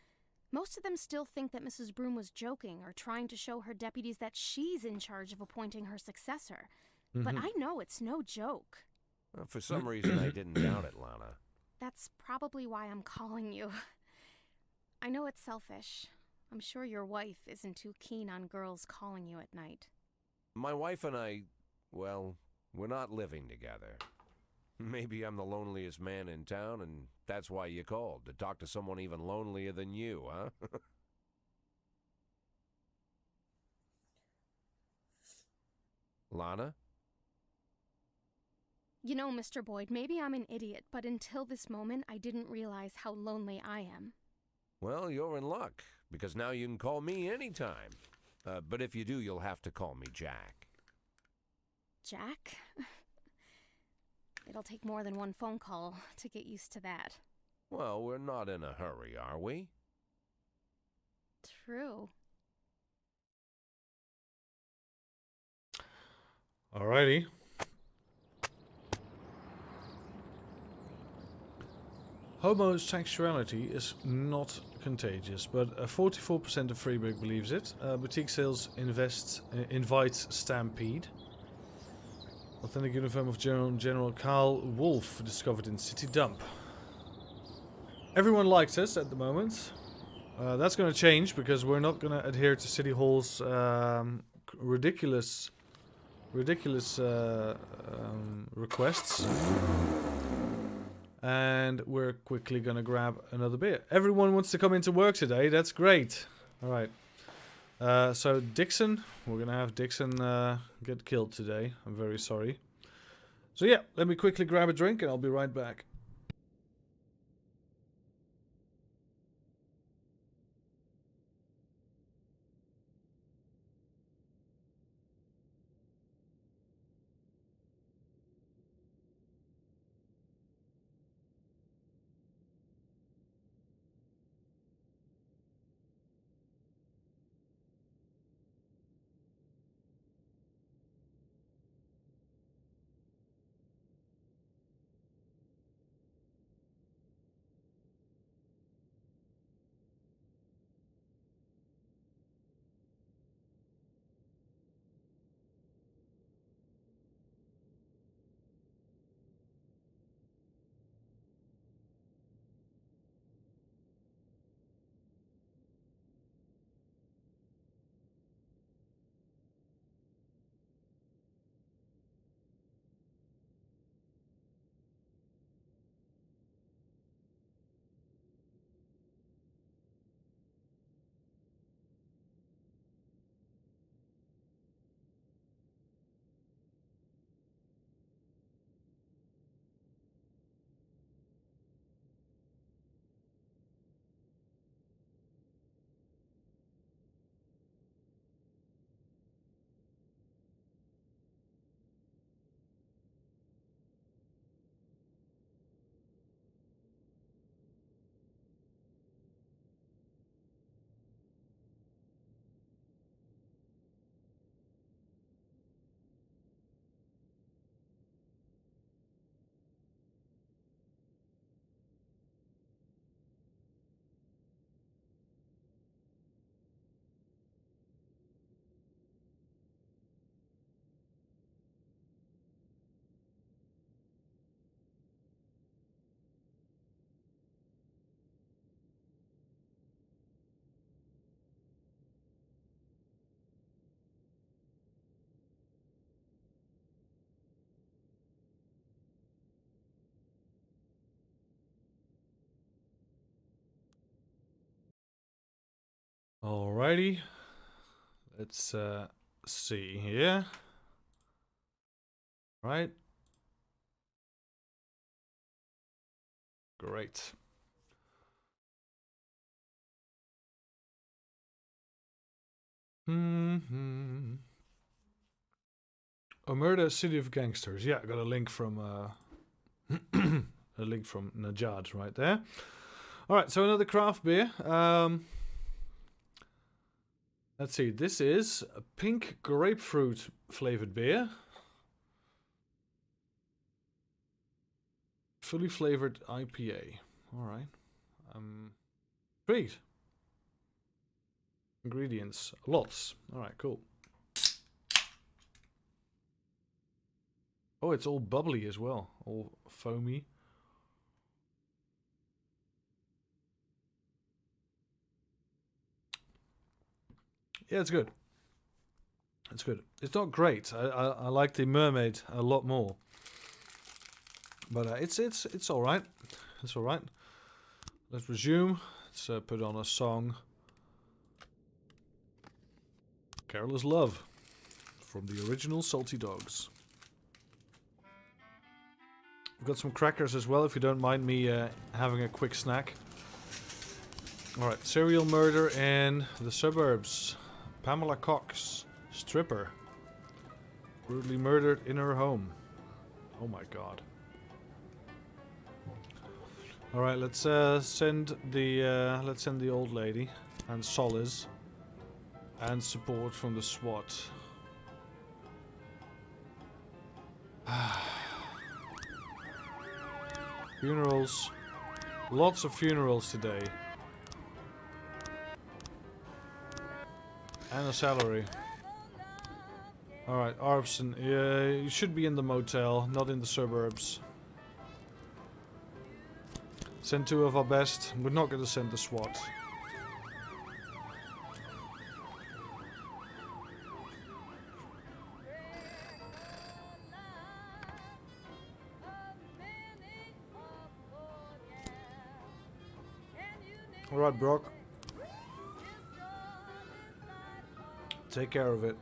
Most of them still think that Mrs. Broom was joking or trying to show her deputies that she's in charge of appointing her successor. But I know it's no joke.
Well, for some reason, I didn't doubt it, Lana.
That's probably why I'm calling you. I know it's selfish. I'm sure your wife isn't too keen on girls calling you at night.
My wife and I, well, we're not living together. Maybe I'm the loneliest man in town, and that's why you called, to talk to someone even lonelier than you, huh? Lana?
You know, Mr. Boyd, maybe I'm an idiot, but until this moment, I didn't realize how lonely I am.
Well, you're in luck, because now you can call me anytime. But if you do, you'll have to call me Jack.
Jack? It'll take more than one phone call to get used to that.
Well, we're not in a hurry, are we?
True.
Alrighty. Homosexuality is not contagious, but 44% of Freeburg believes it. Boutique sales invites Stampede. Authentic uniform of General Carl Wolf discovered in City Dump. Everyone likes us at the moment. That's going to change because we're not going to adhere to City Hall's ridiculous requests. And we're quickly going to grab another beer. Everyone wants to come into work today. That's great. Alright. So Dixon. We're going to have Dixon get killed today. I'm very sorry. So yeah, let me quickly grab a drink and I'll be right back. Alrighty. Let's see here. Right. Great. A Murder City of Gangsters. Yeah, I got a link from Najad right there. All right, so another craft beer. Let's see. This is a pink grapefruit flavored beer. Fully flavored IPA. All right. Intrigued. Ingredients. Lots. All right, cool. Oh, it's all bubbly as well. All foamy. Yeah, it's good. It's good. It's not great. I like the mermaid a lot more. But it's all right. It's all right. Let's resume. Let's put on a song. Careless Love from the original Salty Dogs. We've got some crackers as well, if you don't mind me having a quick snack. Alright, serial murder in the suburbs. Pamela Cox, stripper. Brutally murdered in her home. Oh my god. Alright, let's send the old lady and solace and support from the SWAT. Funerals. Lots of funerals today. And a salary. Alright, Arbson. You should be in the motel, not in the suburbs. Send 2 of our best. We're not going to send the SWAT. Alright, Brock. Take care of it.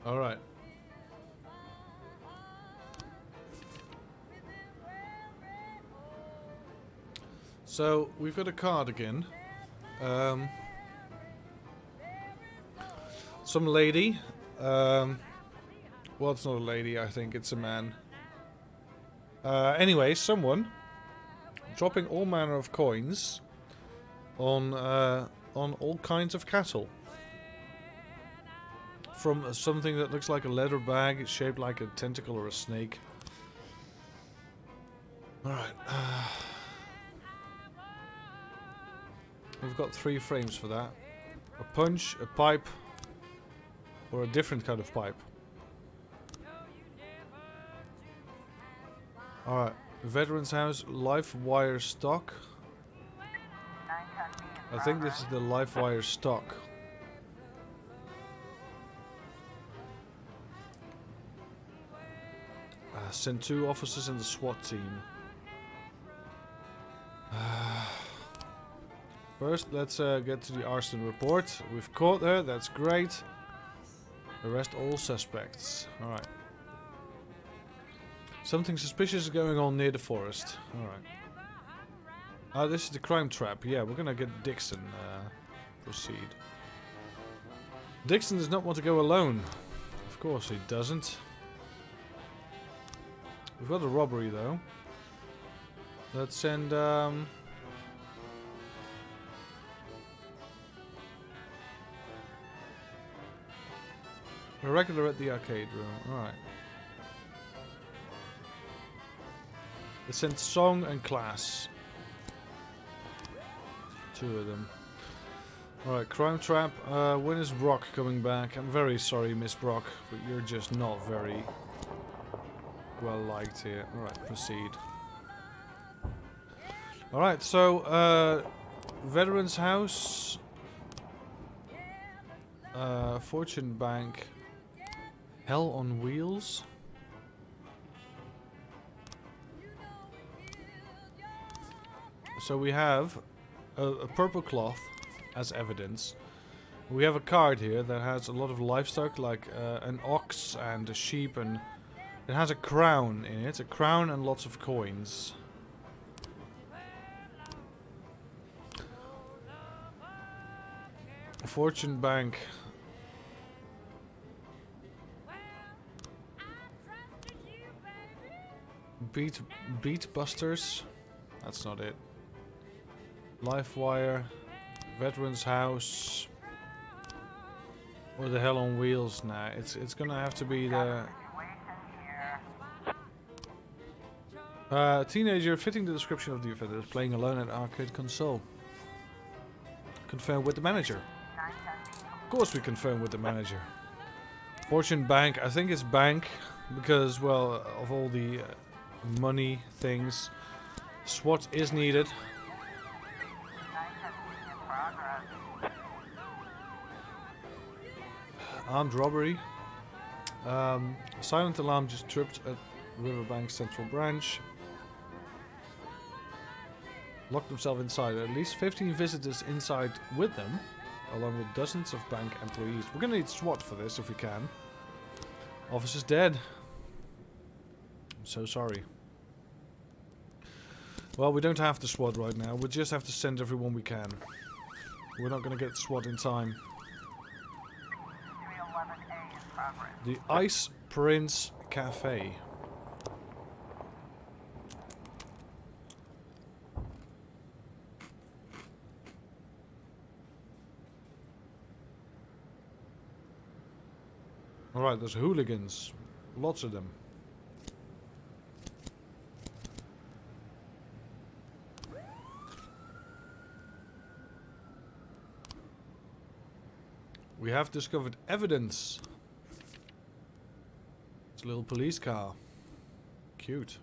Alright. So, we've got a cardigan. Some lady. Well, it's not a lady, I think it's a man. Anyway, someone dropping all manner of coins on all kinds of cattle. From something that looks like a leather bag, shaped like a tentacle or a snake. Alright. We've got 3 frames for that. A punch, a pipe, or a different kind of pipe. Alright. Veterans House, live wire stock. I think this is the live wire stock. Send 2 officers and the SWAT team. First, let's get to the arson report. We've caught her, that's great. Arrest all suspects. Alright. Something suspicious is going on near the forest. Alright. This is the crime trap. Yeah, we're gonna get Dixon. Proceed. Dixon does not want to go alone. Of course he doesn't. We've got a robbery though. Let's send a regular at the arcade room. Alright. Let's send Song and Class. 2 of them. Alright, crime trap. When is Brock coming back? I'm very sorry, Miss Brock, but you're just not very well liked here. Alright, proceed. Alright, so Veterans House, Fortune Bank, Hell on Wheels. So we have a purple cloth as evidence. We have a card here that has a lot of livestock, like an ox and a sheep, and it has a crown in it. A crown and lots of coins. Fortune Bank. Beat Busters. That's not it. Livewire. Veterans House. Or the Hell on Wheels. Nah, it's gonna have to be the teenager fitting the description of the offender is playing alone at arcade console. Confirm with the manager. Of course we confirm with the manager. Fortune Bank. I think it's bank because, well, of all the money things. SWAT is needed. Armed robbery. Silent alarm just tripped at Riverbank Central Branch. Locked themselves inside. At least 15 visitors inside with them, along with dozens of bank employees. We're gonna need SWAT for this if we can. Officer's dead. I'm so sorry. Well, we don't have the SWAT right now. We just have to send everyone we can. We're not gonna get SWAT in time.
311A in progress.
The Ice Prince Cafe. Alright, there's hooligans. Lots of them. We have discovered evidence. It's a little police car. Cute.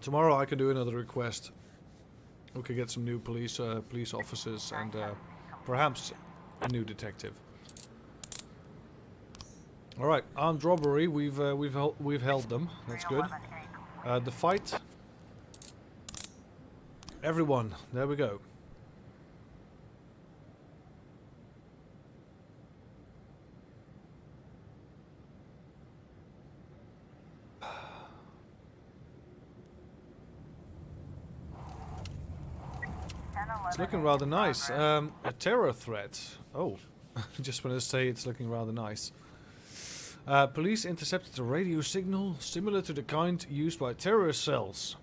Tomorrow I can do another request. We could get some new police officers and perhaps a new detective. All right, armed robbery. We've held them. That's good. The fight. Everyone, there we go. It's looking rather nice. A terror threat. Oh, just want to say it's looking rather nice. Police intercepted a radio signal similar to the kind used by terrorist cells.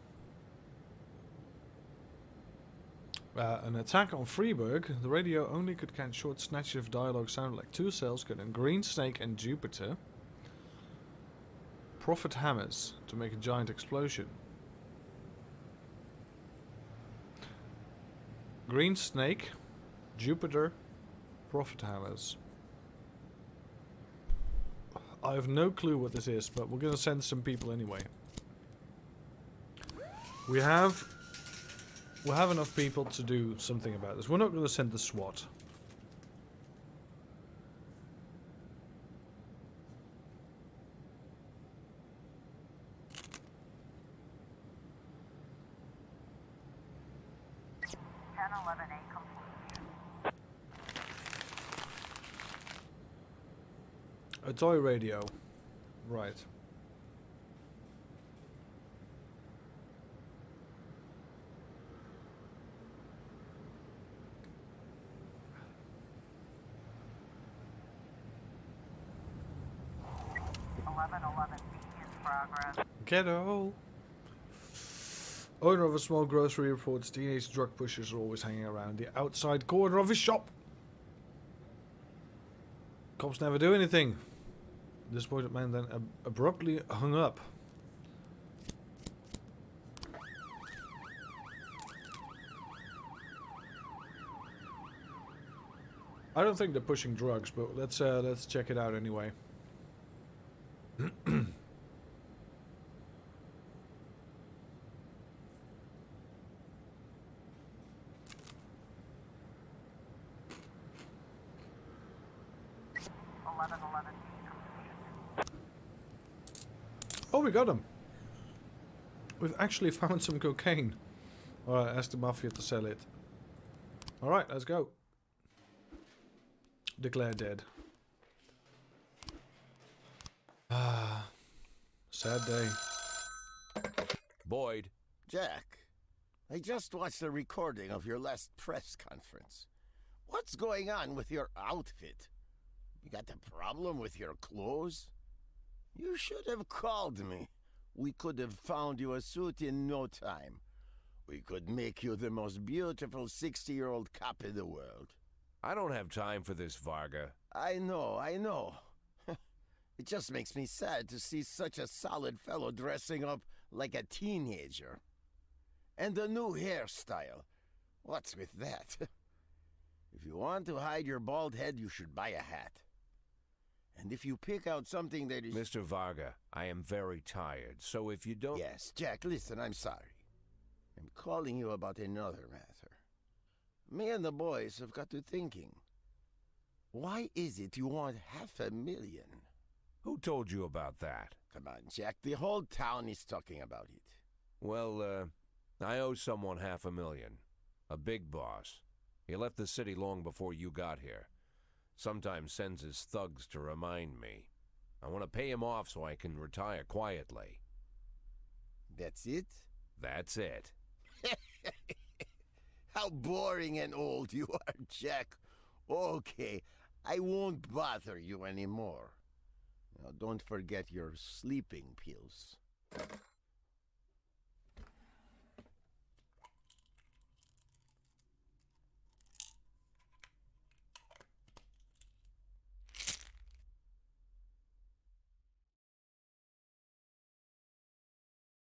An attack on Freiburg. The radio only could catch short snatches of dialogue sounded like two cells cut in Green Snake and Jupiter. Prophet hammers to make a giant explosion. Green Snake, Jupiter, Prophet hammers. I have no clue what this is, but we're gonna send some people anyway. We'll have enough people to do something about this. We're not gonna send the SWAT. A toy radio. Right. Ghetto. Owner of a small grocery reports teenage drug pushers are always hanging around the outside corner of his shop. Cops never do anything. The disappointed man then abruptly hung up. I don't think they're pushing drugs, but let's check it out anyway.
1111 East from Station 2.
Oh, we got him. We've actually found some cocaine. Alright, ask the Mafia to sell it. Alright, let's go. Declare dead. Ah, sad day.
Boyd.
Jack, I just watched a recording of your last press conference. What's going on with your outfit? You got a problem with your clothes? You should have called me. We could have found you a suit in no time. We could make you the most beautiful 60-year-old cop in the world.
I don't have time for this, Varga.
I know. It just makes me sad to see such a solid fellow dressing up like a teenager. And the new hairstyle. What's with that? If you want to hide your bald head, you should buy a hat. And if you pick out something that is...
Mr. Varga, I am very tired, so if you don't...
Yes, Jack, listen, I'm sorry. I'm calling you about another matter. Me and the boys have got to thinking. Why is it you want $500,000?
Who told you about that?
Come on, Jack, the whole town is talking about it.
Well, I owe someone $500,000. A big boss. He left the city long before you got here. Sometimes sends his thugs to remind me. I want to pay him off so I can retire quietly.
That's it?
That's it.
How boring and old you are, Jack. Okay, I won't bother you anymore. Now, don't forget your sleeping pills.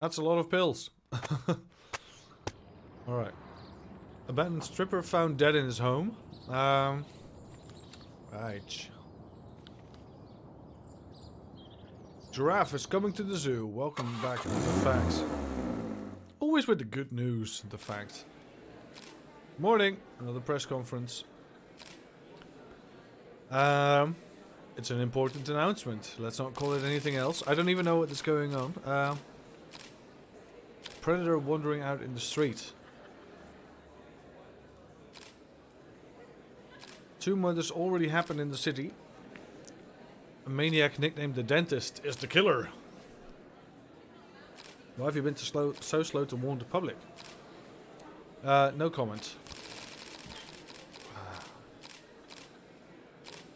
That's a lot of pills. Alright. Abandoned stripper found dead in his home. Right. Giraffe is coming to the zoo. Welcome back to the facts. Always with the good news, the facts. Morning. Another press conference. It's an important announcement. Let's not call it anything else. I don't even know what is going on. Predator wandering out in the street. 2 murders already happened in the city. A maniac nicknamed the Dentist is the killer. Why have you been so slow to warn the public? No comment.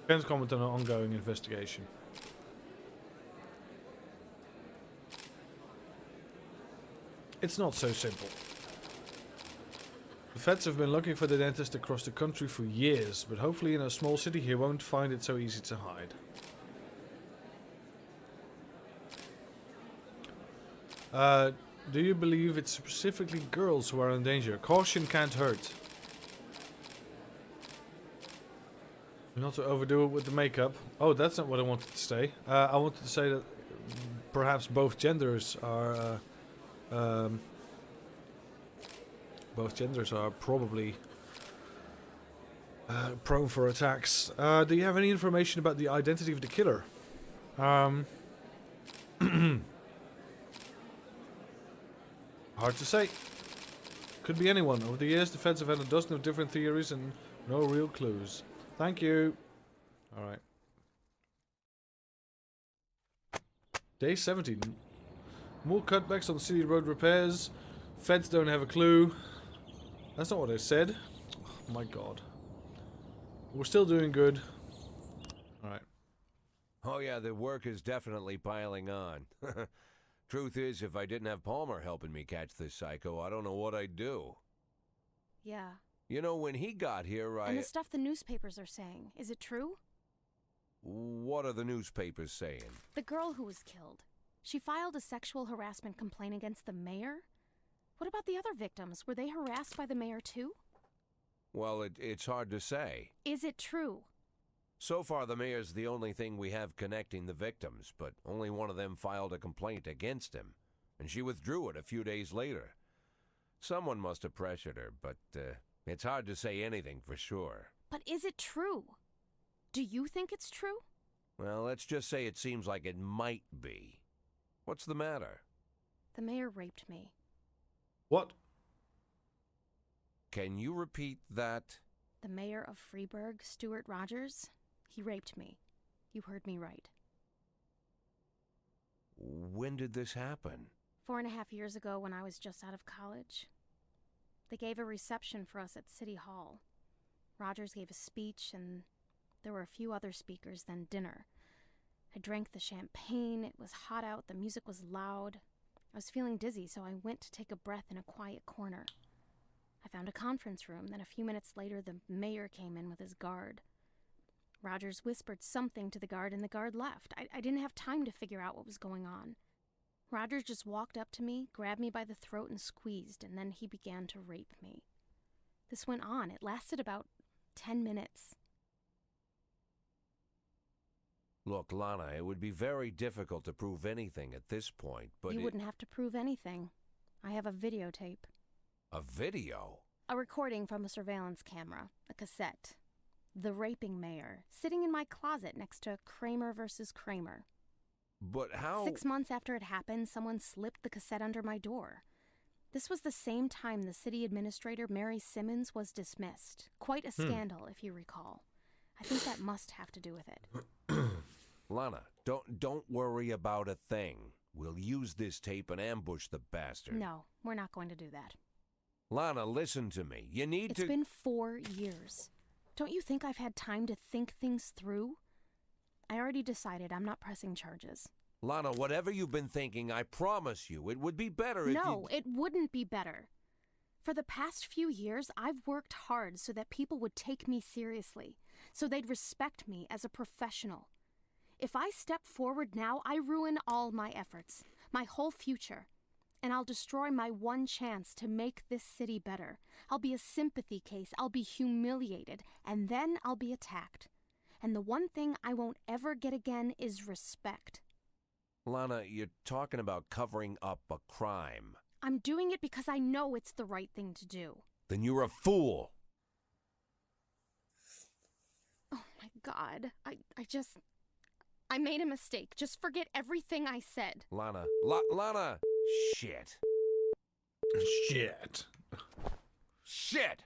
Can't comment on an ongoing investigation. It's not so simple. The feds have been looking for the dentist across the country for years, but hopefully in a small city he won't find it so easy to hide. Do you believe it's specifically girls who are in danger? Caution can't hurt. Not to overdo it with the makeup. Oh, that's not what I wanted to say. I wanted to say that perhaps both genders are probably prone for attacks. Do you have any information about the identity of the killer? Hard to say. Could be anyone. Over the years, the feds have had a dozen of different theories and no real clues. Thank you. Alright. Day 17. More cutbacks on city road repairs. Feds don't have a clue. That's not what I said. Oh my god. We're still doing good. Alright.
Oh yeah, the work is definitely piling on. Truth is, if I didn't have Palmer helping me catch this psycho, I don't know what I'd do.
Yeah.
You know, when he got here,
And the stuff the newspapers are saying, is it true?
What are the newspapers saying?
The girl who was killed. She filed a sexual harassment complaint against the mayor? What about the other victims? Were they harassed by the mayor too?
Well, it's hard to say.
Is it true?
So far, the mayor's the only thing we have connecting the victims, but only one of them filed a complaint against him, and she withdrew it a few days later. Someone must have pressured her, but it's hard to say anything for sure.
But is it true? Do you think it's true?
Well, let's just say it seems like it might be. What's the matter?
The mayor raped me.
What?
Can you repeat that?
The mayor of Freeburg, Stuart Rogers, he raped me. You heard me right.
When did this happen?
4.5 years ago when I was just out of college. They gave a reception for us at City Hall. Rogers gave a speech, and there were a few other speakers, then dinner. I drank the champagne, it was hot out, the music was loud. I was feeling dizzy, so I went to take a breath in a quiet corner. I found a conference room, then a few minutes later the mayor came in with his guard. Rogers whispered something to the guard, and the guard left. I didn't have time to figure out what was going on. Rogers just walked up to me, grabbed me by the throat and squeezed, and then he began to rape me. This went on. It lasted about 10 minutes.
Look, Lana, it would be very difficult to prove anything at this point, but
You wouldn't have to prove anything. I have a videotape.
A video?
A recording from a surveillance camera, a cassette. The raping mayor, sitting in my closet next to Kramer versus Kramer.
But how...
6 months after it happened, someone slipped the cassette under my door. This was the same time the city administrator, Mary Simmons, was dismissed. Quite a scandal, if you recall. I think that must have to do with it.
Lana, don't worry about a thing. We'll use this tape and ambush the bastard.
No, we're not going to do that.
Lana, listen to me. You need to...
It's been 4 years. Don't you think I've had time to think things through? I already decided I'm not pressing charges.
Lana, whatever you've been thinking, I promise you, it would be better if
No, it wouldn't be better. For the past few years, I've worked hard so that people would take me seriously, so they'd respect me as a professional. If I step forward now, I ruin all my efforts, my whole future, and I'll destroy my one chance to make this city better. I'll be a sympathy case, I'll be humiliated, and then I'll be attacked. And the one thing I won't ever get again is respect.
Lana, you're talking about covering up a crime.
I'm doing it because I know it's the right thing to do.
Then you're a fool.
Oh my God, I made a mistake. Just forget everything I said.
Lana, Lana! Shit.
Shit.
Shit!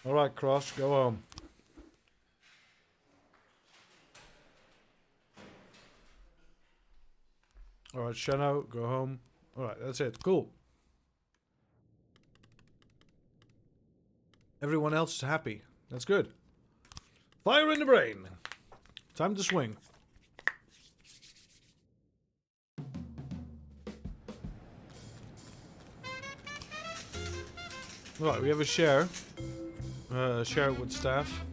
Alright, Cross, go home. Alright, Shano, go home. Alright, that's it. Cool. Everyone else is happy. That's good. Fire in the brain. Time to swing. Alright, we have a share. Share it with staff.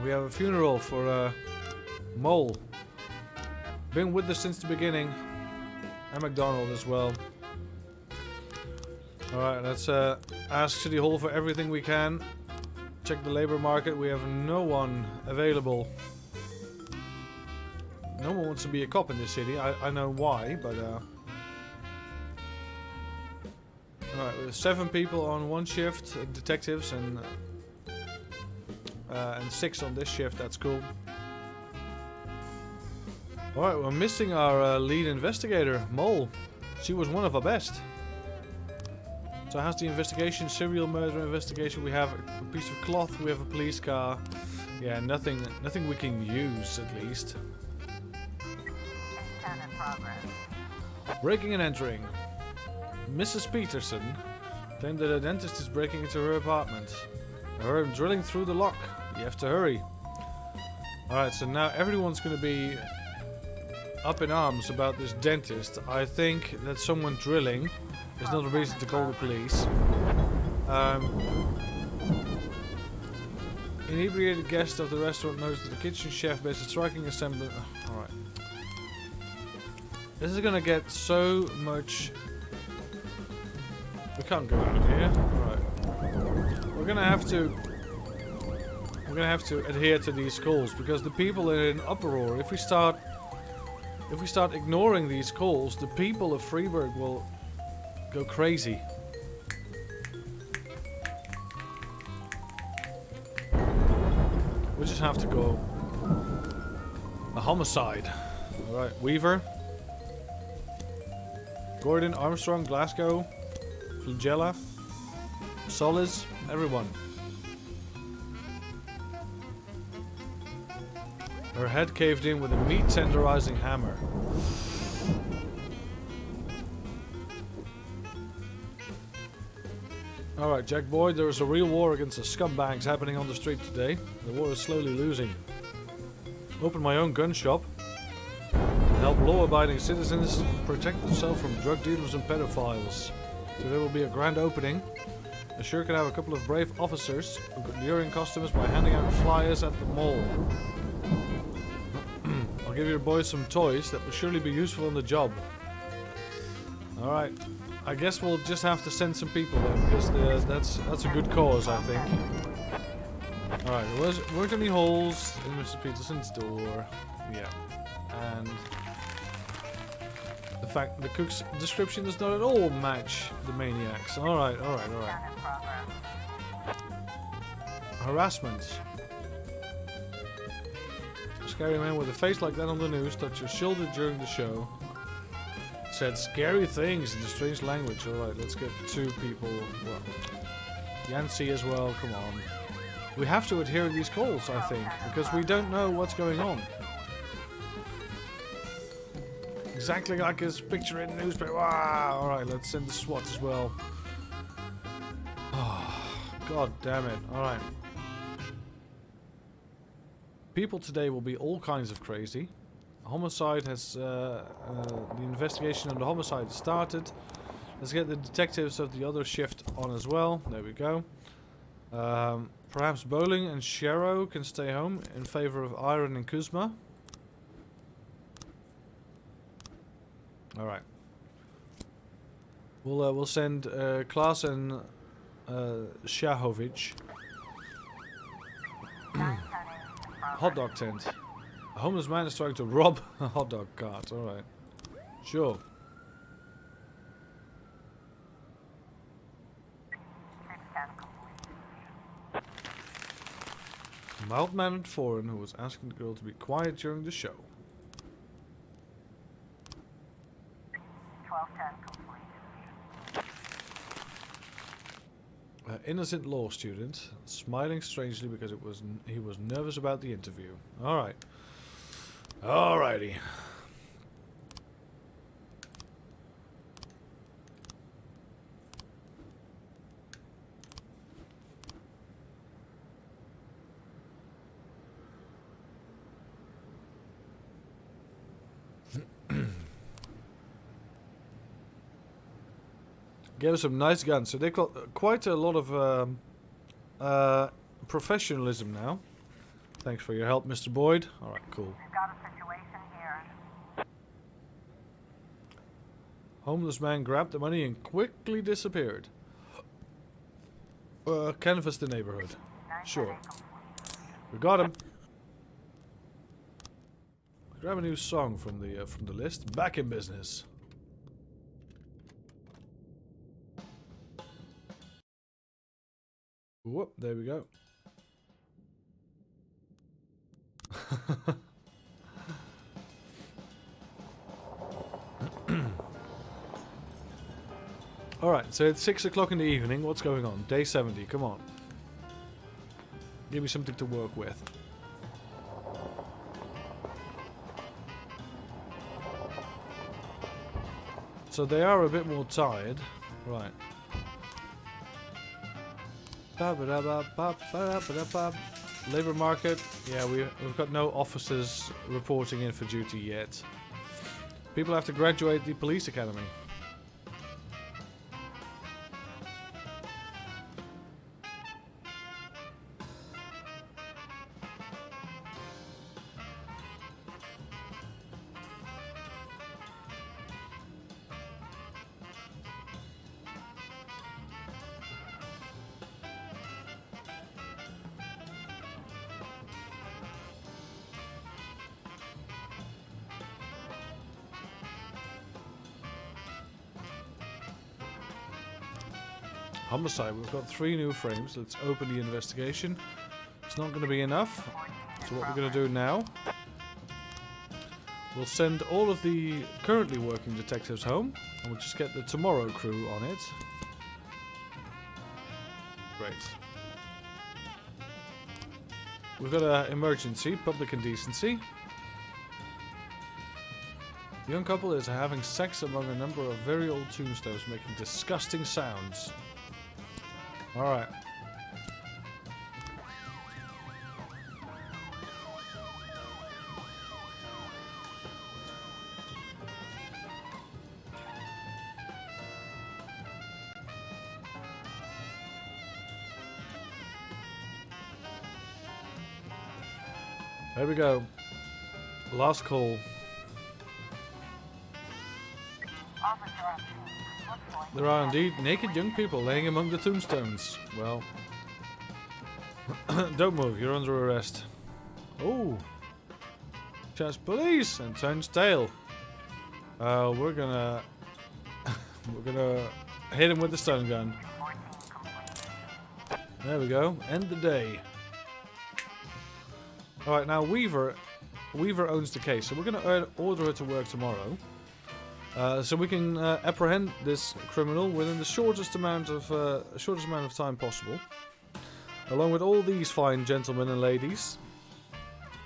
We have a funeral for Mole. Been with us since the beginning. And McDonald as well. Alright, let's ask City Hall for everything we can. Check the labor market. We have no one available. No one wants to be a cop in this city. I know why, but alright, we have 7 people on one shift, detectives, and 6 on this shift. That's cool. Alright, we're missing our lead investigator, Mole. She was one of our best. So how's the investigation? Serial murder investigation. We have a piece of cloth. We have a police car. Yeah, nothing we can use at least.
Scan in progress.
Breaking and entering. Mrs. Peterson claimed that a dentist is breaking into her apartment. I heard him drilling through the lock. You have to hurry. Alright, so now everyone's going to be up in arms about this dentist. I think that someone drilling is not a reason to call the police. Inebriated guest of the restaurant noticed that the kitchen chef based a striking assembly. Alright. This is gonna get so much. We can't go out here. Alright. We're gonna have to we're gonna have to adhere to these calls because the people are in uproar. If we start ignoring these calls, the people of Freeburg will go crazy. We just have to go a homicide. Alright, Weaver, Gordon, Armstrong, Glasgow, Flagella, Solis, everyone. Her head caved in with a meat tenderizing hammer. Alright, Jack Boyd, there is a real war against the scumbags happening on the street today. The war is slowly losing. Open my own gun shop. Help law-abiding citizens protect themselves from drug dealers and pedophiles. Today will be a grand opening. I sure can have a couple of brave officers who could lure in customers by handing out flyers at the mall. I'll give your boys some toys that will surely be useful on the job. Alright, I guess we'll just have to send some people then, because that's a good cause, I think. Alright, weren't any holes in Mr. Peterson's door? Yeah. And the fact the cook's description does not at all match the maniac's. Alright. Harassment. A scary man with a face like that on the news touched your shoulder during the show. Said scary things in a strange language. Alright, let's get 2 people. Well, Yancy as well, come on. We have to adhere to these calls, I think, because we don't know what's going on. Exactly like his picture in the newspaper. Wow. Alright, let's send the SWAT as well. Oh, God damn it. Alright. People today will be all kinds of crazy. Homicide has... the investigation on the homicide started. Let's get the detectives of the other shift on as well. There we go. Perhaps Bowling and Shero can stay home in favor of Iron and Kuzma. Alright. We'll send Klaas and Shahovic. Hot dog tent. A homeless man is trying to rob a hot dog cart. Alright. Sure. A mild-mannered foreign who was asking the girl to be quiet during the show.
1210 complete.
Innocent law student, smiling strangely because he was nervous about the interview. Alright. Alrighty. Gave us some nice guns. So they got quite a lot of professionalism now. Thanks for your help, Mr. Boyd. Alright, cool.
We've got a situation here.
Homeless man grabbed the money and quickly disappeared. Canvass the neighborhood. Sure. We got him. Grab a new song from the list. Back in business. Whoop, there we go. Alright, so it's 6 o'clock in the evening. What's going on? Day 70, come on. Give me something to work with. So they are a bit more tired. Right. Labor market. Yeah, we've got no officers reporting in for duty yet. People have to graduate the police academy. Homicide. We've got 3 new frames. Let's open the investigation. It's not going to be enough. So what we're going to do now, we'll send all of the currently working detectives home, and we'll just get the tomorrow crew on it. Great. We've got an emergency, public indecency. The young couple is having sex among a number of very old tombstones, making disgusting sounds. Alright. There we go. Last call. There are indeed naked young people laying among the tombstones. Well, don't move, you're under arrest. Oh, shouts police and turns tail. We're gonna hit him with the stun gun. There we go. End the day. All right, now Weaver owns the case, so we're gonna order her to work tomorrow. So we can apprehend this criminal within the shortest amount of time possible, along with all these fine gentlemen and ladies.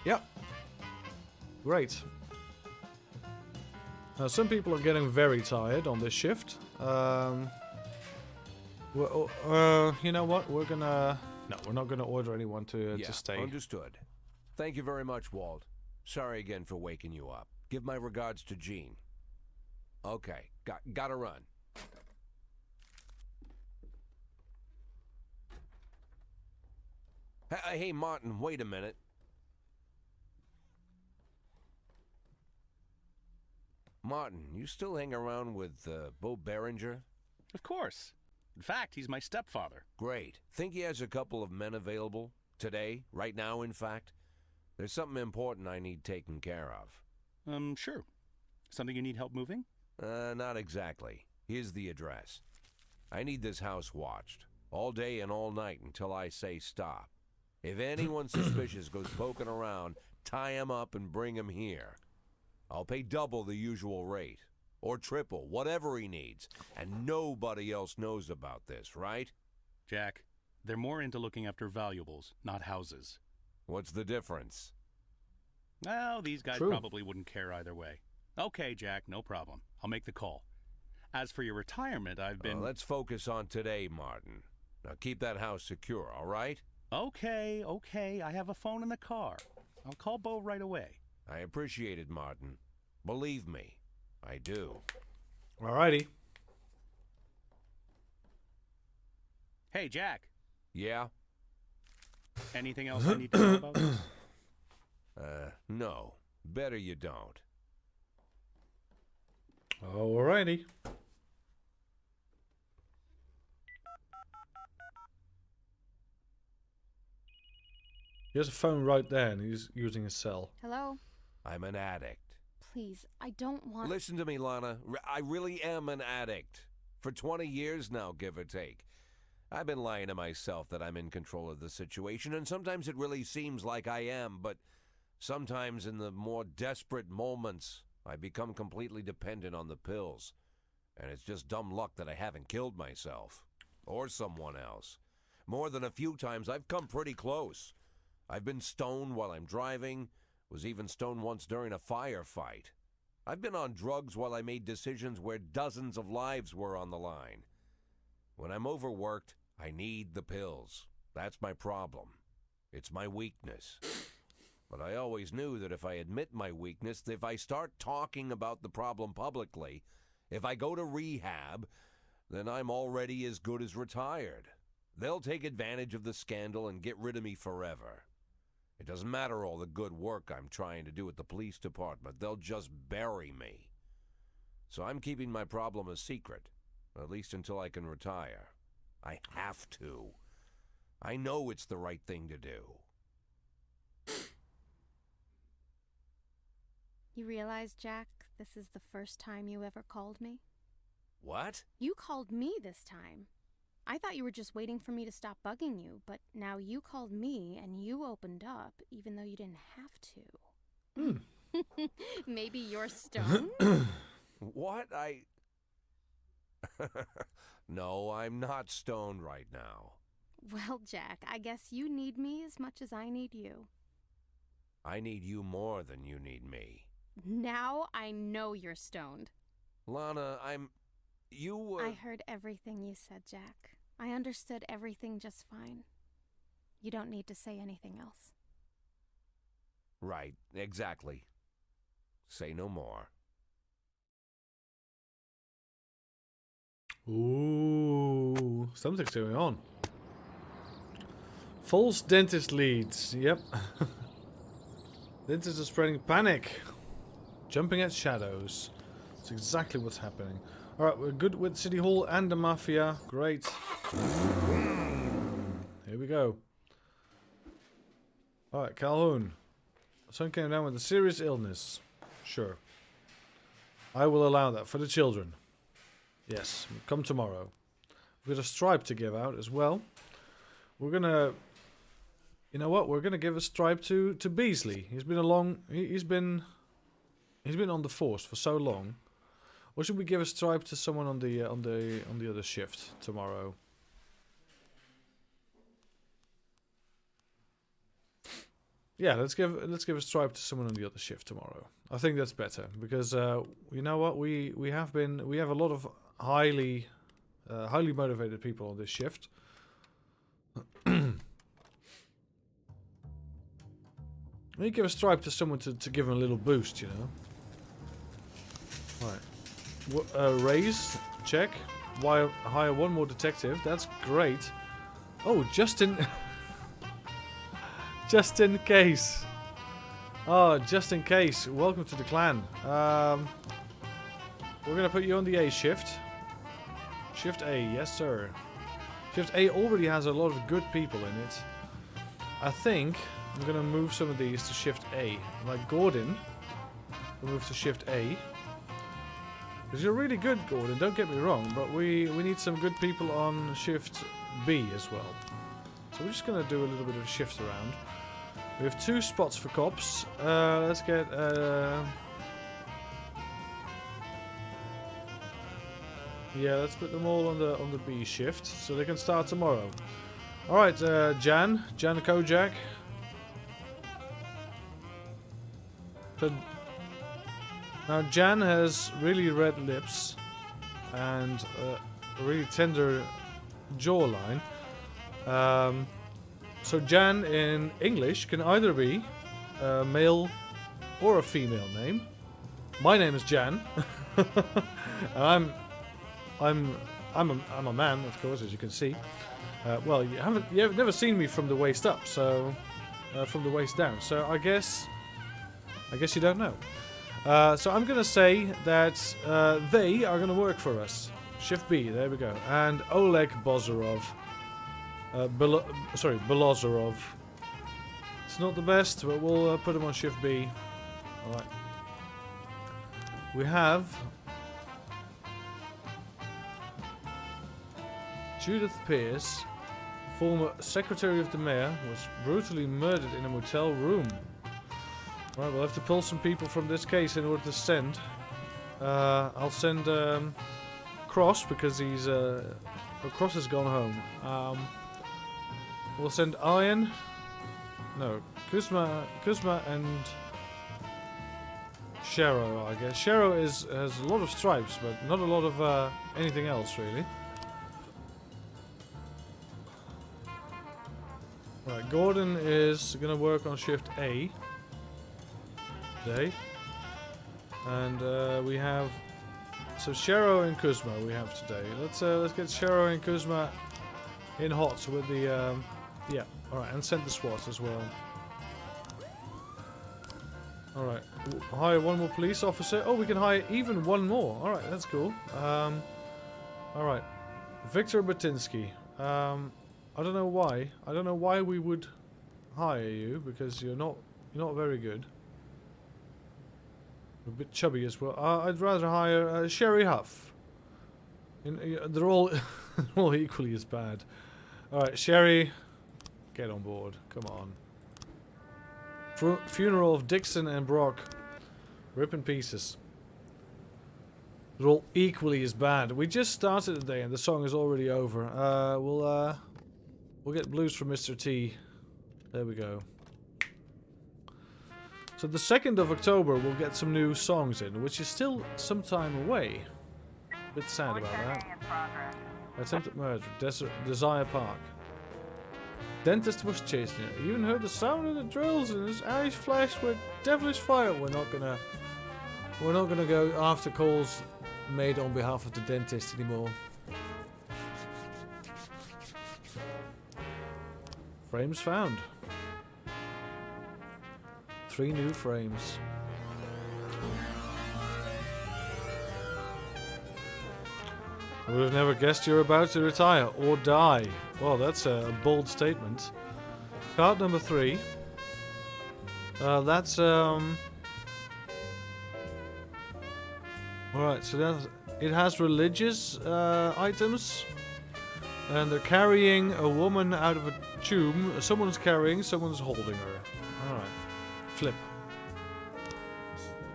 Yep. Great. Now some people are getting very tired on this shift. You know what? We're not gonna order anyone to stay.
Understood. Thank you very much, Walt. Sorry again for waking you up. Give my regards to Jean. Okay, gotta run. Hey, Martin, wait a minute. Martin, you still hang around with Bo Berenger?
Of course. In fact, he's my stepfather.
Great. Think he has a couple of men available? Today? Right now, in fact? There's something important I need taken care of.
Sure. Something you need help moving?
Not exactly. Here's the address. I need this house watched. All day and all night until I say stop. If anyone suspicious goes poking around, tie him up and bring him here. I'll pay double the usual rate. Or triple, whatever he needs. And nobody else knows about this, right?
Jack, they're more into looking after valuables, not houses.
What's the difference?
Well, these guys probably wouldn't care either way. Okay, Jack, no problem. I'll make the call. As for your retirement, I've been...
let's focus on today, Martin. Now keep that house secure, all right?
Okay. I have a phone in the car. I'll call Bo right away.
I appreciate it, Martin. Believe me, I do.
Alrighty.
Hey, Jack.
Yeah?
Anything else I need to know about this?
No. Better you don't.
Alrighty. He has a phone right there and he's using his cell.
Hello?
I'm an addict.
Please, I don't want...
Listen to me, Lana. I really am an addict. For 20 years now, give or take. I've been lying to myself that I'm in control of the situation, and sometimes it really seems like I am, but sometimes in the more desperate moments, I become completely dependent on the pills. And it's just dumb luck that I haven't killed myself. Or someone else. More than a few times, I've come pretty close. I've been stoned while I'm driving, was even stoned once during a firefight. I've been on drugs while I made decisions where dozens of lives were on the line. When I'm overworked, I need the pills. That's my problem. It's my weakness. But I always knew that if I admit my weakness, if I start talking about the problem publicly, if I go to rehab, then I'm already as good as retired. They'll take advantage of the scandal and get rid of me forever. It doesn't matter all the good work I'm trying to do at the police department. They'll just bury me. So I'm keeping my problem a secret, at least until I can retire. I have to. I know it's the right thing to do.
You realize, Jack, this is the first time you ever called me?
What?
You called me this time. I thought you were just waiting for me to stop bugging you, but now you called me and you opened up, even though you didn't have to. Maybe you're stoned?
What? No, I'm not stoned right now.
Well, Jack, I guess you need me as much as I need you.
I need you more than you need me.
Now I know you're stoned.
Lana, you were...
I heard everything you said, Jack. I understood everything just fine. You don't need to say anything else.
Right, exactly. Say no more.
Ooh, something's going on. False dentist leads. Yep. Dentists are spreading panic. Jumping at shadows. That's exactly what's happening. Alright, we're good with City Hall and the Mafia. Great. Here we go. Alright, Calhoun. Son came down with a serious illness. Sure. I will allow that for the children. Yes, come tomorrow. We've got a stripe to give out as well. We're gonna... You know what? We're gonna give a stripe to Beasley. He's been he's been on the force for so long. Or should we give a stripe to someone on the other shift tomorrow? Yeah, let's give a stripe to someone on the other shift tomorrow. I think that's better because you know what, we have a lot of highly motivated people on this shift. We give a stripe to someone to give him a little boost, you know. Right. Raise, check. Hire one more detective. That's great. Oh, just in case. Oh, just in case. Welcome to the clan. We're gonna put you on the A shift. Shift A, yes sir. Shift A already has a lot of good people in it. I think I'm gonna move some of these to Shift A. Like Gordon, we'll move to Shift A. Because you're really good, Gordon, don't get me wrong, but we need some good people on Shift B as well. So we're just gonna do a little bit of a shift around. We have 2 spots for cops. Let's get yeah, let's put them all on the B shift so they can start tomorrow. All right, Jan Kojak. So now Jan has really red lips and a really tender jawline. So Jan in English can either be a male or a female name. My name is Jan, and I'm a man, of course, as you can see. Well, you've never seen me from the waist up, so from the waist down. So I guess you don't know. So I'm gonna say that they are gonna work for us. Shift B, there we go. And Oleg Bozorov. Belozorov. It's not the best, but we'll put him on Shift B. Alright. We have Judith Pierce, former secretary of the mayor, was brutally murdered in a motel room. Right, we'll have to pull some people from this case in order to send. I'll send Cross because he's Cross has gone home. We'll send Iron. No, Kuzma and Shero, I guess. Shero has a lot of stripes, but not a lot of anything else really. Right, Gordon is gonna work on Shift A today, and we have Shero and Kuzma we have today. Let's get Shero and Kuzma in hot with the yeah. All right, and send the SWAT as well. All right, hire one more police officer. Oh, we can hire even one more. All right, that's cool. All right, Victor Batinsky. I don't know why. I don't know why we would hire you because you're not very good. A bit chubby as well. I'd rather hire Sherry Huff. They're all All equally as bad. Alright, Sherry, get on board. Come on. Funeral of Dixon and Brock. Rip in pieces. They're all equally as bad. We just started the day and the song is already over. We'll get blues from Mr. T. There we go. So the 2nd of October we'll get some new songs in, which is still some time away. A bit sad about that. Attempted murder, Desire Park. Dentist was chasing her. Even heard the sound of the drills and his eyes flashed with devilish fire. We're not gonna go after calls made on behalf of the dentist anymore. Frames found. 3 new frames. I would have never guessed you're about to retire or die. Well, that's a bold statement. Card number 3. That's Alright, so it has religious items. And they're carrying a woman out of a tomb. Someone's carrying, someone's holding her. Alright. Flip.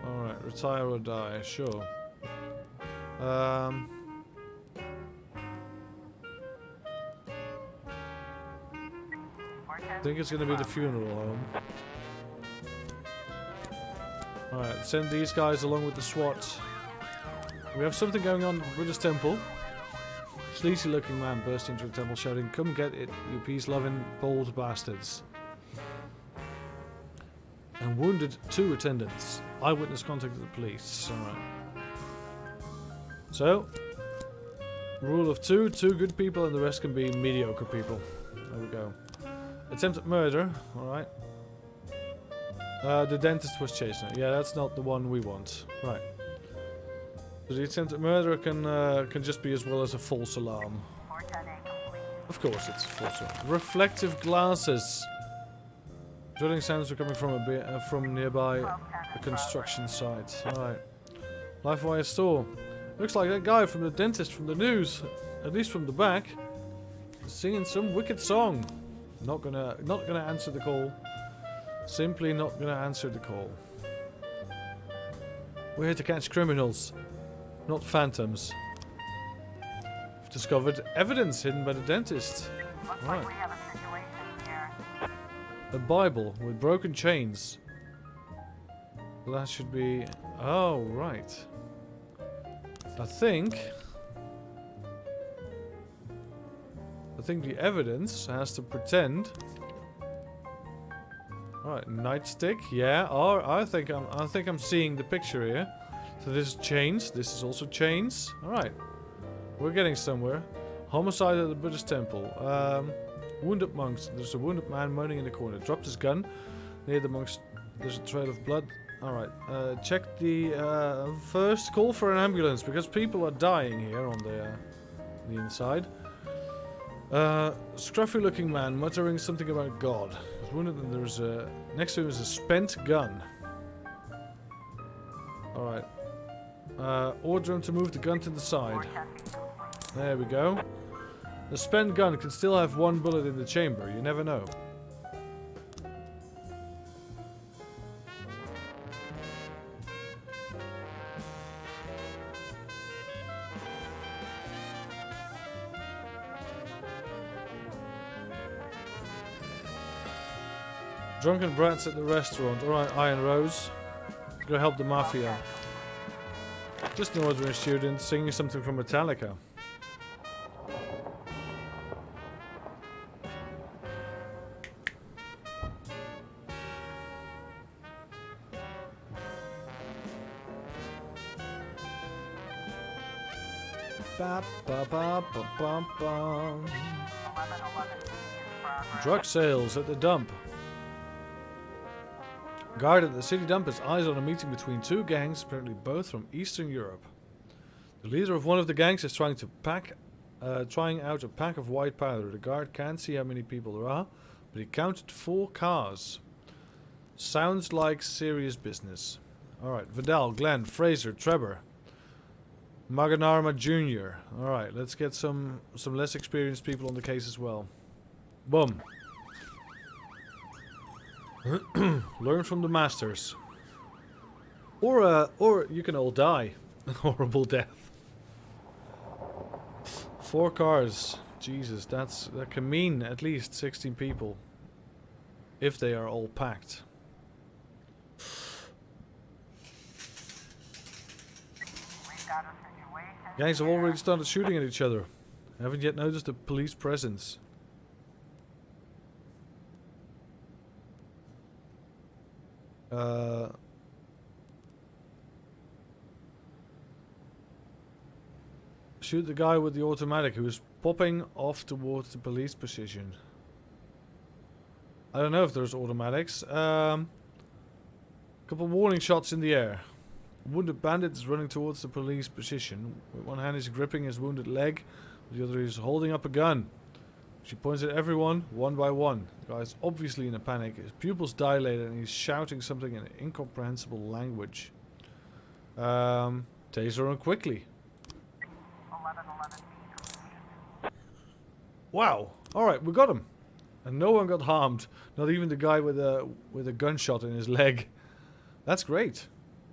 Alright, retire or die, sure. I think it's gonna be the funeral home. Alright, send these guys along with the SWAT. We have something going on at the Buddhist temple. Sleazy looking man burst into the temple shouting, "Come get it, you peace-loving bold bastards." And wounded 2 attendants. Eyewitness contacted the police. Alright. So, rule of 2, 2 good people and the rest can be mediocre people. There we go. Attempted murder, alright. The dentist was chasing her. Yeah, that's not the one we want. Right. So the attempted murder can just be as well as a false alarm. Of course it's a false alarm. Reflective glasses. Drilling sounds are coming from nearby a construction site. Alright. Livewire store. Looks like that guy from the dentist from the news, at least from the back, is singing some wicked song. Not gonna answer the call. Simply not gonna answer the call. We're here to catch criminals, not phantoms. We've discovered evidence hidden by the dentist. Right. A Bible with broken chains. Well, that should be... Oh, right. I think the evidence has to pretend. Alright, nightstick, yeah. Or I think I'm seeing the picture here. So this is chains. This is also chains. Alright, we're getting somewhere. Homicide at the Buddhist temple. Wounded monks. There's a wounded man moaning in the corner. Dropped his gun near the monks. There's a trail of blood. Alright, check the first call for an ambulance because people are dying here on the inside. Scruffy looking man muttering something about God. He's wounded and there's a... Next to him is a spent gun. Alright. Order him to move the gun to the side. There we go. The spent gun can still have 1 bullet in the chamber. You never know. Drunken brats at the restaurant. Alright, Iron Rose. Let's go help the mafia. Just an ordinary student singing something from Metallica. Ba, ba, ba, ba, ba, ba. Drug sales at the dump. Guard at the city dump has eyes on a meeting between 2 gangs, apparently both from Eastern Europe. The leader of one of the gangs is trying out a pack of white powder. The guard can't see how many people there are, but he counted 4 cars. Sounds like serious business. Alright, Vidal, Glenn, Fraser, Trevor. Maganarma Jr. Alright, let's get some less experienced people on the case as well. Boom. Learn from the masters. Or you can all die. A horrible death. 4 cars. Jesus, that can mean at least 16 people. If they are all packed. Gangs have already started shooting at each other. I haven't yet noticed the police presence. Shoot the guy with the automatic who's popping off towards the police position. I don't know if there's automatics. Couple warning shots in the air. A wounded bandit is running towards the police position. With one hand he's gripping his wounded leg, with the other he's holding up a gun. She points at everyone, one by one. The guy is obviously in a panic. His pupils dilated and he's shouting something in an incomprehensible language. Taser him quickly.
1111B.
Wow. Alright, we got him. And no one got harmed. Not even the guy with a gunshot in his leg. That's great.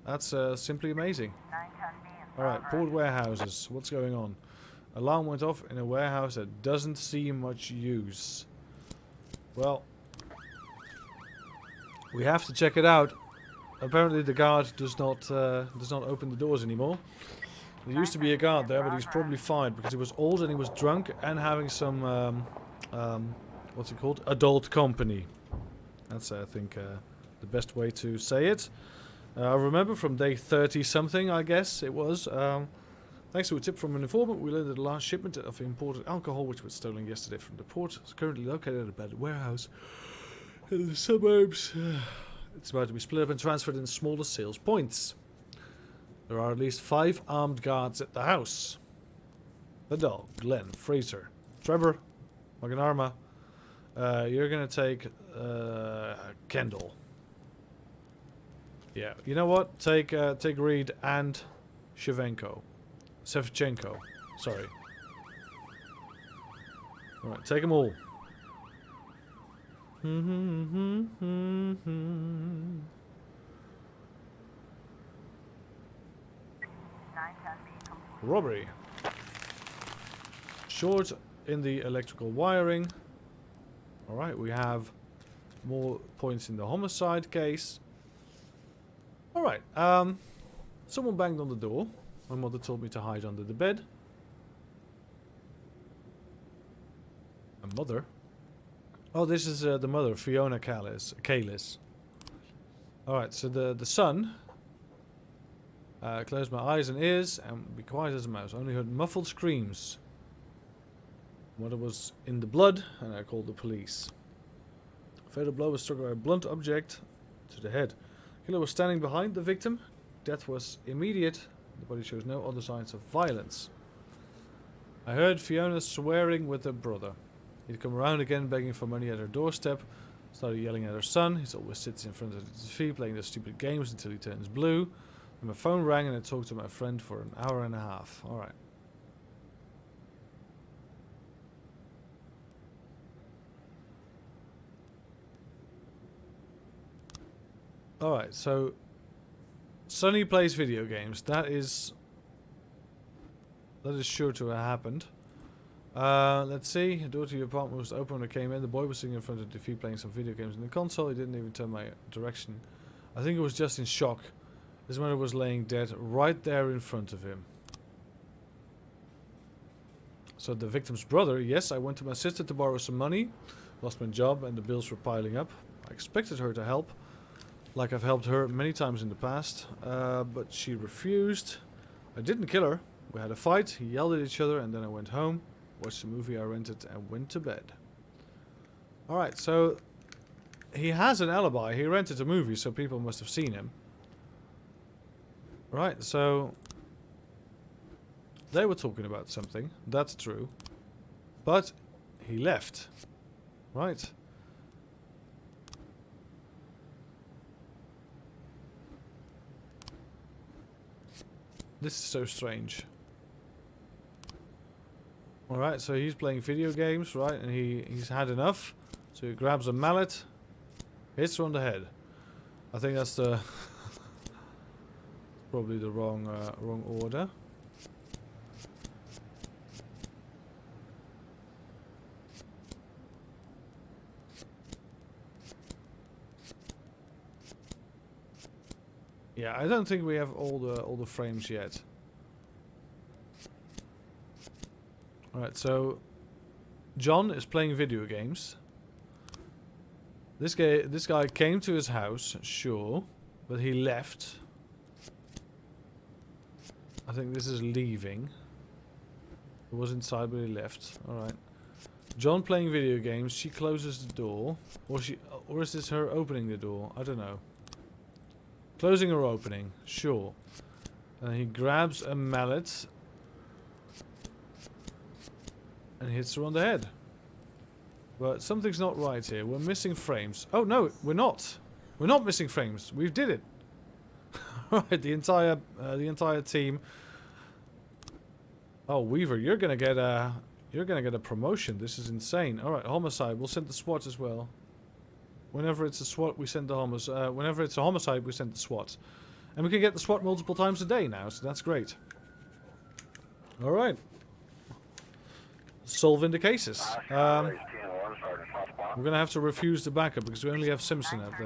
That's simply amazing.
910B.
Alright, port warehouses. What's going on? Alarm went off in a warehouse that doesn't see much use. Well, we have to check it out. Apparently the guard does not open the doors anymore. There used to be a guard there, but he's probably fired because he was old and he was drunk and having some what's it called? Adult company. That's I think the best way to say it. I remember from day 30 something, I guess it was. Thanks to a tip from an informant, we learned that the last shipment of imported alcohol, which was stolen yesterday from the port, is currently located at a abandoned warehouse in the suburbs. It's about to be split up and transferred in smaller sales points. There are at least 5 armed guards at the house. The dog, Glenn, Fraser, Trevor, Maganarma. You're gonna take Kendall. Yeah, you know what? Take Reed and Shevchenko. Sorry. Alright, take them all.
910B complete.
Robbery. Short in the electrical wiring. Alright, we have more points in the homicide case. Alright, someone banged on the door. My mother told me to hide under the bed. A mother? Oh, this is the mother, Fiona Kalis. Alright, so the son. Closed my eyes and ears and be quiet as a mouse. Only heard muffled screams. Mother was in the blood and I called the police. Fatal blow was struck by a blunt object to the head. Killer was standing behind the victim. Death was immediate. The body shows no other signs of violence. I heard Fiona swearing with her brother. He'd come around again begging for money at her doorstep. Started yelling at her son. He always sits in front of the TV playing those stupid games until he turns blue. And my phone rang and I talked to my friend for an hour and a half. Alright. Alright, so Sonny plays video games. That is sure to have happened. Let's see. The door to your apartment was open when I came in. The boy was sitting in front of the TV playing some video games in the console. He didn't even turn my direction. I think he was just in shock. His mother was laying dead right there in front of him. So the victim's brother, yes, I went to my sister to borrow some money. Lost my job and the bills were piling up. I expected her to help. Like I've helped her many times in the past, but she refused. I didn't kill her. We had a fight, he yelled at each other, and then I went home, watched the movie I rented, and went to bed. Alright, so he has an alibi. He rented a movie, so people must have seen him. Right, so they were talking about something. That's true. But he left. Right. This is so strange. Alright, so he's playing video games, right? And he's had enough. So he grabs a mallet, hits her on the head. I think that's the probably the wrong order. Yeah, I don't think we have all the frames yet. Alright, so John is playing video games. This guy came to his house, sure, but he left. I think this is leaving. He was inside, but he left. Alright. John playing video games, she closes the door. Or is this her opening the door? I don't know. Closing or opening, sure. And he grabs a mallet and hits her on the head. But something's not right here. We're missing frames. Oh no, we're not. We're not missing frames. We did it. Right, the entire team. Oh, Weaver, you're gonna get a promotion. This is insane. All right, homicide. We'll send the SWAT as well. Whenever it's a SWAT, we send the homicide. Whenever it's a homicide, we send the SWAT. And we can get the SWAT multiple times a day now, so that's great. Alright. Solving the cases. We're going to have to refuse the backup because we only have Simpson at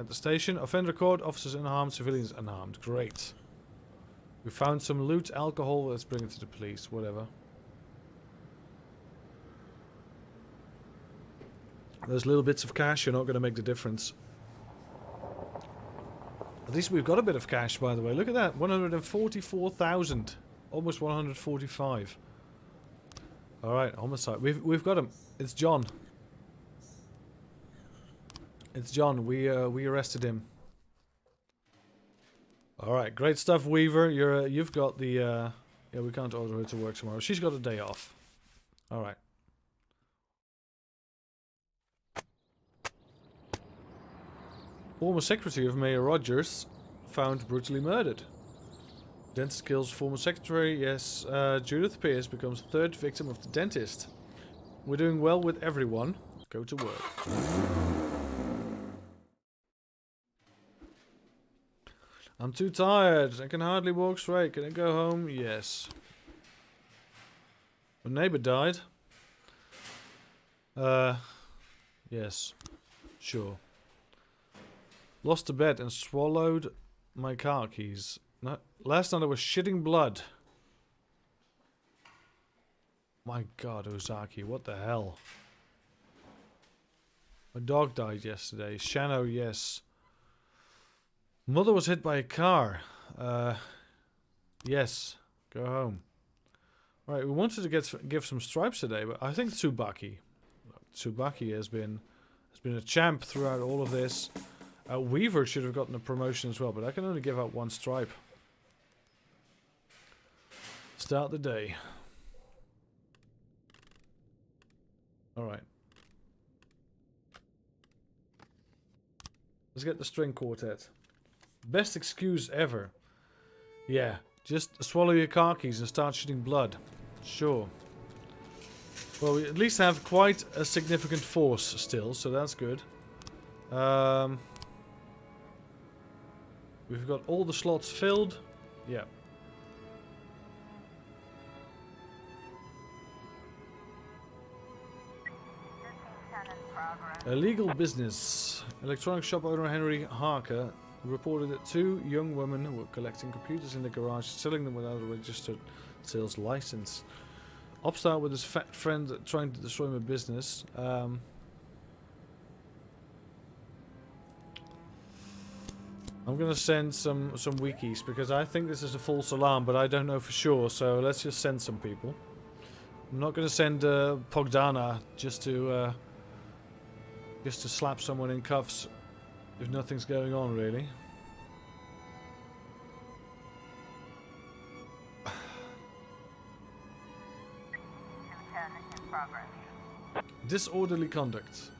the station. Offender caught, officers unharmed, civilians unharmed. Great. We found some loot, alcohol. Let's bring it to the police, whatever. Those little bits of cash are not going to make the difference. At least we've got a bit of cash, by the way. Look at that. 144,000. Almost 145. Alright, homicide. We've got him. It's John. It's John. We arrested him. Alright, great stuff, Weaver. You've got the yeah, we can't order her to work tomorrow. She's got a day off. Alright. Former secretary of Mayor Rogers found brutally murdered. Dentist kills former secretary. Yes, Judith Pierce becomes third victim of the dentist. We're doing well with everyone. Go to work. I'm too tired. I can hardly walk straight. Can I go home? Yes. My neighbor died. Yes. Sure. Lost the bed and swallowed my car keys. No, last night I was shitting blood. My god, Ozaki, what the hell? My dog died yesterday. Shano, yes. Mother was hit by a car. Yes. Go home. Right, we wanted to give some stripes today, but I think Tsubaki has been a champ throughout all of this. Weaver should have gotten a promotion as well, but I can only give out one stripe. Start the day. Alright. Let's get the string quartet. Best excuse ever. Yeah, just swallow your car keys and start shooting blood. Sure. Well, we at least have quite a significant force still, so that's good. We've got all the slots filled. Yeah. Illegal business. Electronic shop owner Henry Harker reported that two young women were collecting computers in the garage, selling them without a registered sales license. Upstart with his fat friend trying to destroy my business. I'm gonna send some wikis because I think this is a false alarm, but I don't know for sure. So let's just send some people. I'm not gonna send Pogdana just to slap someone in cuffs if nothing's going on really. Disorderly conduct.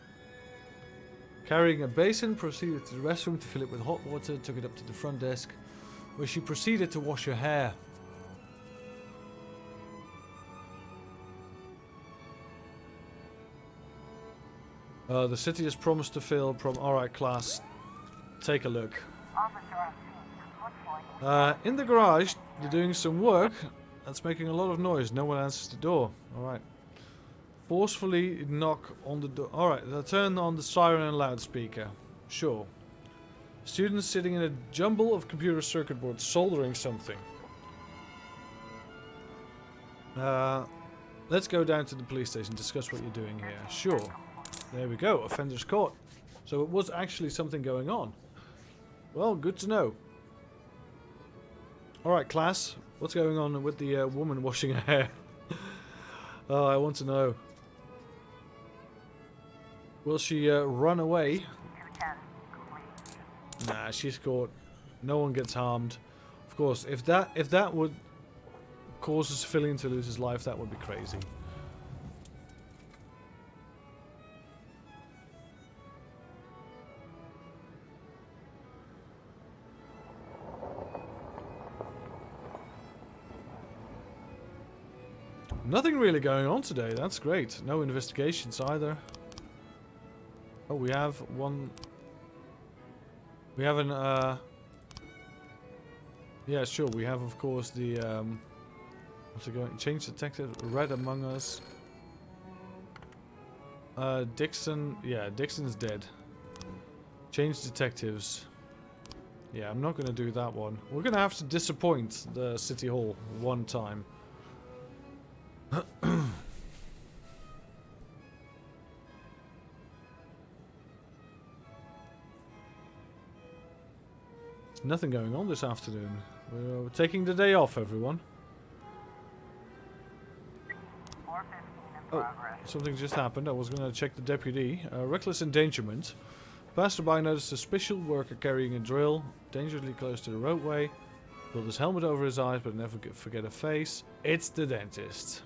Carrying a basin, proceeded to the restroom to fill it with hot water, took it up to the front desk, where she proceeded to wash her hair. The city has promised to fill Alright, class. Take a look.
Officer on scene. Looks like
In the garage, they're doing some work. That's making a lot of noise. No one answers the door. Alright. Forcefully knock on the door. Alright, turn on the siren and loudspeaker. Sure. Students sitting in a jumble of computer circuit boards soldering something. Let's go down to the police station, discuss what you're doing here. Sure. There we go, offenders caught. So it was actually something going on. Well, good to know. Alright, class. What's going on with the woman washing her hair? Oh, I want to know. Will she run away?
210. Complete.
Nah, she's caught. No one gets harmed. Of course, if that would cause a civilian to lose his life, that would be crazy. Nothing really going on today. That's great. No investigations either. Oh, we have one. We have an. Yeah, sure. We have, of course, the. What's it going? Change detective. Red Among Us. Dixon. Yeah, Dixon's dead. Change detectives. Yeah, I'm not going to do that one. We're going to have to disappoint the City Hall one time. Nothing going on this afternoon. We're taking the day off, everyone.
415 in
Oh,
progress.
something just happened. I was going to check the deputy. Reckless endangerment. Passerby noticed a suspicious worker carrying a drill, dangerously close to the roadway. Pulled his helmet over his eyes, but never forget a face. It's the dentist.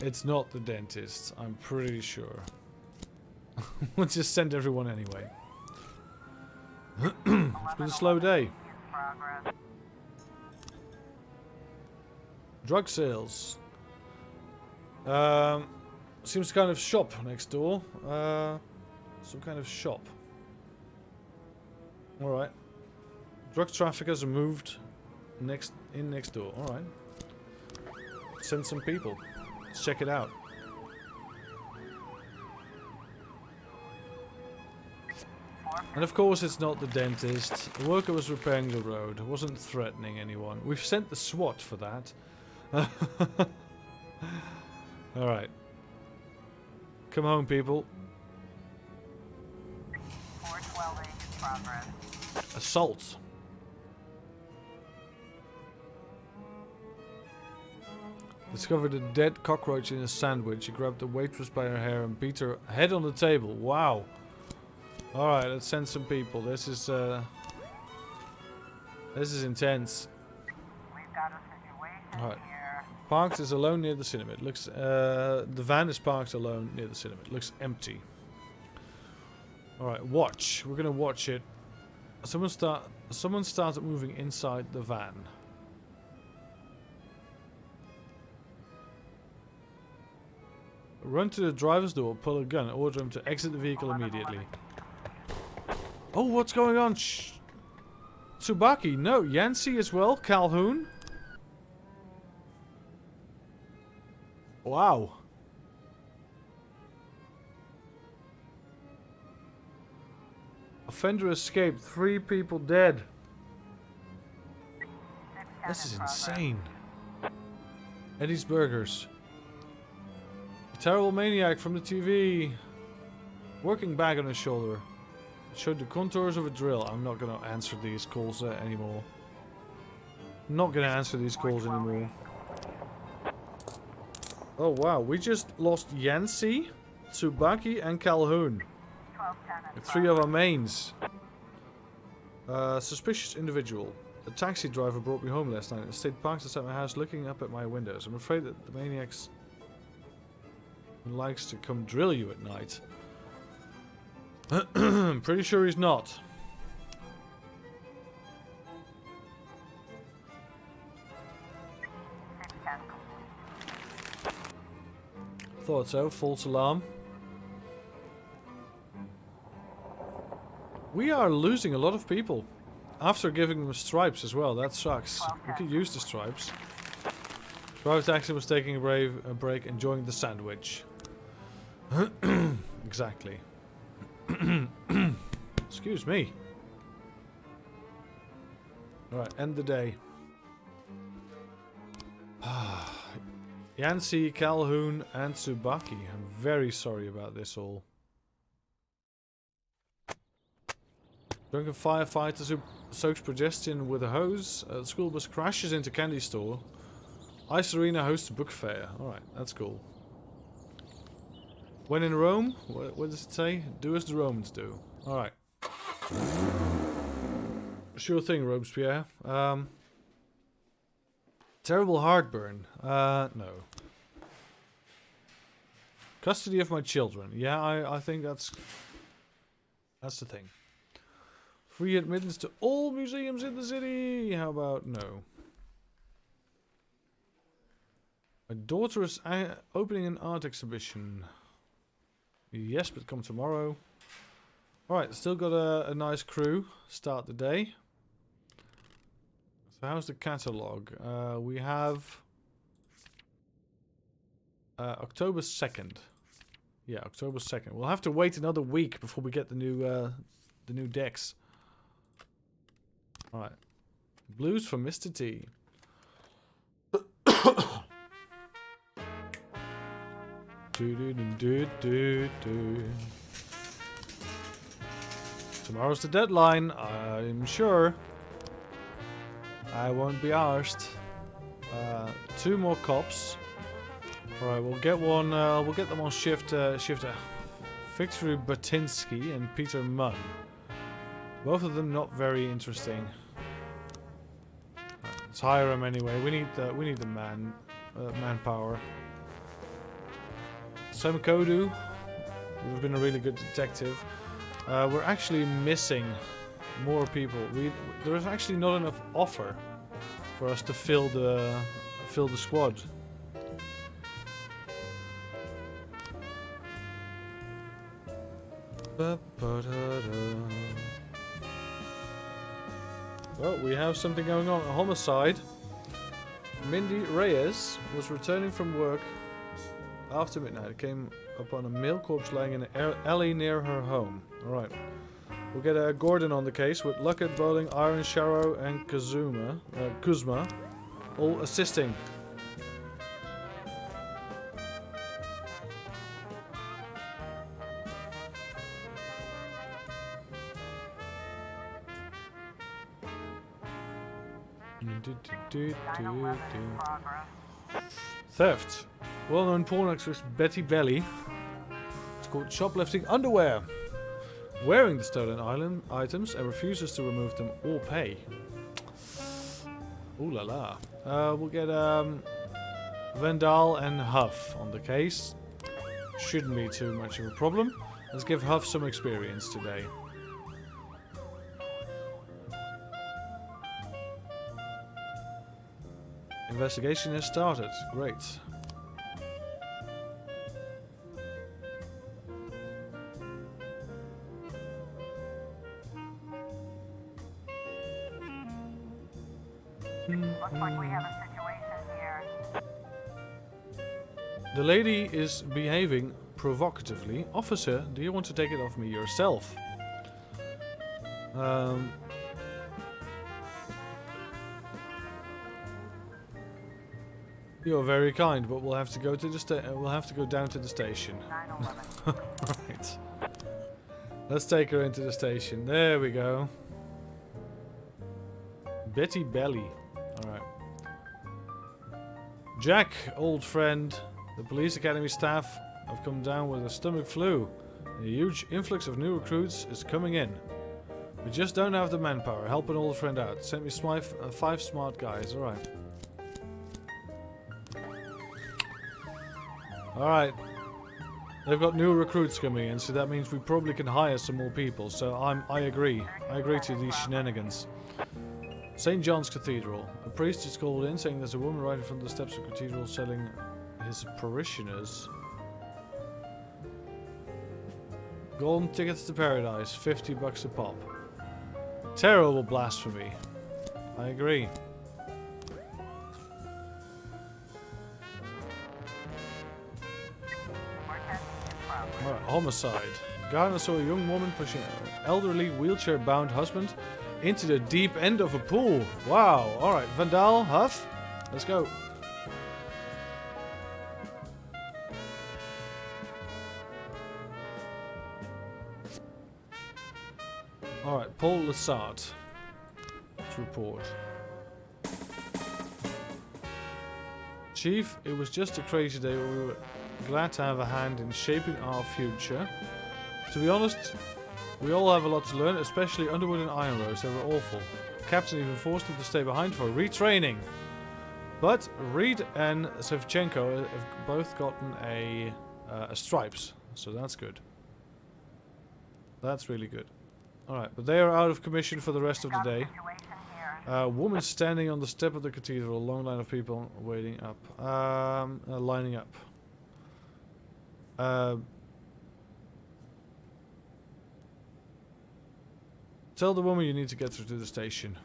It's not the dentist, I'm pretty sure. We'll just send everyone anyway. It's been a slow day.
In progress.
Drug sales. Seems kind of shop next door. Some kind of shop. Alright. Drug traffickers are moved next door. Alright. Send some people. Let's check it out. And of course it's not the dentist. The worker was repairing the road. Wasn't threatening anyone. We've sent the SWAT for that. Alright. Come home, people.
412 in progress.
Assault. Discovered a dead cockroach in a sandwich. He grabbed the waitress by her hair and beat her head on the table. Wow. Alright, let's send some people. This is intense.
We've got a situation
Alright.
here.
Parked is alone near the cinema. It looks the van is parked alone near the cinema. It looks empty. Alright, watch. We're gonna watch it. Someone started moving inside the van. Run to the driver's door, pull a gun, order him to exit the vehicle immediately. Oh, what's going on? Shh. Tsubaki, no. Yancey as well. Calhoun. Wow. Offender escaped. 3 people dead.
610
This is
in progress.
insane. Eddie's Burgers. A terrible maniac from the TV. Working bag on his shoulder. Showed the contours of a drill. I'm not gonna answer these calls anymore. I'm not gonna answer these calls anymore. Oh wow, we just lost Yancey, Tsubaki, and Calhoun.
1210 in
3 of our mains. Suspicious individual. A taxi driver brought me home last night. I stayed parked outside my house looking up at my windows. I'm afraid that the maniac likes to come drill you at night. Pretty sure he's not.
610
Thought so. False alarm. We are losing a lot of people. After giving them stripes as well. That sucks. We could use the stripes. Private taxi was taking a break, enjoying the sandwich. Exactly. Excuse me. Alright, end the day. Yancy, Calhoun, and Tsubaki. I'm very sorry about this all. Drunken firefighter who soaks progestin with a hose. The school bus crashes into candy store. Ice Arena hosts a book fair. Alright, that's cool. When in Rome, what does it say? Do as the Romans do. Alright. Sure thing, Robespierre. Terrible heartburn. No. Custody of my children. Yeah, I think that's the thing. Free admittance to all museums in the city. How about no? My daughter is opening an art exhibition. Yes, but come tomorrow. Alright, still got a nice crew. Start the day. So how's the catalogue? We have October 2nd. Yeah, October 2nd. We'll have to wait another week before we get the new decks. Alright. Blues for Mr. T. Tomorrow's the deadline, I'm sure. I won't be arsed. 2 more cops. Alright, we'll get one. We'll get them on shift. Victory Batinsky and Peter Munn. Both of them not very interesting. Right, let's hire them anyway. We need the manpower. Sam Kodu would have been a really good detective. We're actually missing more people. There is actually not enough offer for us to fill the squad. Well, we have something going on. A homicide. Mindy Reyes was returning from work after midnight. Came upon a male corpse lying in an alley near her home. Alright. We'll get Gordon on the case with Luckett, Bowling, Iron, Sharrow, and Kuzma all assisting. Theft. Well-known porn actress Betty Belly. It's called shoplifting underwear. Wearing the stolen items and refuses to remove them or pay. Ooh la la. We'll get Vandal and Huff on the case. Shouldn't be too much of a problem. Let's give Huff some experience today. Investigation has started. Great.
Looks like we have a situation here.
The lady is behaving provocatively. Officer, do you want to take it off me yourself? You're very kind, but we'll have to go to the down to the station.
911.
Right. Let's take her into the station. There we go. Betty Belly. Alright. Jack, old friend. The police academy staff have come down with a stomach flu. A huge influx of new recruits is coming in. We just don't have the manpower. Help an old friend out. Send me 5 smart guys. Alright. Alright. They've got new recruits coming in, so that means we probably can hire some more people. So I agree. I agree to these shenanigans. St. John's Cathedral. A priest is called in saying there's a woman right in front of the steps of the cathedral selling his parishioners Golden tickets to paradise, 50 bucks a pop. Terrible blasphemy. I agree. Alright, homicide. Gardener saw a young woman pushing an elderly wheelchair-bound husband into the deep end of a pool. Wow. Alright, Vandal, Huff. Let's go. Alright, Paul Lassard. Let's report. Chief, it was just a crazy day, but we were glad to have a hand in shaping our future. To be honest, we all have a lot to learn, especially Underwood and Iron Rose. They were awful. The captain even forced them to stay behind for retraining. But Reed and Sevchenko have both gotten a stripes, so that's good. That's really good. Alright, but they are out of commission for the rest of the day. Woman standing on the step of the cathedral. A long line of people waiting up. Lining up. Tell the woman you need to get her to the station.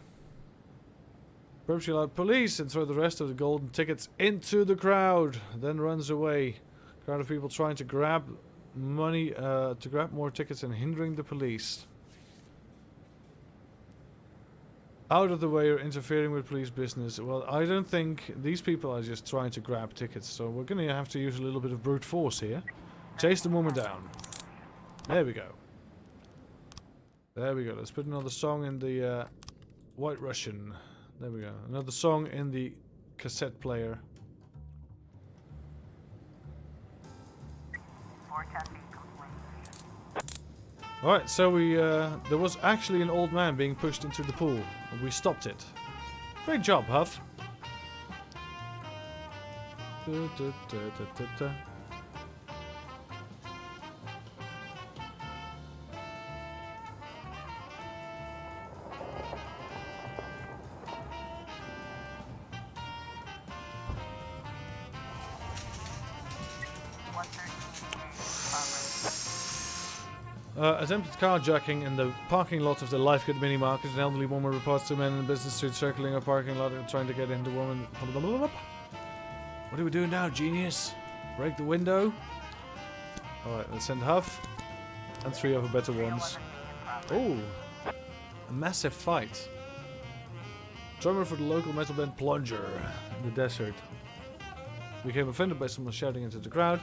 Perhaps she'll out police and throw the rest of the golden tickets into the crowd. Then runs away. Crowd of people trying to grab money, to grab more tickets and hindering the police. Out of the way, or interfering with police business. Well, I don't think these people are just trying to grab tickets, so we're going to have to use a little bit of brute force here. Chase the woman down. There we go. There we go. Let's put another song in the White Russian. There we go. Another song in the cassette player. Alright, so we there was actually an old man being pushed into the pool. And we stopped it. Great job, Huff. Attempted carjacking in the parking lot of the Lifegate mini market. An elderly woman reports two men in a business suit circling a parking lot and trying to get in. The woman. What do we do now, genius? Break the window? Alright, let's send Huff. And three other better ones. Oh! A massive fight. Drummer for the local metal band Plunger in the desert. Became offended by someone shouting into the crowd.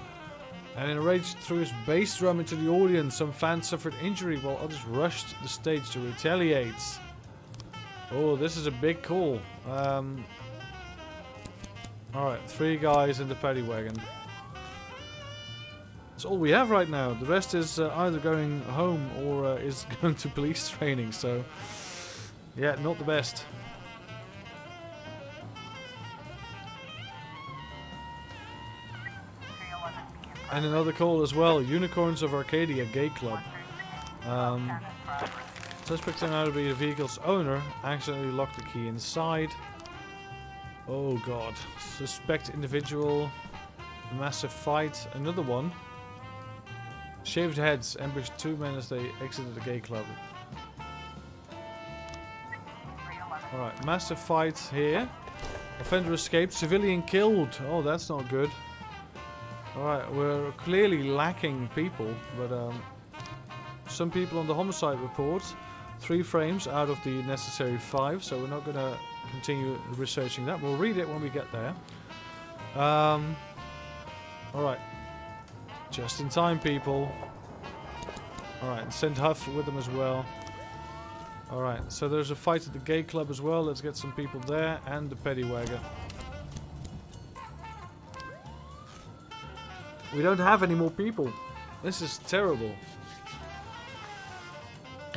And enraged threw his bass drum into the audience. Some fans suffered injury while others rushed the stage to retaliate. Oh, this is a big call. Alright, three guys in the paddy wagon. That's all we have right now. The rest is either going home or is going to police training. So, yeah, not the best. And another call as well. Unicorns of Arcadia Gay Club. Suspect turned out to be the vehicle's owner. Accidentally locked the key inside. Oh god. Suspect individual. Massive fight. Another one. Shaved heads. Ambushed two men as they exited the gay club. Alright. Massive fight here. Offender escaped. Civilian killed. Oh, that's not good. Alright, we're clearly lacking people, but some people on the homicide report, 3 frames out of the necessary 5, so we're not going to continue researching that. We'll read it when we get there. Alright, just in time, people. Alright, send Huff with them as well. Alright, so there's a fight at the gay club as well. Let's get some people there, and the paddy wagon. We don't have any more people. This is terrible.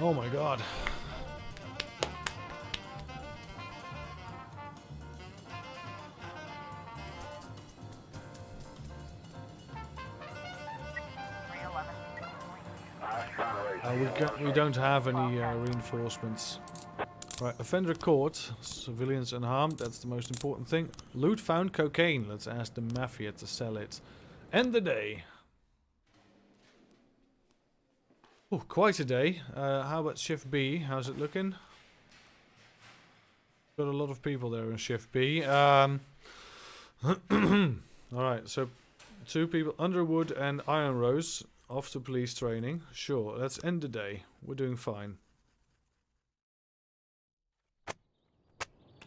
Oh my god. We don't have any reinforcements. Right, offender caught. Civilians unharmed. That's the most important thing. Loot found cocaine. Let's ask the mafia to sell it. End the day. Oh, quite a day. How about shift B? How's it looking? Got a lot of people there in shift B. Alright, so 2 people, Underwood and Iron Rose, off to police training. Sure, let's end the day. We're doing fine.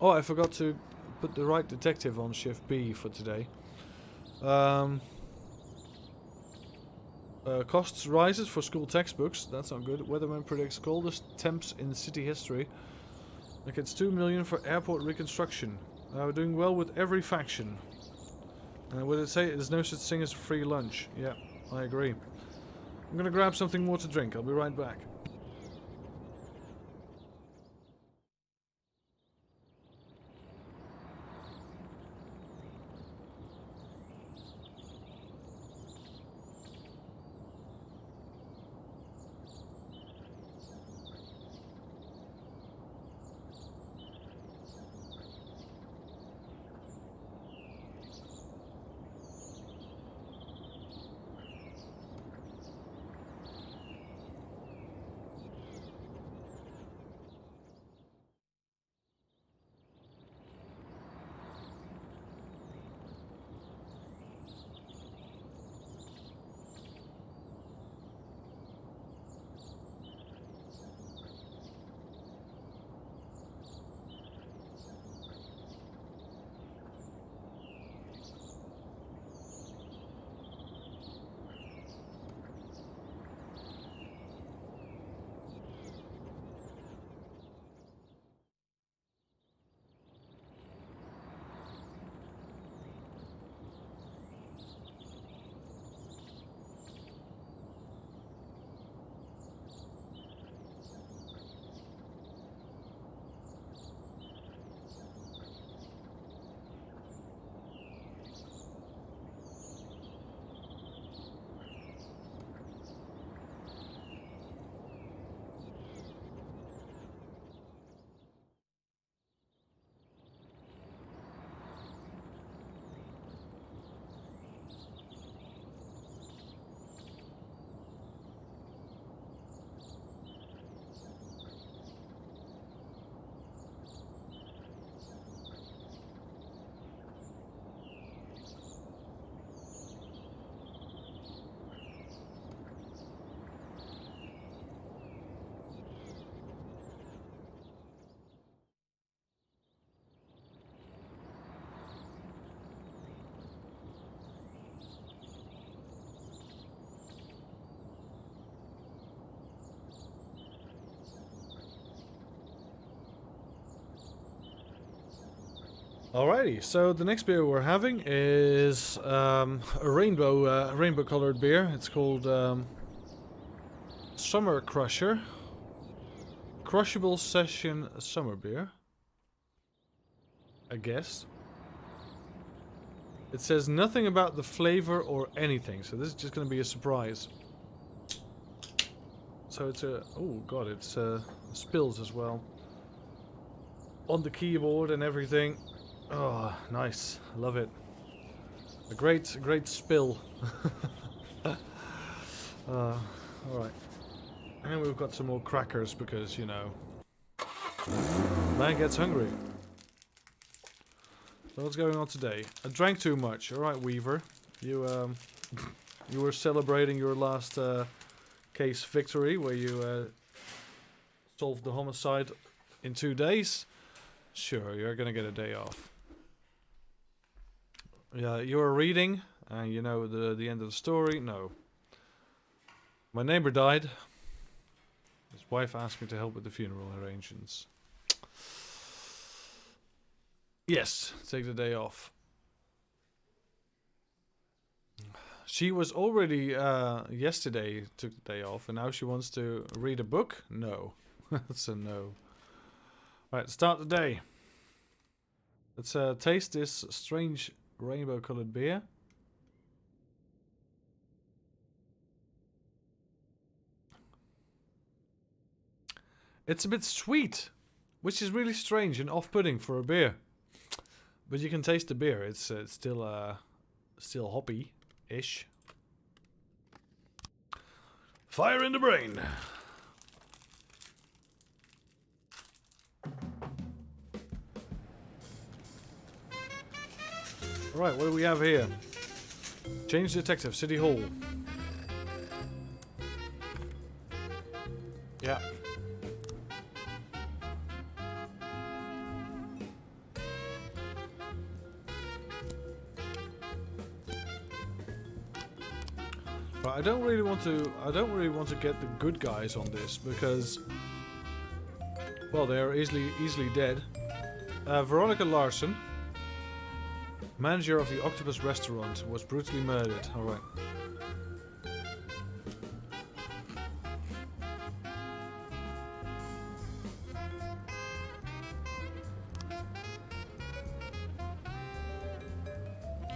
Oh, I forgot to put the right detective on shift B for today. Costs rises for school textbooks. That's not good. Weatherman predicts coldest temps in city history. Like it's 2 million for airport reconstruction. We're doing well with every faction. What did it say? There's no such thing as free lunch. Yeah, I agree. I'm gonna grab something more to drink. I'll be right back. Alrighty, so the next beer we're having is a rainbow colored beer. It's called Summer Crusher. Crushable Session Summer Beer. I guess. It says nothing about the flavor or anything, so this is just going to be a surprise. So it's a... oh god, it's spills as well. On the keyboard and everything. Oh, nice. Love it. A great spill. Alright. And we've got some more crackers because, you know, man gets hungry. So what's going on today? I drank too much. Alright, Weaver. You you were celebrating your last case victory where you solved the homicide in 2 days. Sure, you're gonna get a day off. Yeah, you were reading, and you know the end of the story. No. My neighbor died. His wife asked me to help with the funeral arrangements. Yes, take the day off. She was already, yesterday, took the day off, and now she wants to read a book? No. That's a no. Right, start the day. Let's taste this strange rainbow colored beer. It's a bit sweet, which is really strange and off-putting for a beer. But you can taste the beer. It's still hoppy-ish. Fire in the brain. Alright, what do we have here? Change detective, City Hall. Yeah. But I don't really want to get the good guys on this because, well, they are easily dead. Veronica Larson, manager of the Octopus Restaurant, was brutally murdered. All right.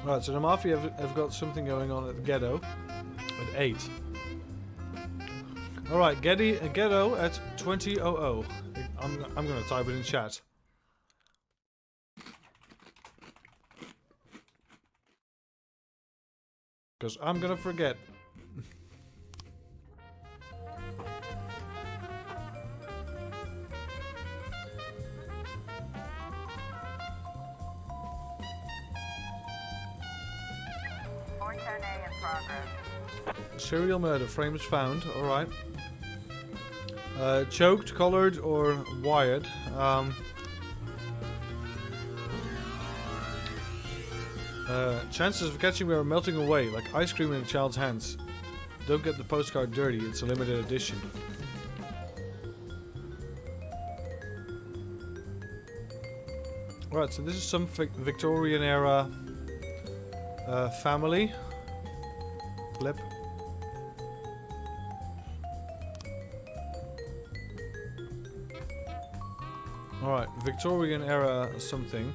Right, so the Mafia have got something going on at the Ghetto. At 8. Alright, Ghetto at 20:00. I'm gonna type it in chat. Because I'm gonna forget. Serial murder, frames found, alright. Choked, collared, or wired. Chances of catching me are melting away, like ice cream in a child's hands. Don't get the postcard dirty, it's a limited edition. Right, so this is some Victorian era family. Flip. Alright, Victorian era something.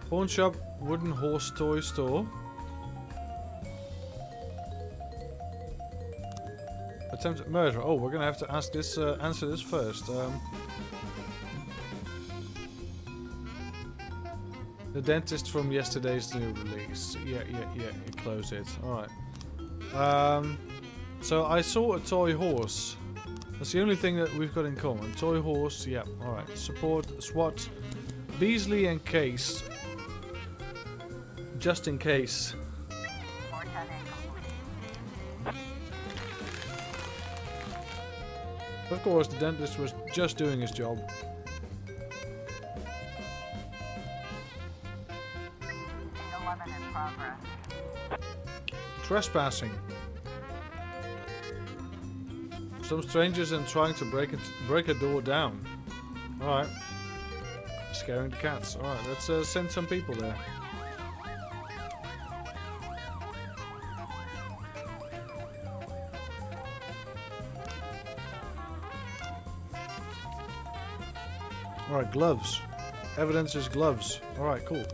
Pawn shop, wooden horse toy store. Attempted murder. Oh, we're gonna have to ask this, answer this first. The dentist from yesterday's new release. Yeah, close it. Alright. So I saw a toy horse. That's the only thing that we've got in common. Toy horse, yeah, alright. Support, SWAT, Beasley and Case. Just in case. Of course, the dentist was just doing his job. Trespassing. Some strangers and trying to break a door down. Alright. Scaring the cats. Alright, let's send some people there. Alright, gloves. Evidence is gloves. Alright, cool.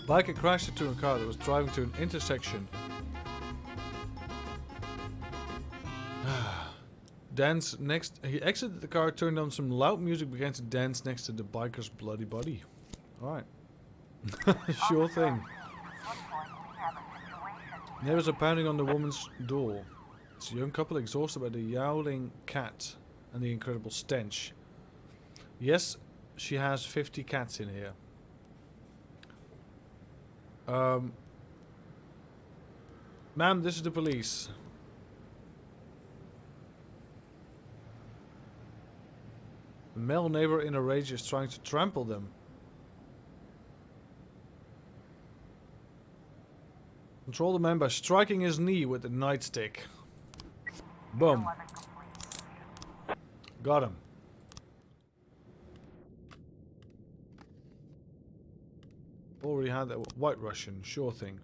Biker crashed into a car that was driving to an intersection. Dance next. He exited the car, turned on some loud music, began to dance next to the biker's bloody body. Alright. Sure thing. Neighbors are pounding on the woman's door. It's a young couple exhausted by the yowling cat and the incredible stench. Yes, she has 50 cats in here. Ma'am, this is the police. A male neighbor in a rage is trying to trample them. Control the man by striking his knee with the nightstick. Boom. Got him. Already had that. White Russian, sure thing.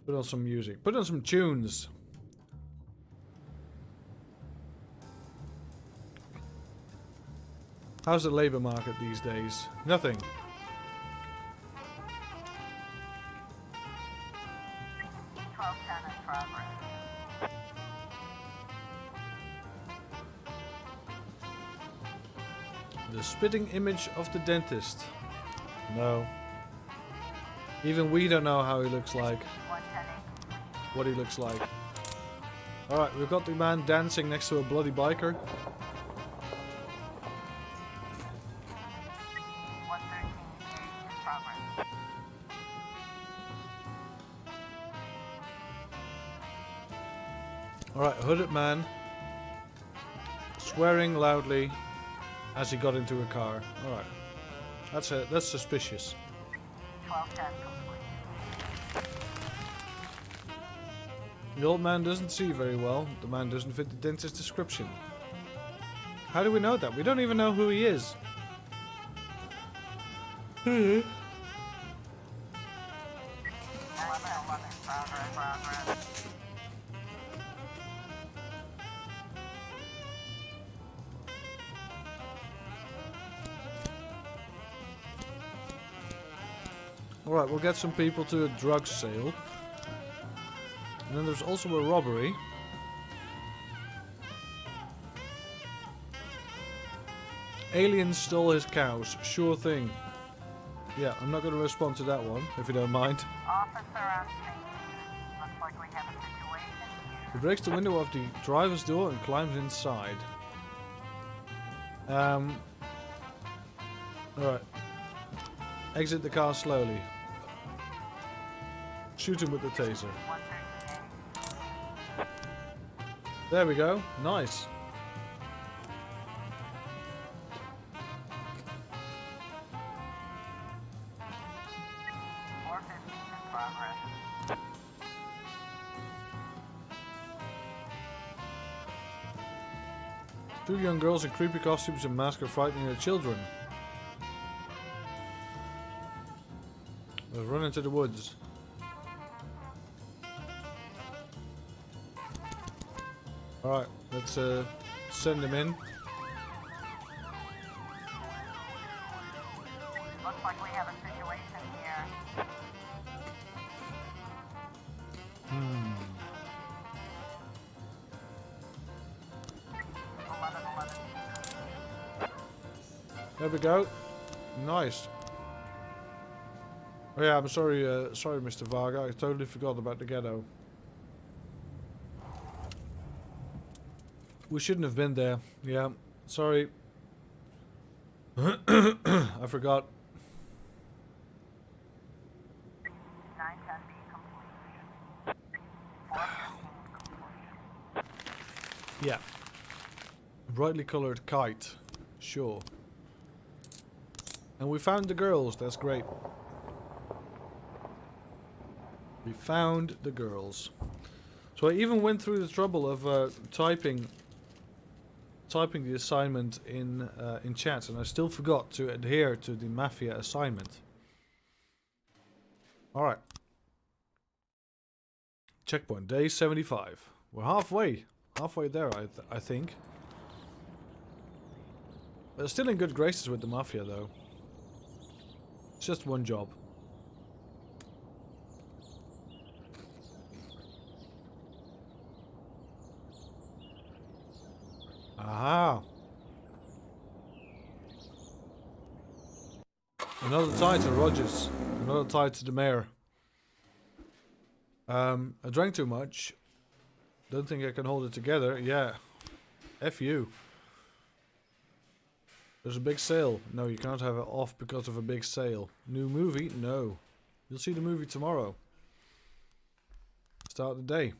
Put on some music. Put on some tunes. How's the labor market these days? Nothing. The spitting image of the dentist. No. Even we don't know how he looks like. What he looks like. Alright, we've got the man dancing next to a bloody biker. Alright, hooded man. Swearing loudly as he got into a car. Alright. That's suspicious.
1210 complete.
The old man doesn't see very well. The man doesn't fit the dentist's description. How do we know that? We don't even know who he is. Alright, we'll get some people to a drug sale. And then there's also a robbery. Aliens stole his cows. Sure thing. Yeah, I'm not going to respond to that one, if you don't mind.
Officer on scene. Looks like we have a situation.
He breaks the window of the driver's door and climbs inside. Alright. Exit the car slowly. Shoot him with the taser. There we go. Nice. Two young girls in creepy costumes and masks are frightening their children. Let's run into the woods. Alright, let's send them in.
Looks like we have a situation here.
There we go. Nice. Oh yeah, I'm sorry, sorry, Mr. Varga. I totally forgot about the ghetto. We shouldn't have been there. Yeah, sorry. I forgot.
910B complete. 415 complete.
Yeah. Brightly colored kite. Sure. And we found the girls. That's great. We found the girls. So I even went through the trouble of typing the assignment in chat, and I still forgot to adhere to the mafia assignment. All right. Checkpoint day 75. We're halfway there, I think. But still in good graces with the mafia, though. It's just one job. Aha! Another tie to Rogers. Another tie to the mayor. I drank too much. Don't think I can hold it together. Yeah. F you. There's a big sale. No, you can't have it off because of a big sale. New movie? No. You'll see the movie tomorrow. Start the day.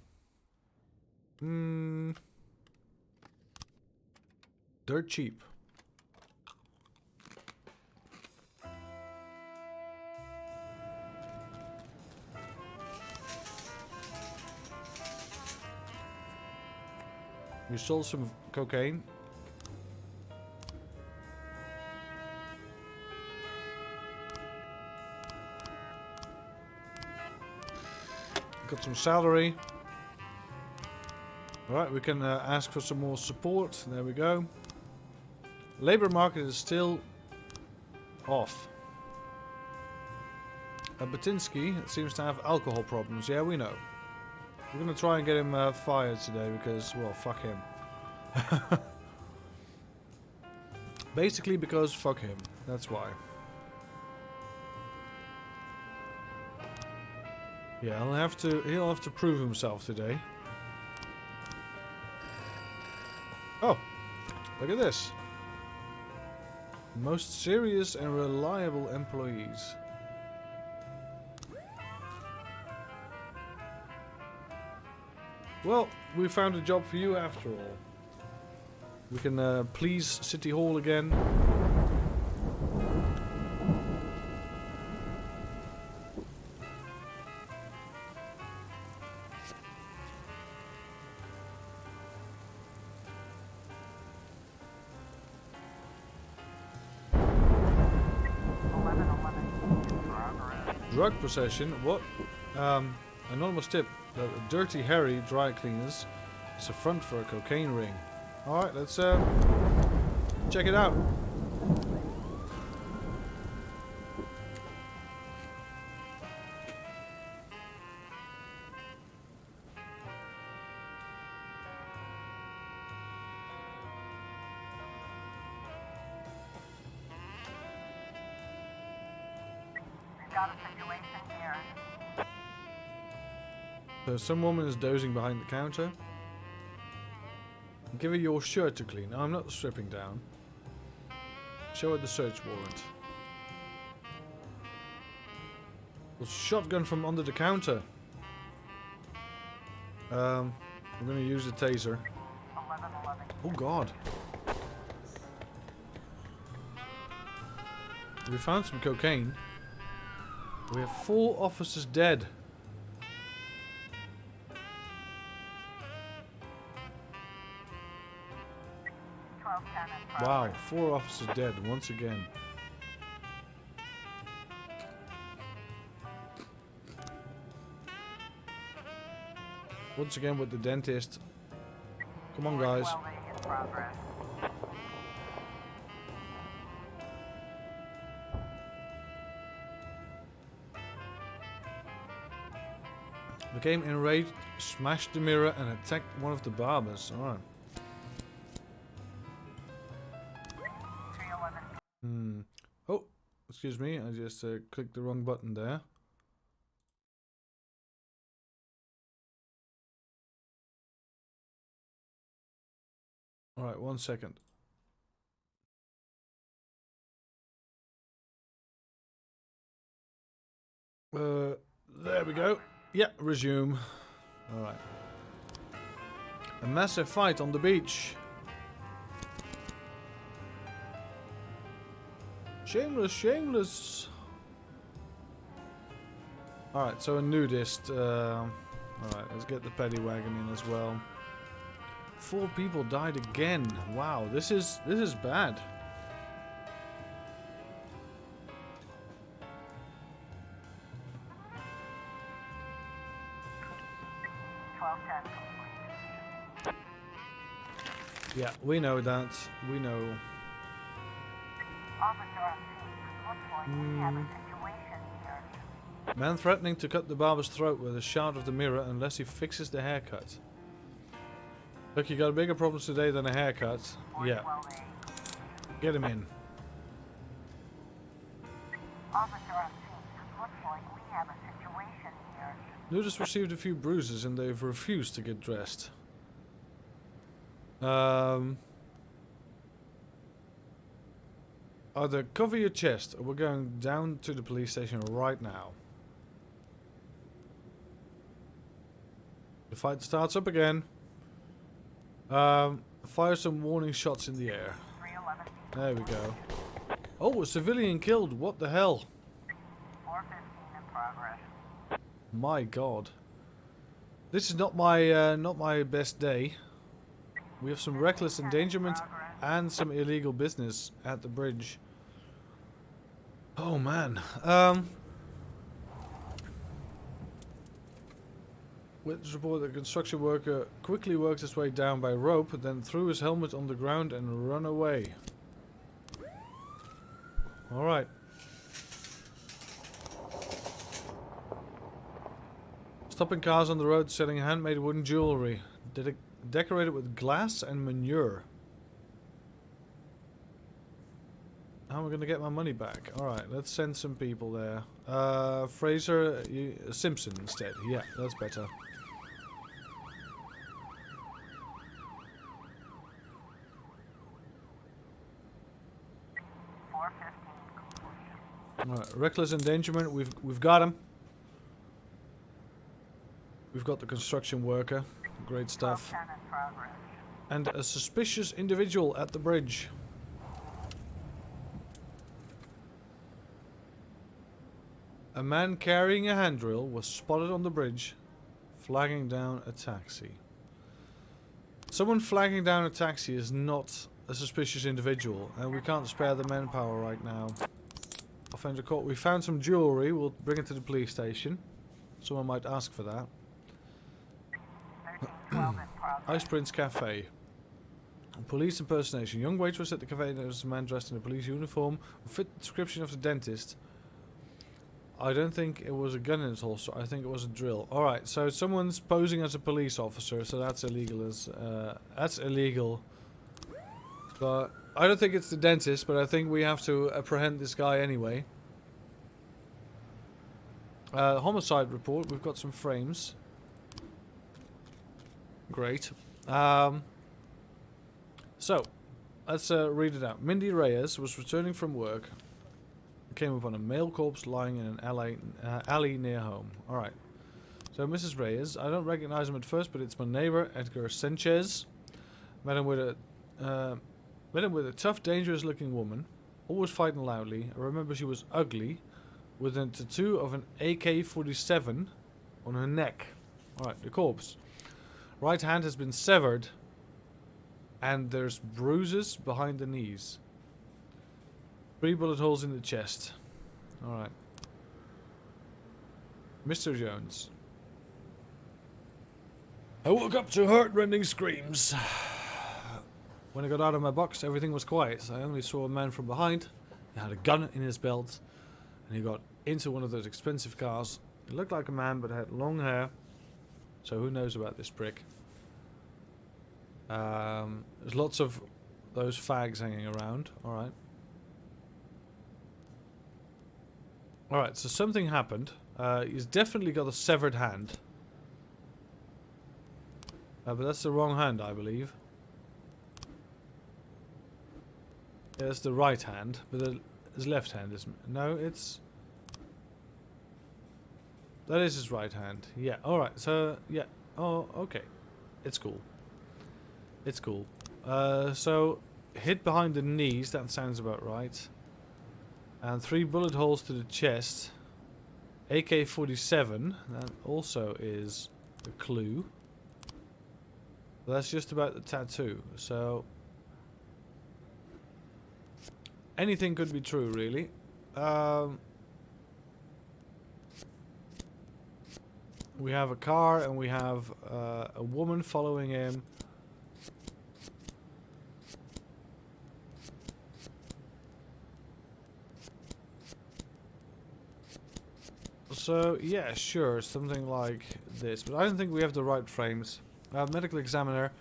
Dirt cheap. We sold some cocaine. Got some salary. Alright, we can ask for some more support. There we go. Labor market is still off. Batinsky seems to have alcohol problems. Yeah, we know. We're gonna try and get him fired today because, well, fuck him. Basically because fuck him. That's why. Yeah, he'll have to prove himself today. Oh, look at this. Most serious and reliable employees. Well, we found a job for you after all. We can please City Hall again. Drug possession? What? Anonymous tip that Dirty Harry Dry Cleaners is a front for a cocaine ring. Alright, let's check it out.
We've got a situation here.
So some woman is dozing behind the counter. Give her your shirt to clean. I'm not stripping down. Show her the search warrant. Well, shotgun from under the counter. I'm gonna use the taser.
1111.
Oh god. We found some cocaine. We have 4 officers dead. Wow, 4 officers dead once again. Once again with the dentist. Come on, guys. Became enraged, smashed the mirror, and attacked one of the barbers. Alright. Oh, excuse me, I just clicked the wrong button there. Alright, 1 second. There we go. Yeah, resume. Alright. A massive fight on the beach. Shameless, shameless. Alright, so a nudist. Alright, let's get the paddy wagon in as well. 4 people died again. Wow, this is bad. Yeah, we know that. We know. Man threatening to cut the barber's throat with a shard of the mirror unless he fixes the haircut. Look, you got bigger problems today than a haircut. Yeah. Get him in. Nudist received a few bruises and they've refused to get dressed. Either cover your chest or we're going down to the police station right now. The fight starts up again. Fire some warning shots in the air. There we go. Oh, a civilian killed. What the hell?
415 in progress.
My god. This is not my best day. We have some reckless endangerment and some illegal business at the bridge. Oh man. Witness report that a construction worker quickly worked his way down by rope, then threw his helmet on the ground and ran away. Alright. Stopping cars on the road selling handmade wooden jewelry. Decorated with glass and manure. How am I going to get my money back? Alright, let's send some people there. Fraser Simpson instead. Yeah, that's better. Alright, reckless endangerment. We've got him. We've got the construction worker. Great stuff. And a suspicious individual at the bridge. A man carrying a hand drill was spotted on the bridge, flagging down a taxi. Someone flagging down a taxi is not a suspicious individual, and we can't spare the manpower right now. Offender caught. We found some jewelry. We'll bring it to the police station. Someone might ask for that. Ice Prince Cafe. Police impersonation. Young waitress at the cafe noticed a man dressed in a police uniform who fit the description of the dentist. I don't think it was a gun in his holster. I think it was a drill. Alright, so someone's posing as a police officer, so that's illegal. That's illegal. But I don't think it's the dentist, but I think we have to apprehend this guy anyway. Homicide report. We've got some frames. Great. So, let's read it out. Mindy Reyes was returning from work. Came upon a male corpse lying in an alley near home. Alright. So, Mrs. Reyes. I don't recognize him at first, but it's my neighbor, Edgar Sanchez. Met him with a tough, dangerous-looking woman. Always fighting loudly. I remember she was ugly, with a tattoo of an AK-47 on her neck. Alright, the corpse. Right hand has been severed, and there's bruises behind the knees. 3 bullet holes in the chest. Alright. Mr. Jones. I woke up to heart-rending screams. When I got out of my box, everything was quiet. I only saw a man from behind. He had a gun in his belt, and he got into one of those expensive cars. He looked like a man, but had long hair. So who knows about this prick? There's lots of those fags hanging around. Alright. Alright, so something happened. He's definitely got a severed hand. But that's the wrong hand, I believe. Yeah, that's the right hand, but his left hand is... No, it's... That is his right hand. Yeah, alright, so... Yeah. Oh, okay. It's cool. It's cool. So, hit behind the knees, that sounds about right. And 3 bullet holes to the chest. AK-47, that also is a clue. But that's just about the tattoo, so... Anything could be true, really. We have a car, and we have a woman following him. So, yeah, sure, something like this. But I don't think we have the right frames. Medical examiner.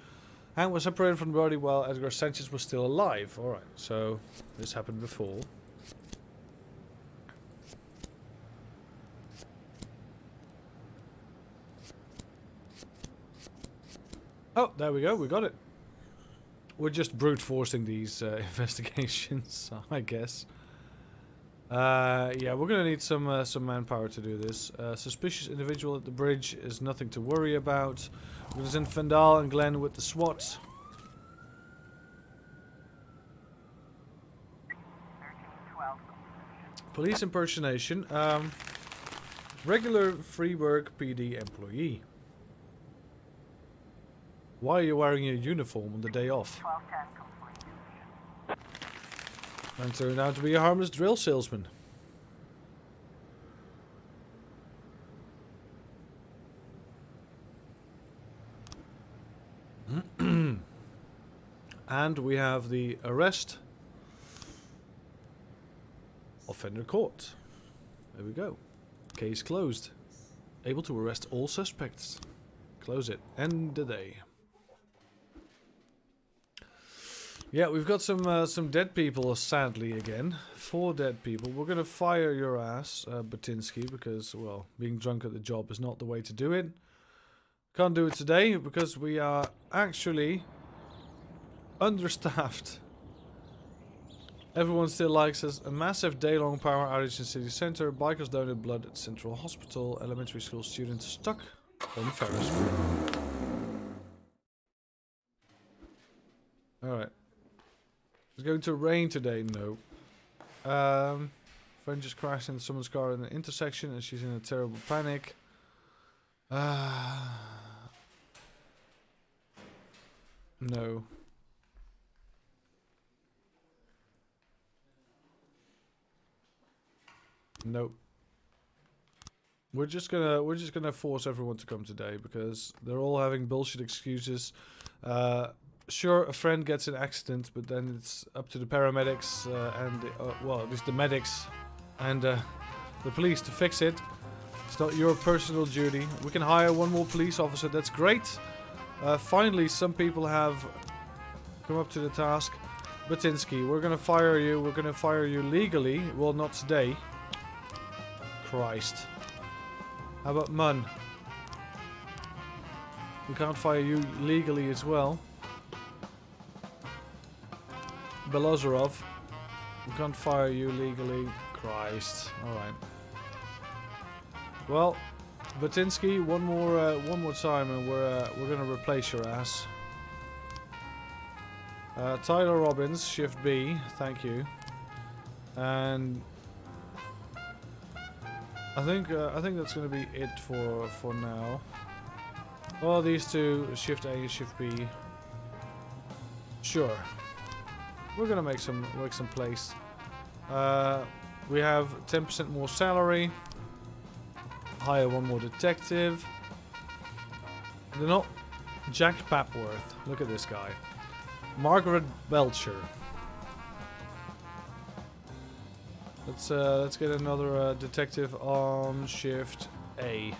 Hand was separated from the body while Edgar Sanchez was still alive. Alright, so this happened before. Oh, there we go, we got it. We're just brute forcing these investigations, I guess. Yeah, we're gonna need some manpower to do this. Suspicious individual at the bridge is nothing to worry about. We're gonna send Fendal and Glenn with the SWAT. Police impersonation. Regular Freeburg PD employee. Why are you wearing your uniform on the day off? And turned out to be a harmless drill salesman. And we have the arrest. Offender caught. There we go. Case closed. Able to arrest all suspects. Close it. End the day. Yeah, we've got some dead people, sadly, again. 4 dead people. We're gonna fire your ass, Batinsky, because, well, being drunk at the job is not the way to do it. Can't do it today, because we are actually understaffed. Everyone still likes us. A massive day-long power outage in city center. Bikers donate blood at Central Hospital. Elementary school students stuck on Ferris wheel. Alright. It's going to rain today. No. Friend just crashed into someone's car in an intersection and she's in a terrible panic. No. Nope. We're just gonna force everyone to come today because they're all having bullshit excuses. Sure, a friend gets an accident, but then it's up to the paramedics and well, at least the medics and the police to fix it. It's not your personal duty. We can hire one more police officer. That's great. Finally, some people have come up to the task. Batinsky, we're gonna fire you. We're gonna fire you legally. Well, not today. Christ. How about Mun? We can't fire you legally as well. Belozerov, we can't fire you legally. Christ. Alright. Well, Batinsky, one more time and we're gonna replace your ass. Tyler Robbins, Shift B, thank you. And I think that's gonna be it for now. Well, these two, Shift A, Shift B. Sure. We're gonna make some place. We have 10% more salary. Hire one more detective. They're not Jack Papworth. Look at this guy. Margaret Belcher. Let's get another detective on Shift A.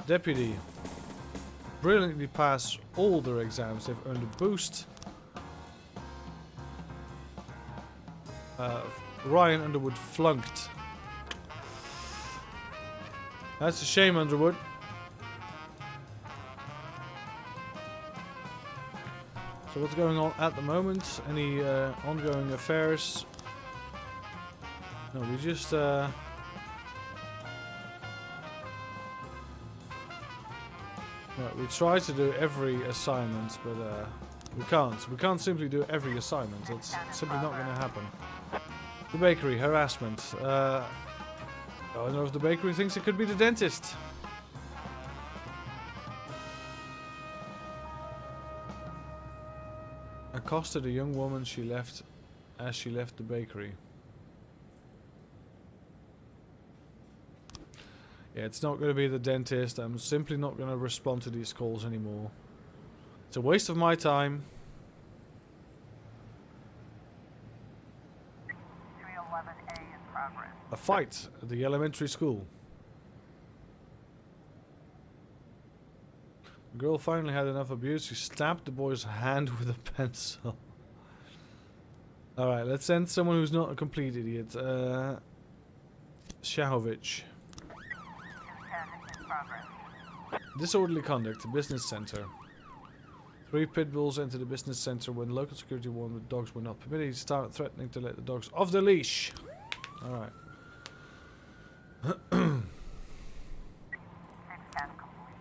Deputy. Brilliantly passed all their exams. They've earned a boost. Ryan Underwood flunked. That's a shame, Underwood. So what's going on at the moment? Any ongoing affairs? No, we just we try to do every assignment, but we can't. We can't simply do every assignment. It's simply not going to happen. The bakery, harassment. I don't know if the bakery thinks it could be the dentist. Accosted a young woman as she left the bakery. Yeah, it's not going to be the dentist. I'm simply not going to respond to these calls anymore. It's a waste of my time.
311A in progress.
A fight at the elementary school. The girl finally had enough abuse. She stabbed the boy's hand with a pencil. Alright, let's send someone who's not a complete idiot. Shahovich.
210 in progress.
Disorderly conduct, business center. 3 pit bulls entered the business center when local security warned the dogs were not permitted. He started threatening to let the dogs off the leash. Alright.
610 complete.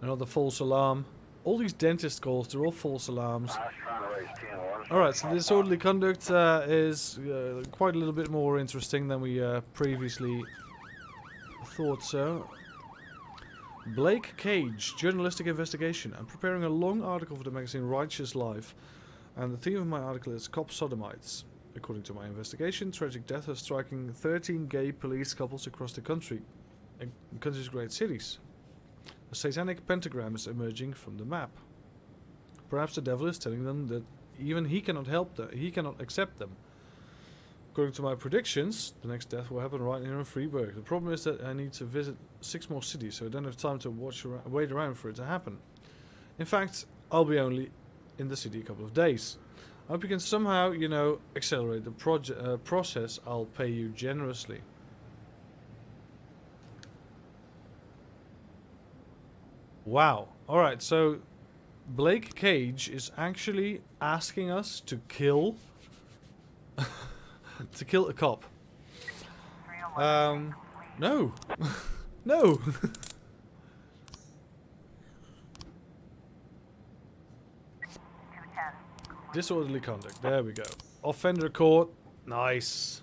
Another false alarm. All these dentist calls, they're all false alarms.
I was trying to raise 10-1.
Alright, so disorderly conduct is quite a little bit more interesting than we previously thought so. Blake Cage, journalistic investigation. I'm preparing a long article for the magazine Righteous Life, and the theme of my article is cop sodomites. According to my investigation, tragic death is striking 13 gay police couples across the country, in the country's great cities. A satanic pentagram is emerging from the map. Perhaps the devil is telling them that even he cannot help them, he cannot accept them. According to my predictions, the next death will happen right here in Freeburg. The problem is that I need to visit 6 more cities, so I don't have time to wait around for it to happen. In fact, I'll be only in the city a couple of days. I hope you can somehow, you know, accelerate the process. I'll pay you generously. Wow. Alright, so Blake Cage is actually asking us to kill to kill a cop. No. No. Disorderly conduct. There we go. Offender caught. Nice.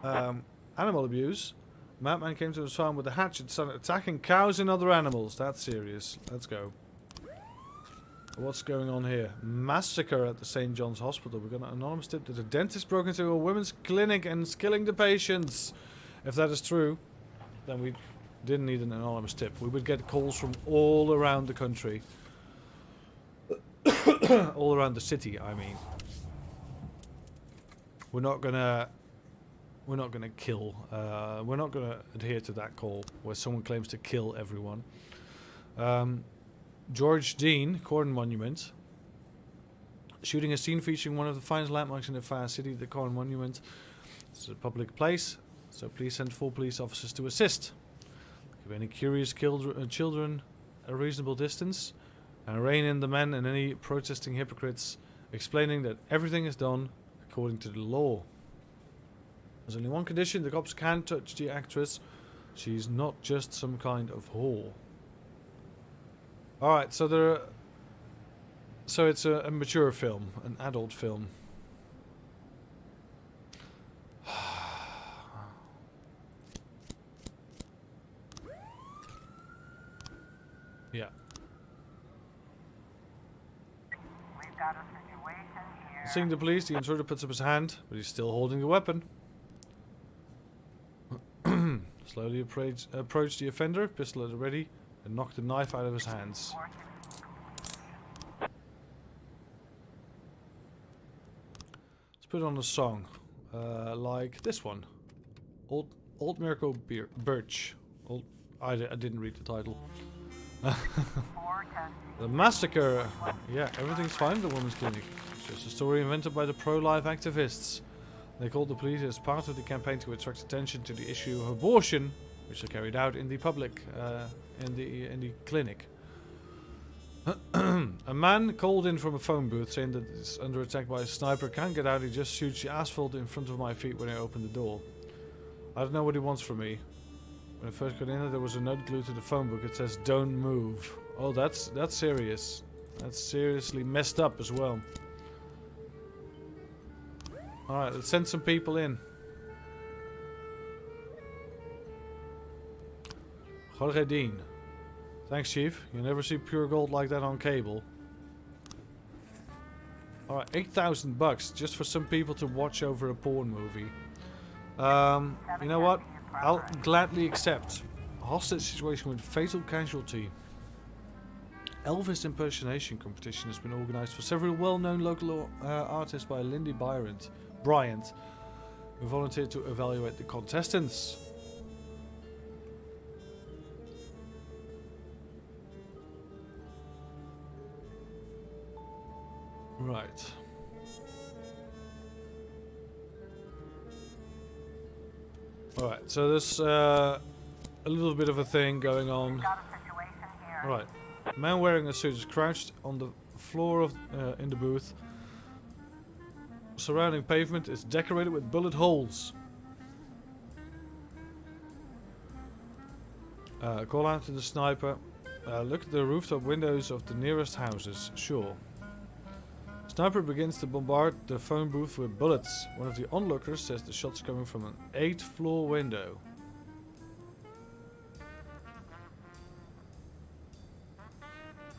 Animal abuse. Madman came to his farm with a hatchet and started attacking cows and other animals. That's serious. Let's go. What's going on here? Massacre at the St. John's Hospital. We got an anonymous tip that a dentist broke into a women's clinic and is killing the patients. If that is true, then we didn't need an anonymous tip. We would get calls from all around the country. All around the city, I mean. We're not gonna kill. We're not gonna adhere to that call where someone claims to kill everyone. George Dean, Corn Monument. Shooting a scene featuring one of the finest landmarks in the Fast City, the Corn Monument. It's a public place, so please send 4 police officers to assist. Give any curious children a reasonable distance, and rein in the men and any protesting hypocrites, explaining that everything is done according to the law. There's only one condition: the cops can't touch the actress. She's not just some kind of whore. Alright, so it's a mature film, an adult film. Yeah.
We've got a situation here.
Seeing the police, the intruder puts up his hand, but he's still holding the weapon. Slowly approach the offender, pistol at the ready, and knock the knife out of his hands. Let's put on a song, like this one, Old Miracle Birch. I didn't read the title. The massacre. Yeah, everything's fine at the women's clinic. It's just a story invented by the pro-life activists. They called the police as part of the campaign to attract attention to the issue of abortion, which they carried out in the public, in the clinic. A man called in from a phone booth saying that he's under attack by a sniper, can't get out, he just shoots the asphalt in front of my feet when I open the door. I don't know what he wants from me. When I first got in there was a note glued to the phone book. It says, "Don't move." Oh, that's serious. That's seriously messed up as well. Alright, let's send some people in. Jorge Dean. Thanks, Chief. You never see pure gold like that on cable. Alright, $8,000 just for some people to watch over a porn movie. You know what? I'll gladly accept. A hostage situation with fatal casualty. Elvis impersonation competition has been organized for several well-known local artists by Lindy Bryant, who volunteered to evaluate the contestants. Right. Alright, so there's a little bit of a thing going on. Right. A man wearing a suit is crouched on the floor of in the booth. Surrounding pavement is decorated with bullet holes. Call out to the sniper. Look at the rooftop windows of the nearest houses. Sure. Sniper begins to bombard the phone booth with bullets. One of the onlookers says the shot's coming from an 8th floor window.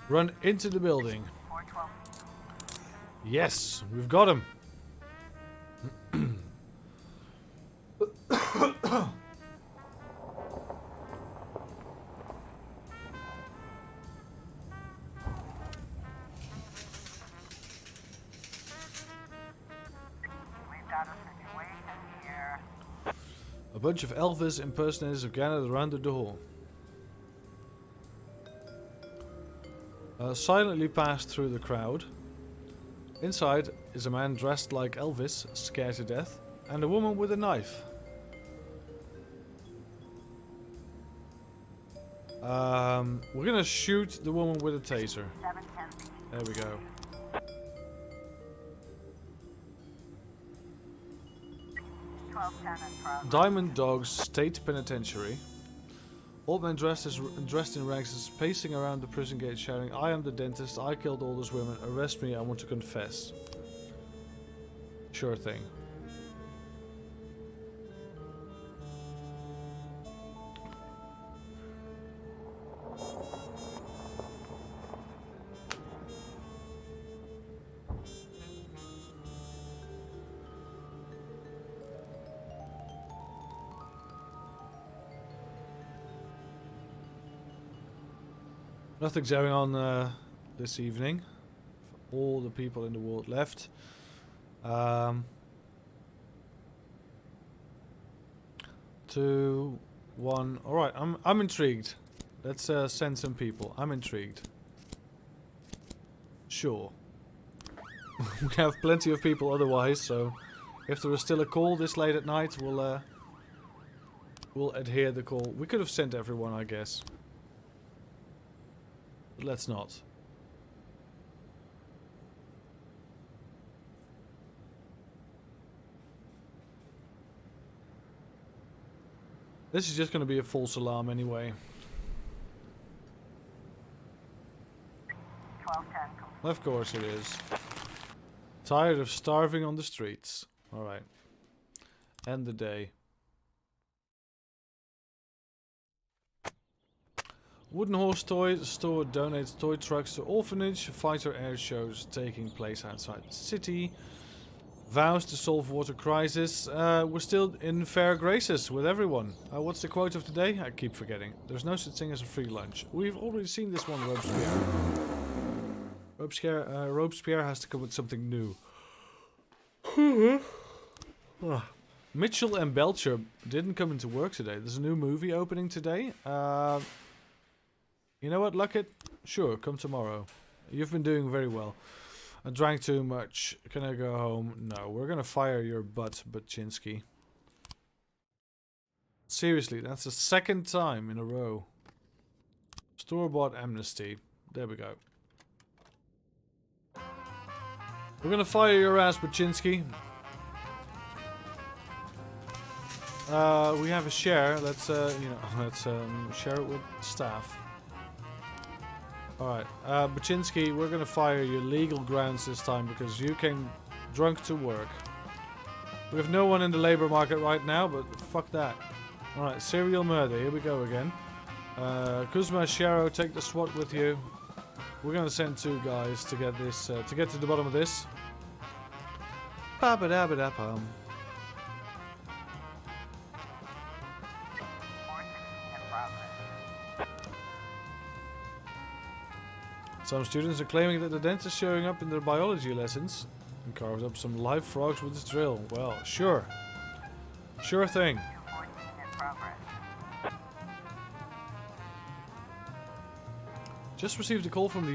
Run into the building. Yes, we've got him.
got a situation here.
A bunch of Elvis impersonators have gathered around the door. Silently passed through the crowd. Inside is a man dressed like Elvis, scared to death, and a woman with a knife. We're gonna shoot the woman with a taser.
710.
There we go.
1210 in progress.
Diamond Dogs State Penitentiary. Old man dressed in rags is pacing around the prison gate shouting, "I am the dentist, I killed all those women, arrest me, I want to confess." Sure thing. Nothing's going on this evening. All the people in the world left. 2, 1. All right, I'm intrigued. Let's send some people. I'm intrigued. Sure. We have plenty of people otherwise, so if there is still a call this late at night, we'll adhere the call. We could have sent everyone, I guess. But let's not. This is just going to be a false alarm anyway.
1210 complete.
Of course it is. Tired of starving on the streets. Alright. End the day. Wooden Horse Toy Store donates toy trucks to orphanage. Fighter air shows taking place outside the city. Vows to solve water crisis. We're still in fair graces with everyone. What's the quote of today? I keep forgetting. There's no such thing as a free lunch. We've already seen this one, Robespierre. Robespierre has to come with something new. Mitchell and Belcher didn't come into work today. There's a new movie opening today. You know what, Luckett? Sure, come tomorrow. You've been doing very well. I drank too much. Can I go home? No, we're gonna fire your butt, Baczynski. Seriously, that's the second time in a row. Store-bought amnesty. There we go. We're gonna fire your ass, Baczynski. We have a share. Let's let's share it with staff. Alright, Baczynski, we're gonna fire you legal grounds this time because you came drunk to work. We have no one in the labor market right now, but fuck that. Alright, serial murder, here we go again. Kuzma, Sharo, take the SWAT with you. We're gonna send 2 guys to get this, to get to the bottom of this. Pa-ba-da-ba-da-pum.
416 in progress.
Some students are claiming that the dentist is showing up in their biology lessons and carved up some live frogs with his drill. Well, sure. Sure thing.
214 in progress.
Just received a call from the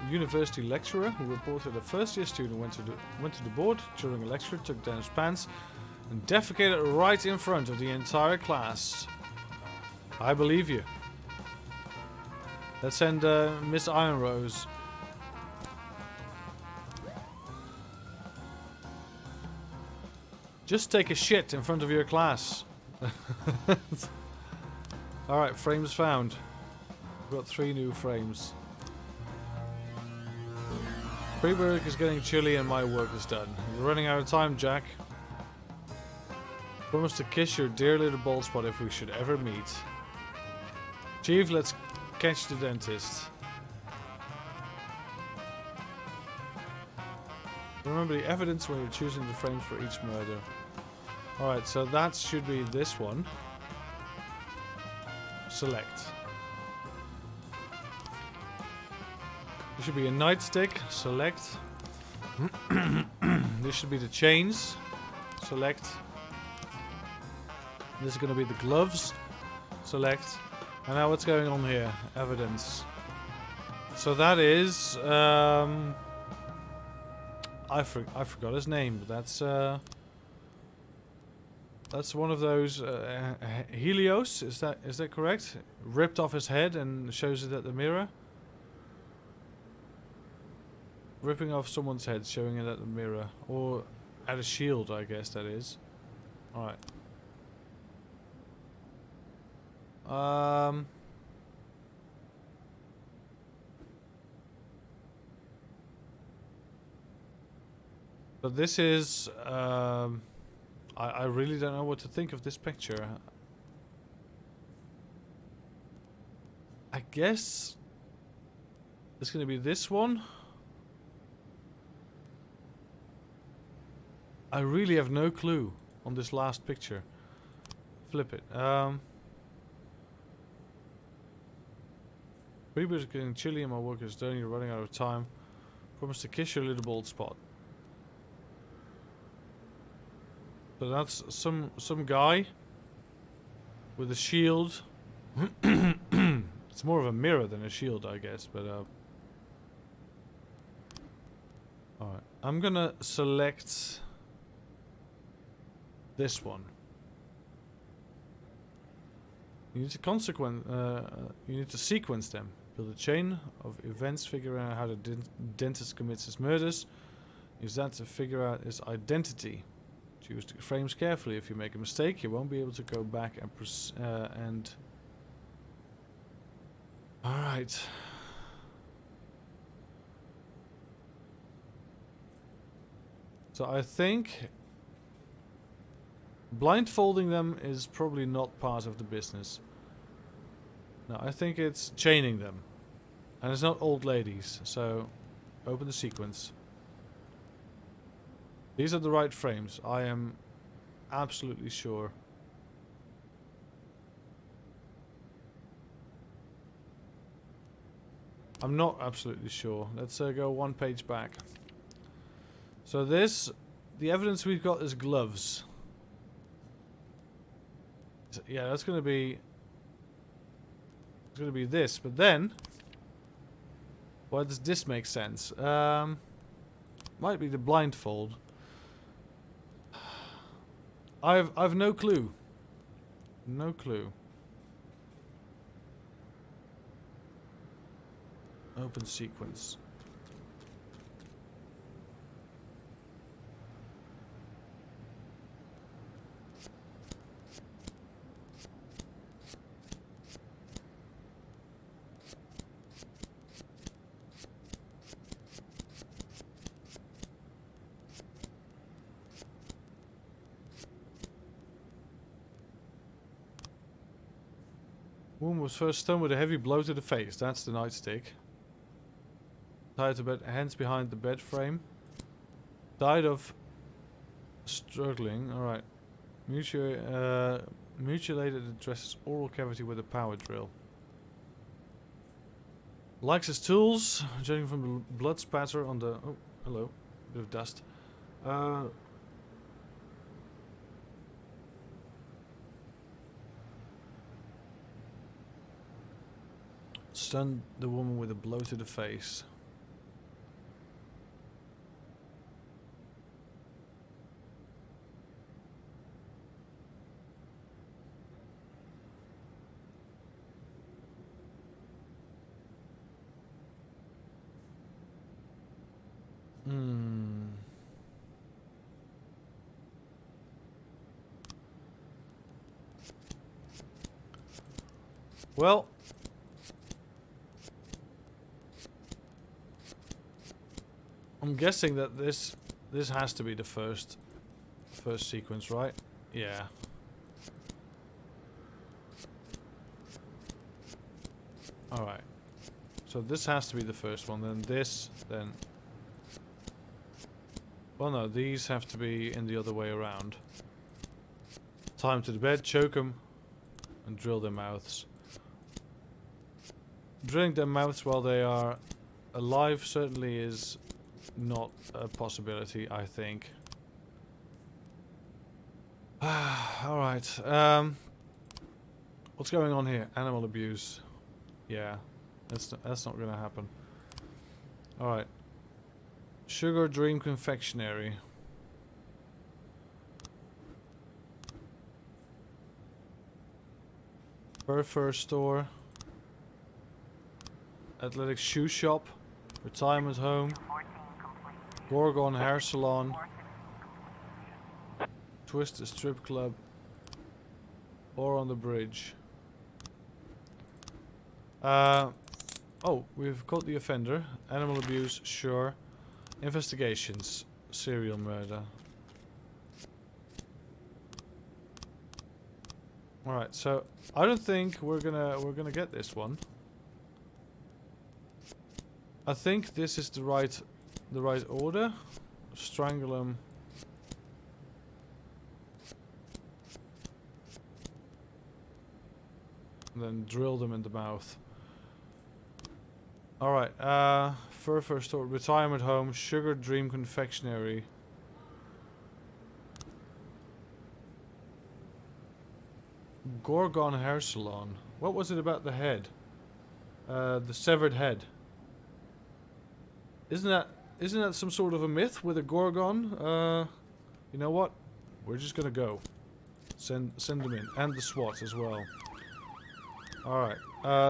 university lecturer who reported a first-year student went to the board during a lecture, took down his pants, and defecated right in front of the entire class. I believe you. Let's send Miss Ironrose. Just take a shit in front of your class. Alright, frames found. We've got 3 new frames. Pre-work is getting chilly and my work is done. You're running out of time, Jack. Promise to kiss your dear little bald spot if we should ever meet. Chief, let's catch the dentist. Remember the evidence when you're choosing the frames for each murder. Alright, so that should be this one. Select. There should be a nightstick. Select. This should be the chains. Select. This is going to be the gloves. Select. And now what's going on here? Evidence. So that is... I forgot his name, but that's one of those Helios. Is that correct? Ripped off his head and shows it at the mirror. Ripping off someone's head, showing it at the mirror, or at a shield, I guess that is. All right. But this is, I really don't know what to think of this picture. I guess it's going to be this one. I really have no clue on this last picture. Flip it. Freebirds are getting chilly and my work is done. You're running out of time. Promise to kiss your little bald spot. So that's some guy with a shield. It's more of a mirror than a shield, I guess. But all right, I'm gonna select this one. You need to you need to sequence them. Build a chain of events, figure out how the dentist commits his murders. Use that to figure out his identity. Choose the frames carefully. If you make a mistake, you won't be able to go back and all right. So I think blindfolding them is probably not part of the business. No, I think it's chaining them. And it's not old ladies, so open the sequence. These are the right frames, I am absolutely sure. I'm not absolutely sure. Let's go one page back. So the evidence we've got is gloves. Yeah, that's going to be... It's going to be this, but then... Why does this make sense? Might be the blindfold. I've no clue. No clue. Open sequence. Woman was first stunned with a heavy blow to the face. That's the nightstick. Tied to bed, hands behind the bed frame. Died of struggling. Alright. Mutilated addresses oral cavity with a power drill. Likes his tools. Judging from the blood spatter on the... Oh, hello. Bit of dust. Stunned the woman with a blow to the face. Well, I'm guessing that this has to be the first sequence, right? Yeah. All right. So this has to be the first one. Then this. Then. Well, no. These have to be in the other way around. Tie them to the bed, choke them, and drill their mouths. Drilling their mouths while they are alive certainly is not a possibility, I think. Alright. What's going on here? Animal abuse. Yeah. That's not gonna happen. Alright. Sugar Dream Confectionery. Fur store. Athletic shoe shop. Retirement home. Gorgon hair salon. Twisted strip club. Or on the bridge. Oh, we've caught the offender. Animal abuse, sure. Investigations. Serial murder. Alright, so I don't think we're gonna get this one. I think this is the right order. Strangle him. And then drill them in the mouth. Alright, fur store, retirement home, Sugar Dream Confectionery. Gorgon hair salon. What was it about the head? The severed head. Isn't that some sort of a myth with a gorgon? You know what? We're just gonna go. Send them in. And the SWAT as well. Alright.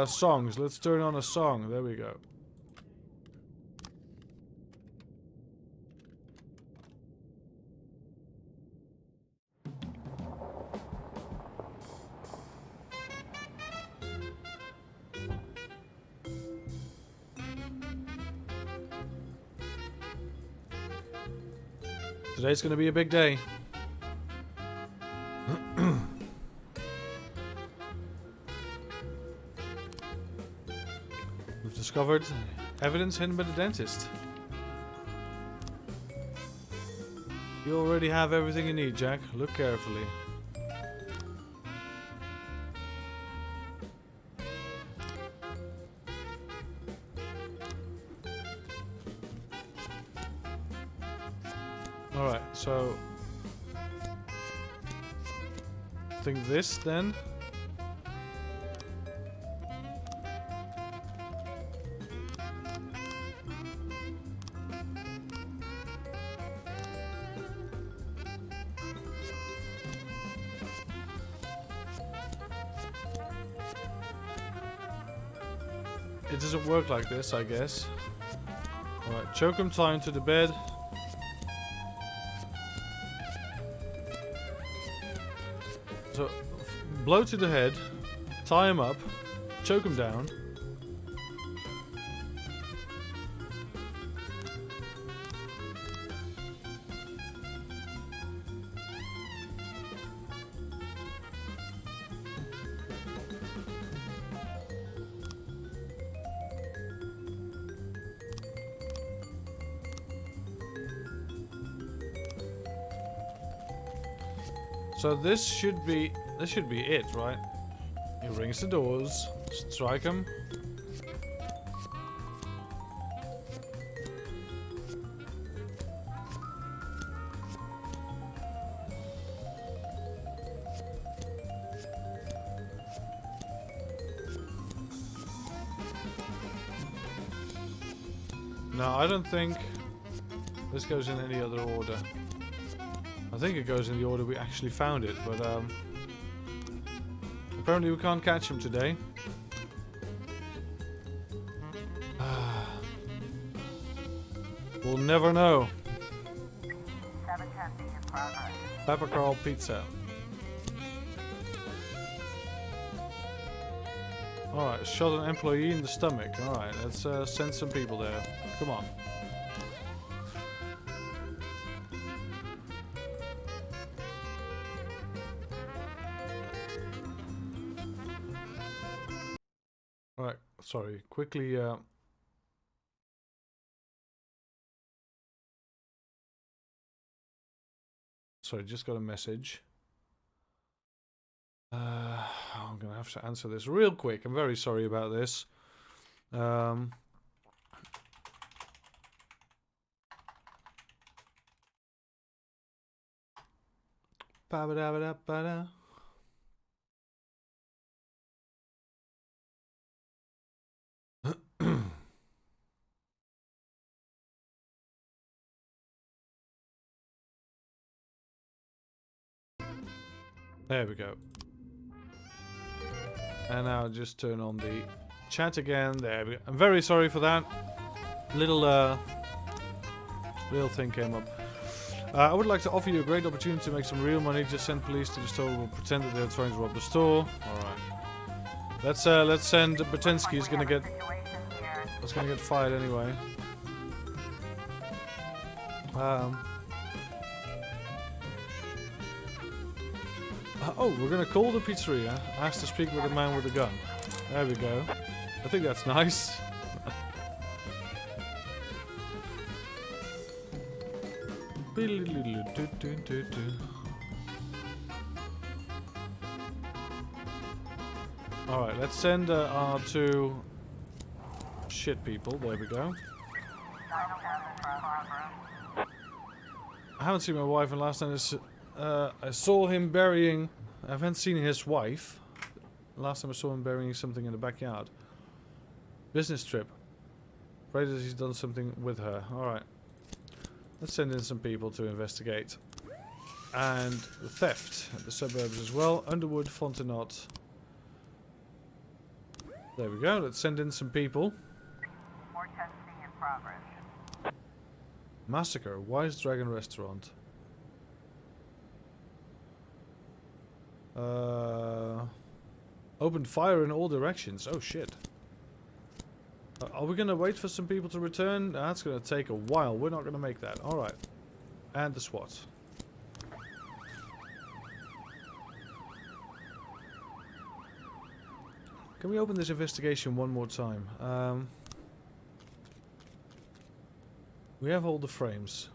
Songs. Let's turn on a song. There we go. Today's gonna be a big day. We've discovered evidence hidden by the dentist. You already have everything you need, Jack. Look carefully. Alright, so I think this then. It doesn't work like this, I guess. Alright, choke him, tie him to the bed. So, blow to the head, tie him up, choke him down. So this should be it, right? He rings the doors, strike him. No, I don't think this goes in any other order. I think it goes in the order we actually found it, but apparently we can't catch him today. We'll never know.
710 in progress.
Pepper Carl Pizza. Alright, shot an employee in the stomach. Alright, let's send some people there. Come on. Alright, sorry. Quickly, sorry, just got a message. I'm gonna have to answer this real quick. I'm very sorry about this. Ba-ba-da-ba-da-ba-da. There we go. And now just turn on the chat again. There we go. I'm very sorry for that. Little thing came up. I would like to offer you a great opportunity to make some real money. Just send police to the store. We'll pretend that they're trying to rob the store. Alright. Let's send Batinsky. He's gonna get fired anyway. Oh, we're gonna call the pizzeria. Ask to speak with a man with a gun. There we go. I think that's nice. Alright, let's send our two shit people. There we go. I haven't seen my wife, and last time I saw him burying... I haven't seen his wife. Last time I saw him burying something in the backyard. Business trip. Pray that he's done something with her. Alright. Let's send in some people to investigate. And theft at the suburbs as well. Underwood, Fontenot. There we go. Let's send in some people.
More testing in progress.
Massacre. Wise Dragon Restaurant. Opened fire in all directions. Oh shit. Are we gonna wait for some people to return? That's gonna take a while. We're not gonna make that. Alright. And the SWAT. Can we open this investigation one more time? We have all the frames.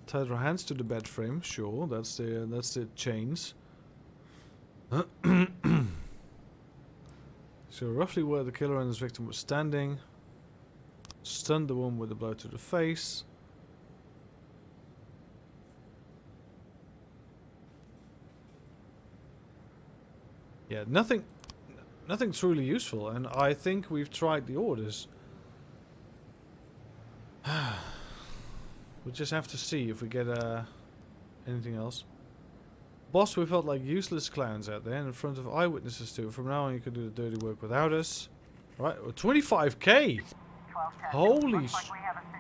Tied our hands to the bed frame, sure. That's the chains. So roughly where the killer and his victim were standing. Stunned the woman with a blow to the face. Yeah, nothing truly useful, and I think we've tried the orders. We'll just have to see if we get anything else. Boss, we felt like useless clowns out there in front of eyewitnesses too. From now on you can do the dirty work without us. Right, 25k! Holy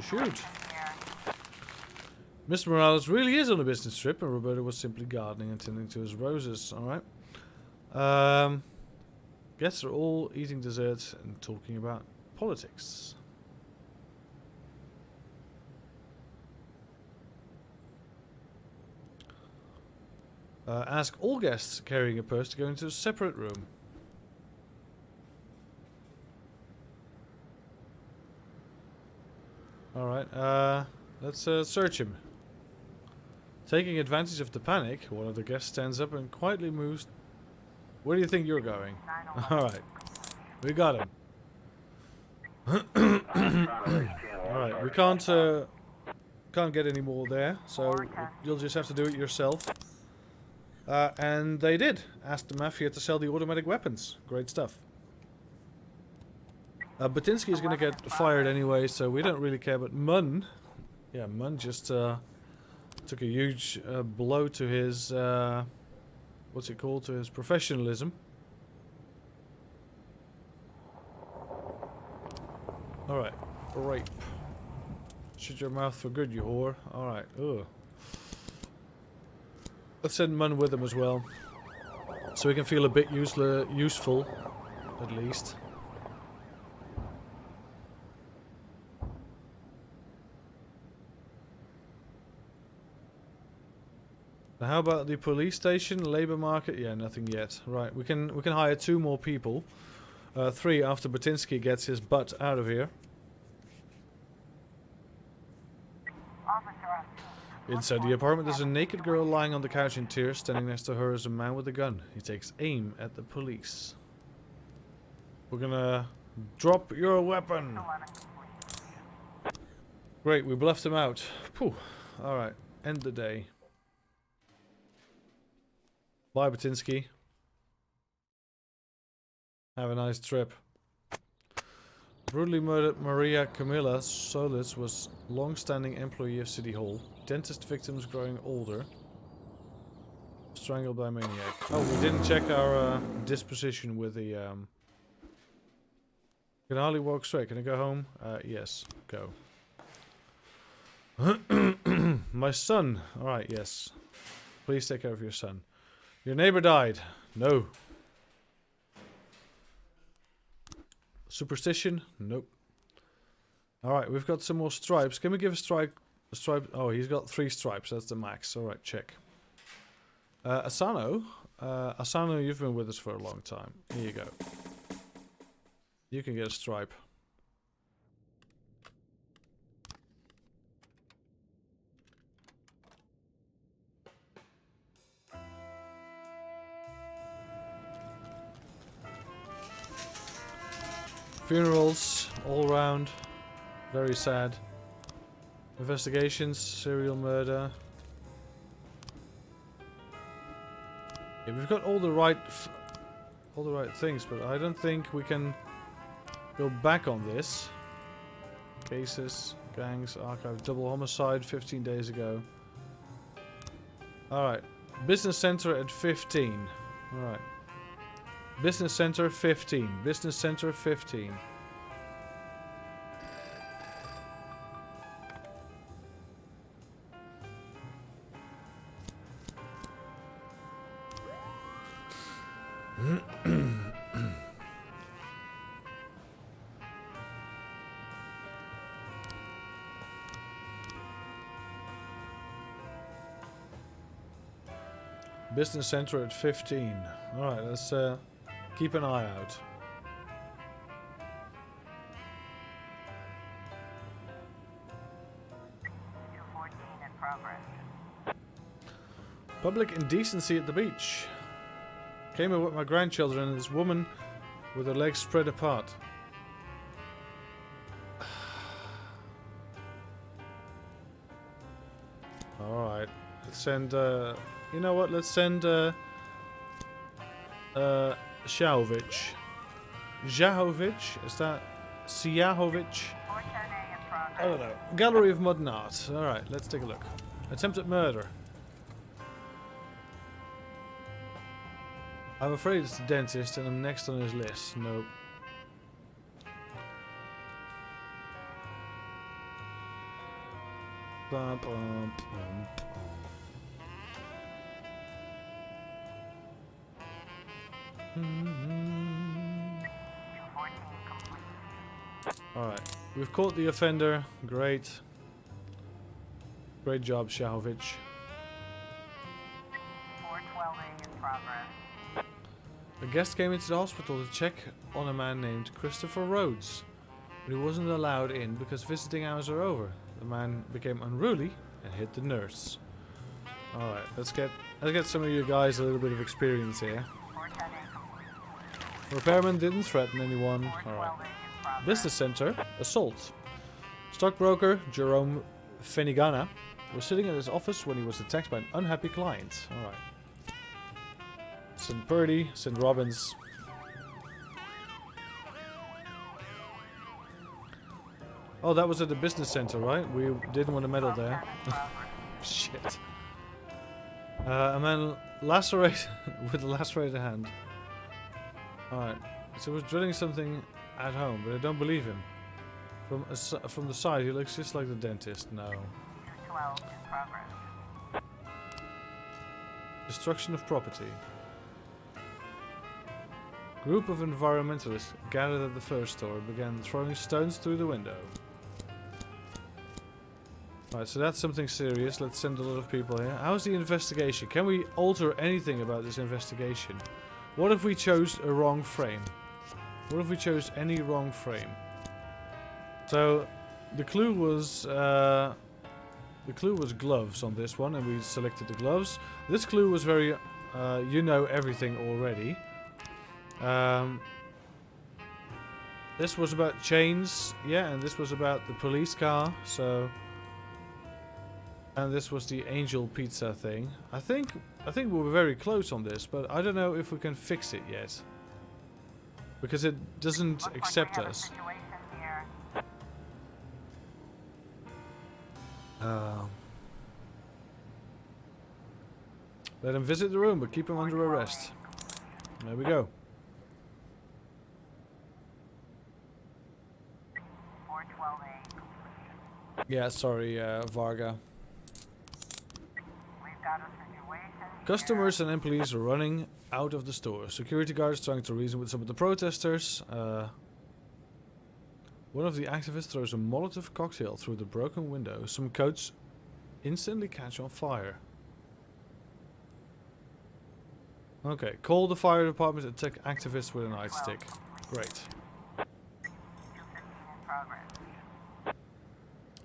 shoot. Mr. Morales really is on a business trip, and Roberto was simply gardening and tending to his roses. Alright. Guests are all eating dessert and talking about politics. Ask all guests carrying a purse to go into a separate room. Alright, let's search him. Taking advantage of the panic, one of the guests stands up and quietly moves. Where do you think you're going? Alright, we got him. Alright, we can't get any more there, so you'll just have to do it yourself. And they did. Asked the Mafia to sell the automatic weapons. Great stuff. Batinsky is going to get fired anyway, so we don't really care. But Munn... Yeah, Munn just took a huge blow to his... what's it called? To his professionalism. Alright. Rape. Shut your mouth for good, you whore. Alright. Ugh. Let's send Munn with him as well. So we can feel a bit useful. At least. Now how about the police station, labor market? Yeah, nothing yet. Right, we can hire 2 more people. 3 after Batinsky gets his butt out of here. Inside the apartment, there's a naked girl lying on the couch in tears. Standing next to her is a man with a gun. He takes aim at the police. We're gonna drop your weapon. Great, we bluffed him out. Phew. Alright, end the day. Bye, Batinsky. Have a nice trip. Brutally murdered Maria Camilla Solis was long-standing employee of City Hall. Dentist victims growing older. Strangled by maniac. Oh, we didn't check our disposition with the... Can hardly walk straight. Can I go home? Yes. Go. My son. Alright, yes. Please take care of your son. Your neighbor died. No. Superstition? Nope. Alright, we've got some more stripes. Can we give a stripe? Oh, he's got 3 stripes. That's the max. Alright, check. Asano? Asano, you've been with us for a long time. Here you go. You can get a stripe. Funerals, all round. Very sad. Investigations, serial murder. Yeah, we've got all the right things, but I don't think we can go back on this. Cases, gangs, archive, double homicide 15 days ago. Alright. Business center at 15. Alright. Business center 15. Business center 15. Business center at 15. Alright, let's keep an eye out.
In progress.
Public indecency at the beach. Came in with my grandchildren and this woman with her legs spread apart. Alright, let's send you know what, let's send Shahovic. Zahovic? Is that Siahovic? I don't know. Gallery of Modern Art. Alright, let's take a look. Attempted murder. I'm afraid it's the dentist and I'm next on his list. Nope. Bum, bum, bum, Alright, we've caught the offender. Great. Great job, Shahovic.
412A in progress.
A guest came into the hospital to check on a man named Christopher Rhodes, but he wasn't allowed in because visiting hours are over. The man became unruly and hit the nurse. Alright, let's get some of you guys a little bit of experience here. Repairman didn't threaten anyone. Alright. Business center, assault. Stockbroker Jerome Fenigana was sitting at his office when he was attacked by an unhappy client. Alright. St. Purdy, St. Robbins. Oh, that was at the business center, right? We didn't want to meddle there. Shit. A man lacerated with a lacerated hand. Alright. So he was drilling something at home, but I don't believe him. From the side, he looks just like the dentist. No.
212 in progress.
Destruction of property. Group of environmentalists gathered at the first store began throwing stones through the window. Alright, so that's something serious. Let's send a lot of people here. How's the investigation? Can we alter anything about this investigation? What if we chose a wrong frame? What if we chose any wrong frame? So the clue was gloves on this one, and we selected the gloves. This clue was very you know everything already. This was about chains, yeah, and this was about the police car, so... And this was the angel pizza thing. I think we were very close on this, but I don't know if we can fix it yet. Because it doesn't accept us. Let him visit the room, but keep him under arrest. There we go.
412A.
Yeah, sorry, Varga.
We've got a situation here.
Customers and employees are running out of the store. Security guards trying to reason with some of the protesters. One of the activists throws a Molotov cocktail through the broken window. Some coats instantly catch on fire. Okay, call the fire department and attack activists with a nightstick. Great.
215 in progress.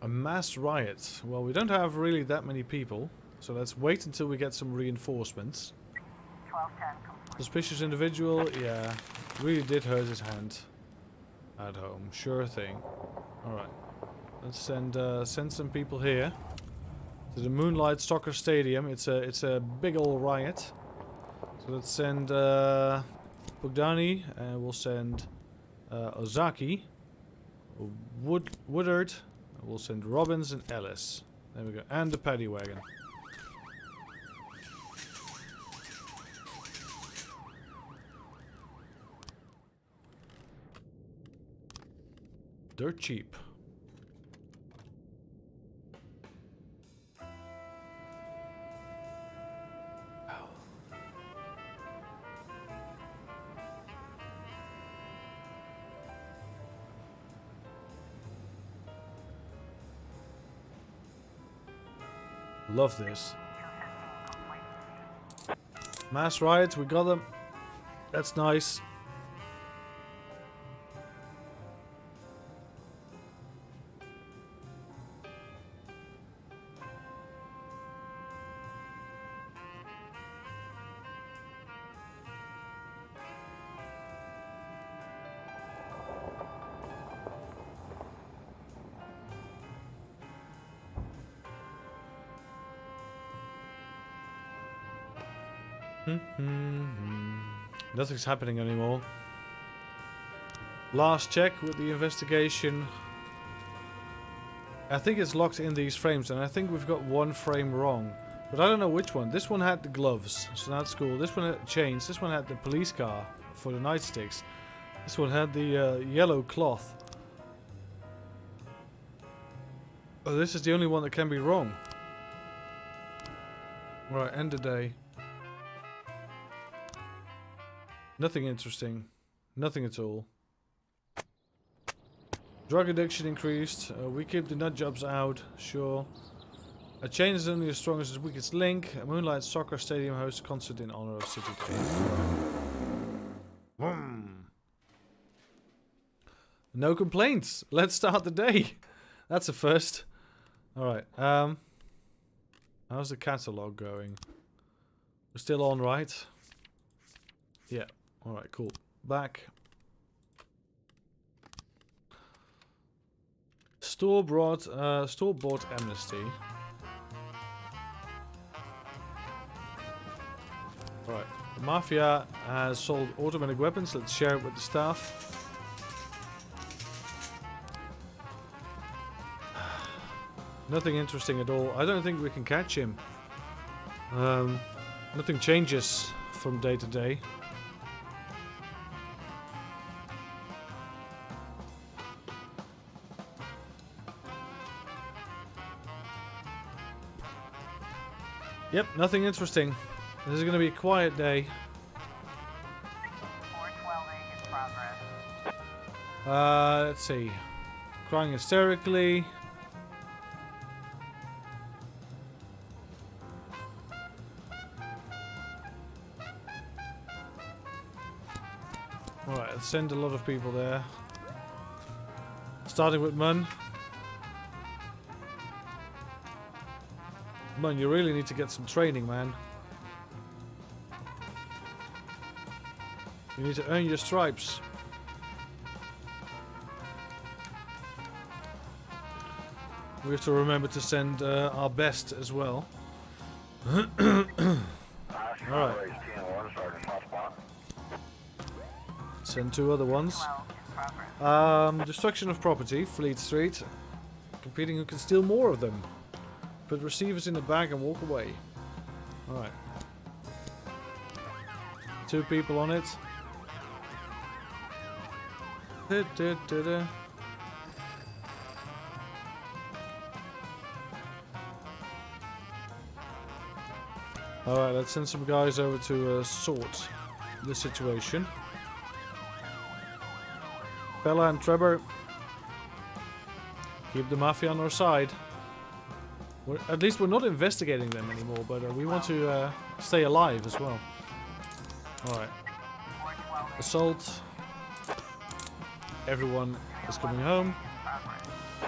A mass riot. Well, we don't have really that many people, so let's wait until we get some reinforcements.
1210 complete.
Suspicious individual, yeah, really did hurt his hand at home. Sure thing. All right, let's send some people here to the Moonlight Soccer Stadium. It's a big old riot. So let's send Bogdani, and we'll send Ozaki, Woodard. We'll send Robbins and Ellis. There we go, and the paddy wagon. Dirt cheap. Love this.
215 complete.
Mass riots, we got them. That's nice. Nothing's happening anymore. Last check with the investigation. I think it's locked in these frames, and I think we've got one frame wrong. But I don't know which one. This one had the gloves, so that's cool. This one had chains. This one had the police car for the nightsticks. This one had the yellow cloth. Oh, this is the only one that can be wrong. Right, end the day. Nothing interesting. Nothing at all. Drug addiction increased. We keep the nut jobs out. Sure. A chain is only as strong as its weakest link. A Moonlight Soccer Stadium hosts a concert in honor of City Day. No complaints. Let's start the day. That's a first. Alright. How's the catalog going? We're still on, right? Yeah. Alright, cool. Back. Store-bought amnesty. Alright. The Mafia has sold automatic weapons. Let's share it with the staff. Nothing interesting at all. I don't think we can catch him. Nothing changes from day to day. Yep, nothing interesting. This is going to be a quiet day.
412A in progress.
Let's see. Crying hysterically. Alright, let's send a lot of people there. Starting with Mun. Mun, you really need to get some training, man. You need to earn your stripes. We have to remember to send our best as well.
Trying
Alright.
to raise 10-1, Sergeant Hotspot.
Send 2 other ones.
12 in progress.
Destruction of property, Fleet Street. Competing who can steal more of them. Put receivers in the bag and walk away. Alright. 2 people on it. Alright, let's send some guys over to sort the situation. Bella and Trevor, keep the mafia on our side. At least we're not investigating them anymore, but we want to stay alive as well. Alright. Assault. Everyone is coming home.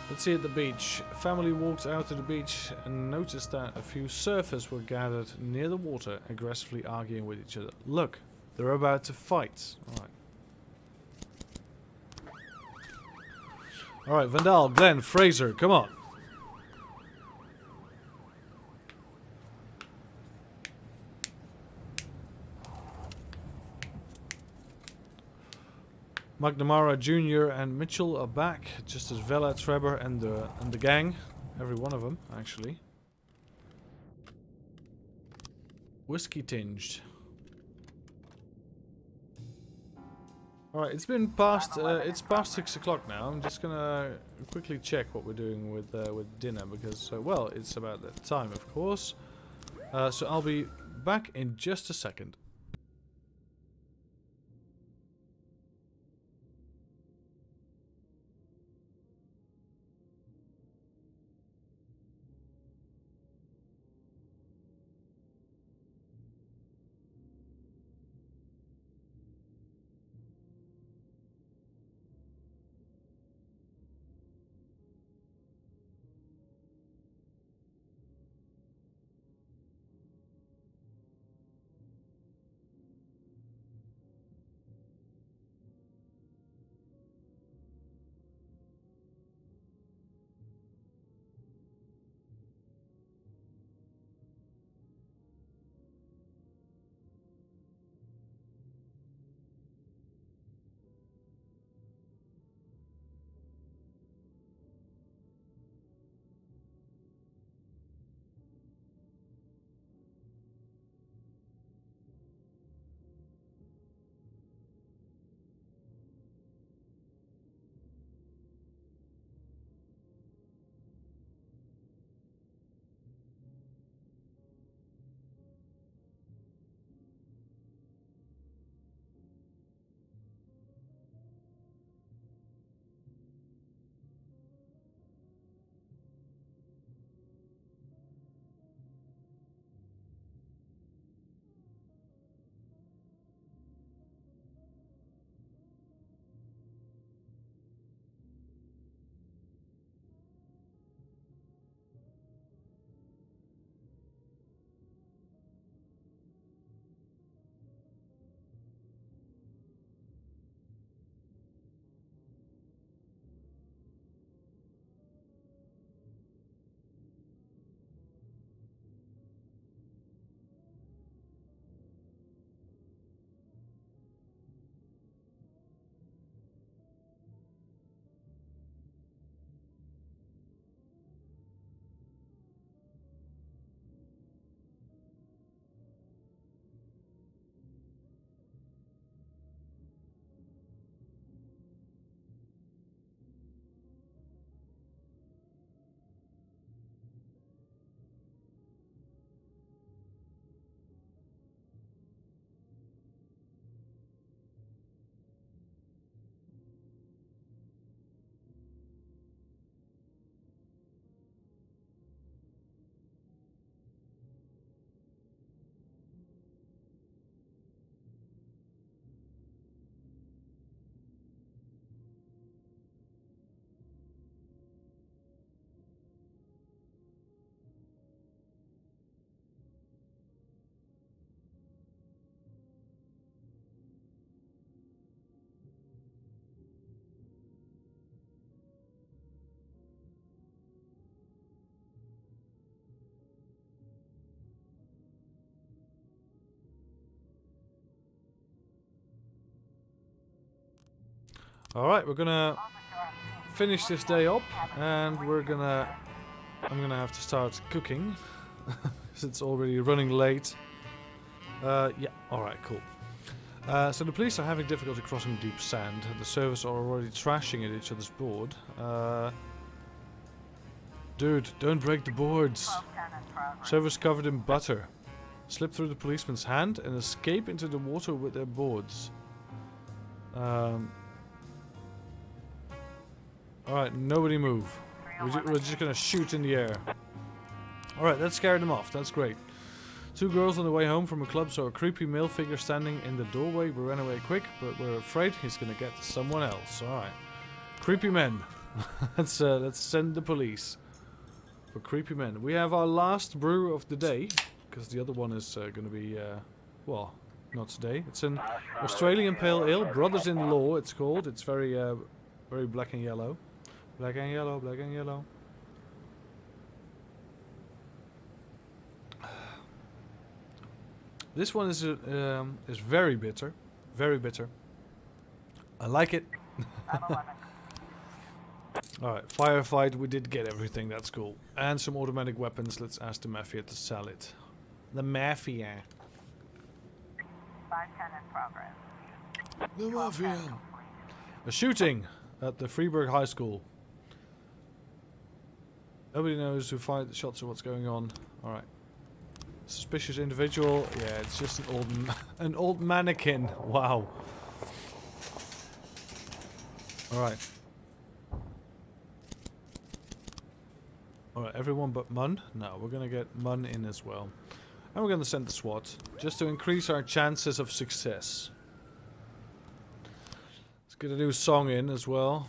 Let's see at the beach. A family walked out to the beach and noticed that a few surfers were gathered near the water, aggressively arguing with each other. Look, they're about to fight. Alright. Alright, Vandal, Glenn, Fraser, come on. McNamara Jr. and Mitchell are back, just as Vela, Trevor, and the gang. Every one of them, actually. Whiskey tinged. Alright, it's past 6 o'clock now. I'm just gonna quickly check what we're doing with dinner because, well, it's about that time, of course. So I'll be back in just a second. Alright, we're gonna finish this day up, and I'm gonna have to start cooking, because it's already running late. Yeah, alright, cool. So the police are having difficulty crossing deep sand. The servers are already trashing at each other's board. Dude, don't break the boards. Servers covered in butter. Slip through the policeman's hand and escape into the water with their boards. Alright, nobody move. We're just gonna shoot in the air. Alright, that scared them off. That's great. Two girls on the way home from a club saw a creepy male figure standing in the doorway. We ran away quick, but we're afraid he's gonna get someone else. Alright. Creepy men. Let's send the police. For creepy men. We have our last brew of the day, because the other one is gonna be, well, not today. It's an Australian Pale Ale, Brothers-in-Law it's called. It's very, very black and yellow. Black and yellow, black and yellow. This one is very bitter. Very bitter. I like it. Alright, firefight, we did get everything, that's cool. And some automatic weapons, let's ask the Mafia to sell it. The Mafia.
510 in progress.
The Mafia. A shooting at the Freeburg High School. Nobody knows who fired the shots or what's going on. Alright. Suspicious individual. Yeah, it's just an old mannequin. Wow. Alright. Alright, everyone but Mun? No, we're gonna get Mun in as well. And we're gonna send the SWAT. Just to increase our chances of success. Let's get a new song in as well.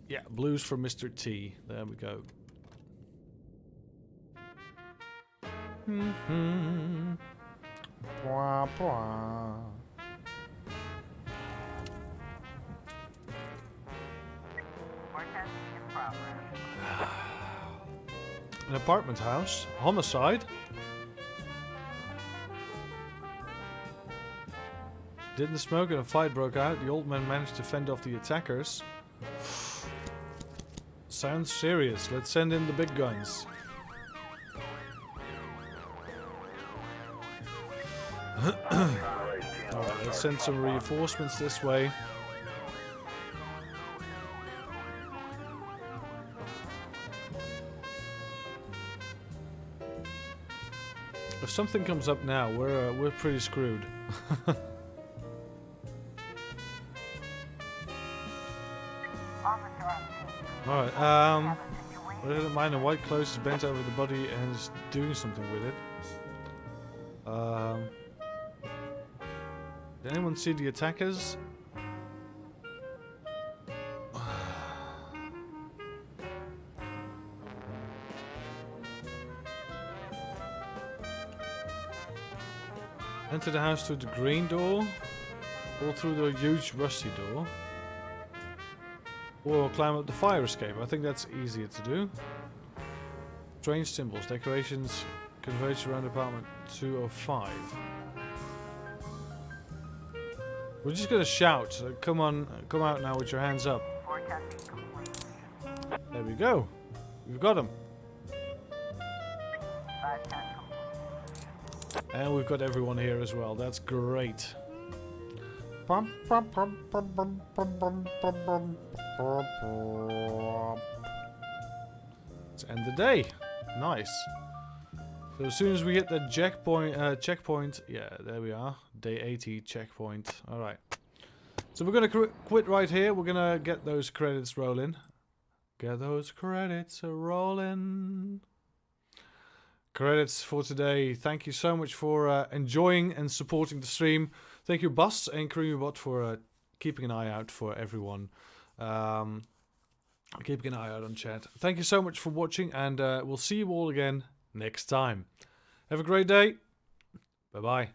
Yeah, Blues for Mr. T. There we go. Bwah, bwah. An apartment house? Homicide? Didn't smoke and a fight broke out. The old man managed to fend off the attackers. Sounds serious. Let's send in the big guns. Alright, let's send some reinforcements this way. If something comes up now, we're pretty screwed. Alright, I didn't mind a white clothes is bent over the body and is doing something with it. Did anyone see the attackers? Enter the house through the green door, or through the huge rusty door, or climb up the fire escape. I think that's easier to do. Strange symbols, decorations, converge around apartment 205. We're just gonna shout. Come on, come out now with your hands up. There we go. We've got them. And we've got everyone here as well. That's great. Let's end the day. Nice. So as soon as we hit the checkpoint, yeah, there we are. Day 80 checkpoint. Alright. So we're going to quit right here. We're going to get those credits rolling. Get those credits rolling. Credits for today. Thank you so much for enjoying and supporting the stream. Thank you, Bus and CrimiBot, for keeping an eye out for everyone. Keeping an eye out on chat. Thank you so much for watching, and we'll see you all again next time. Have a great day. Bye-bye.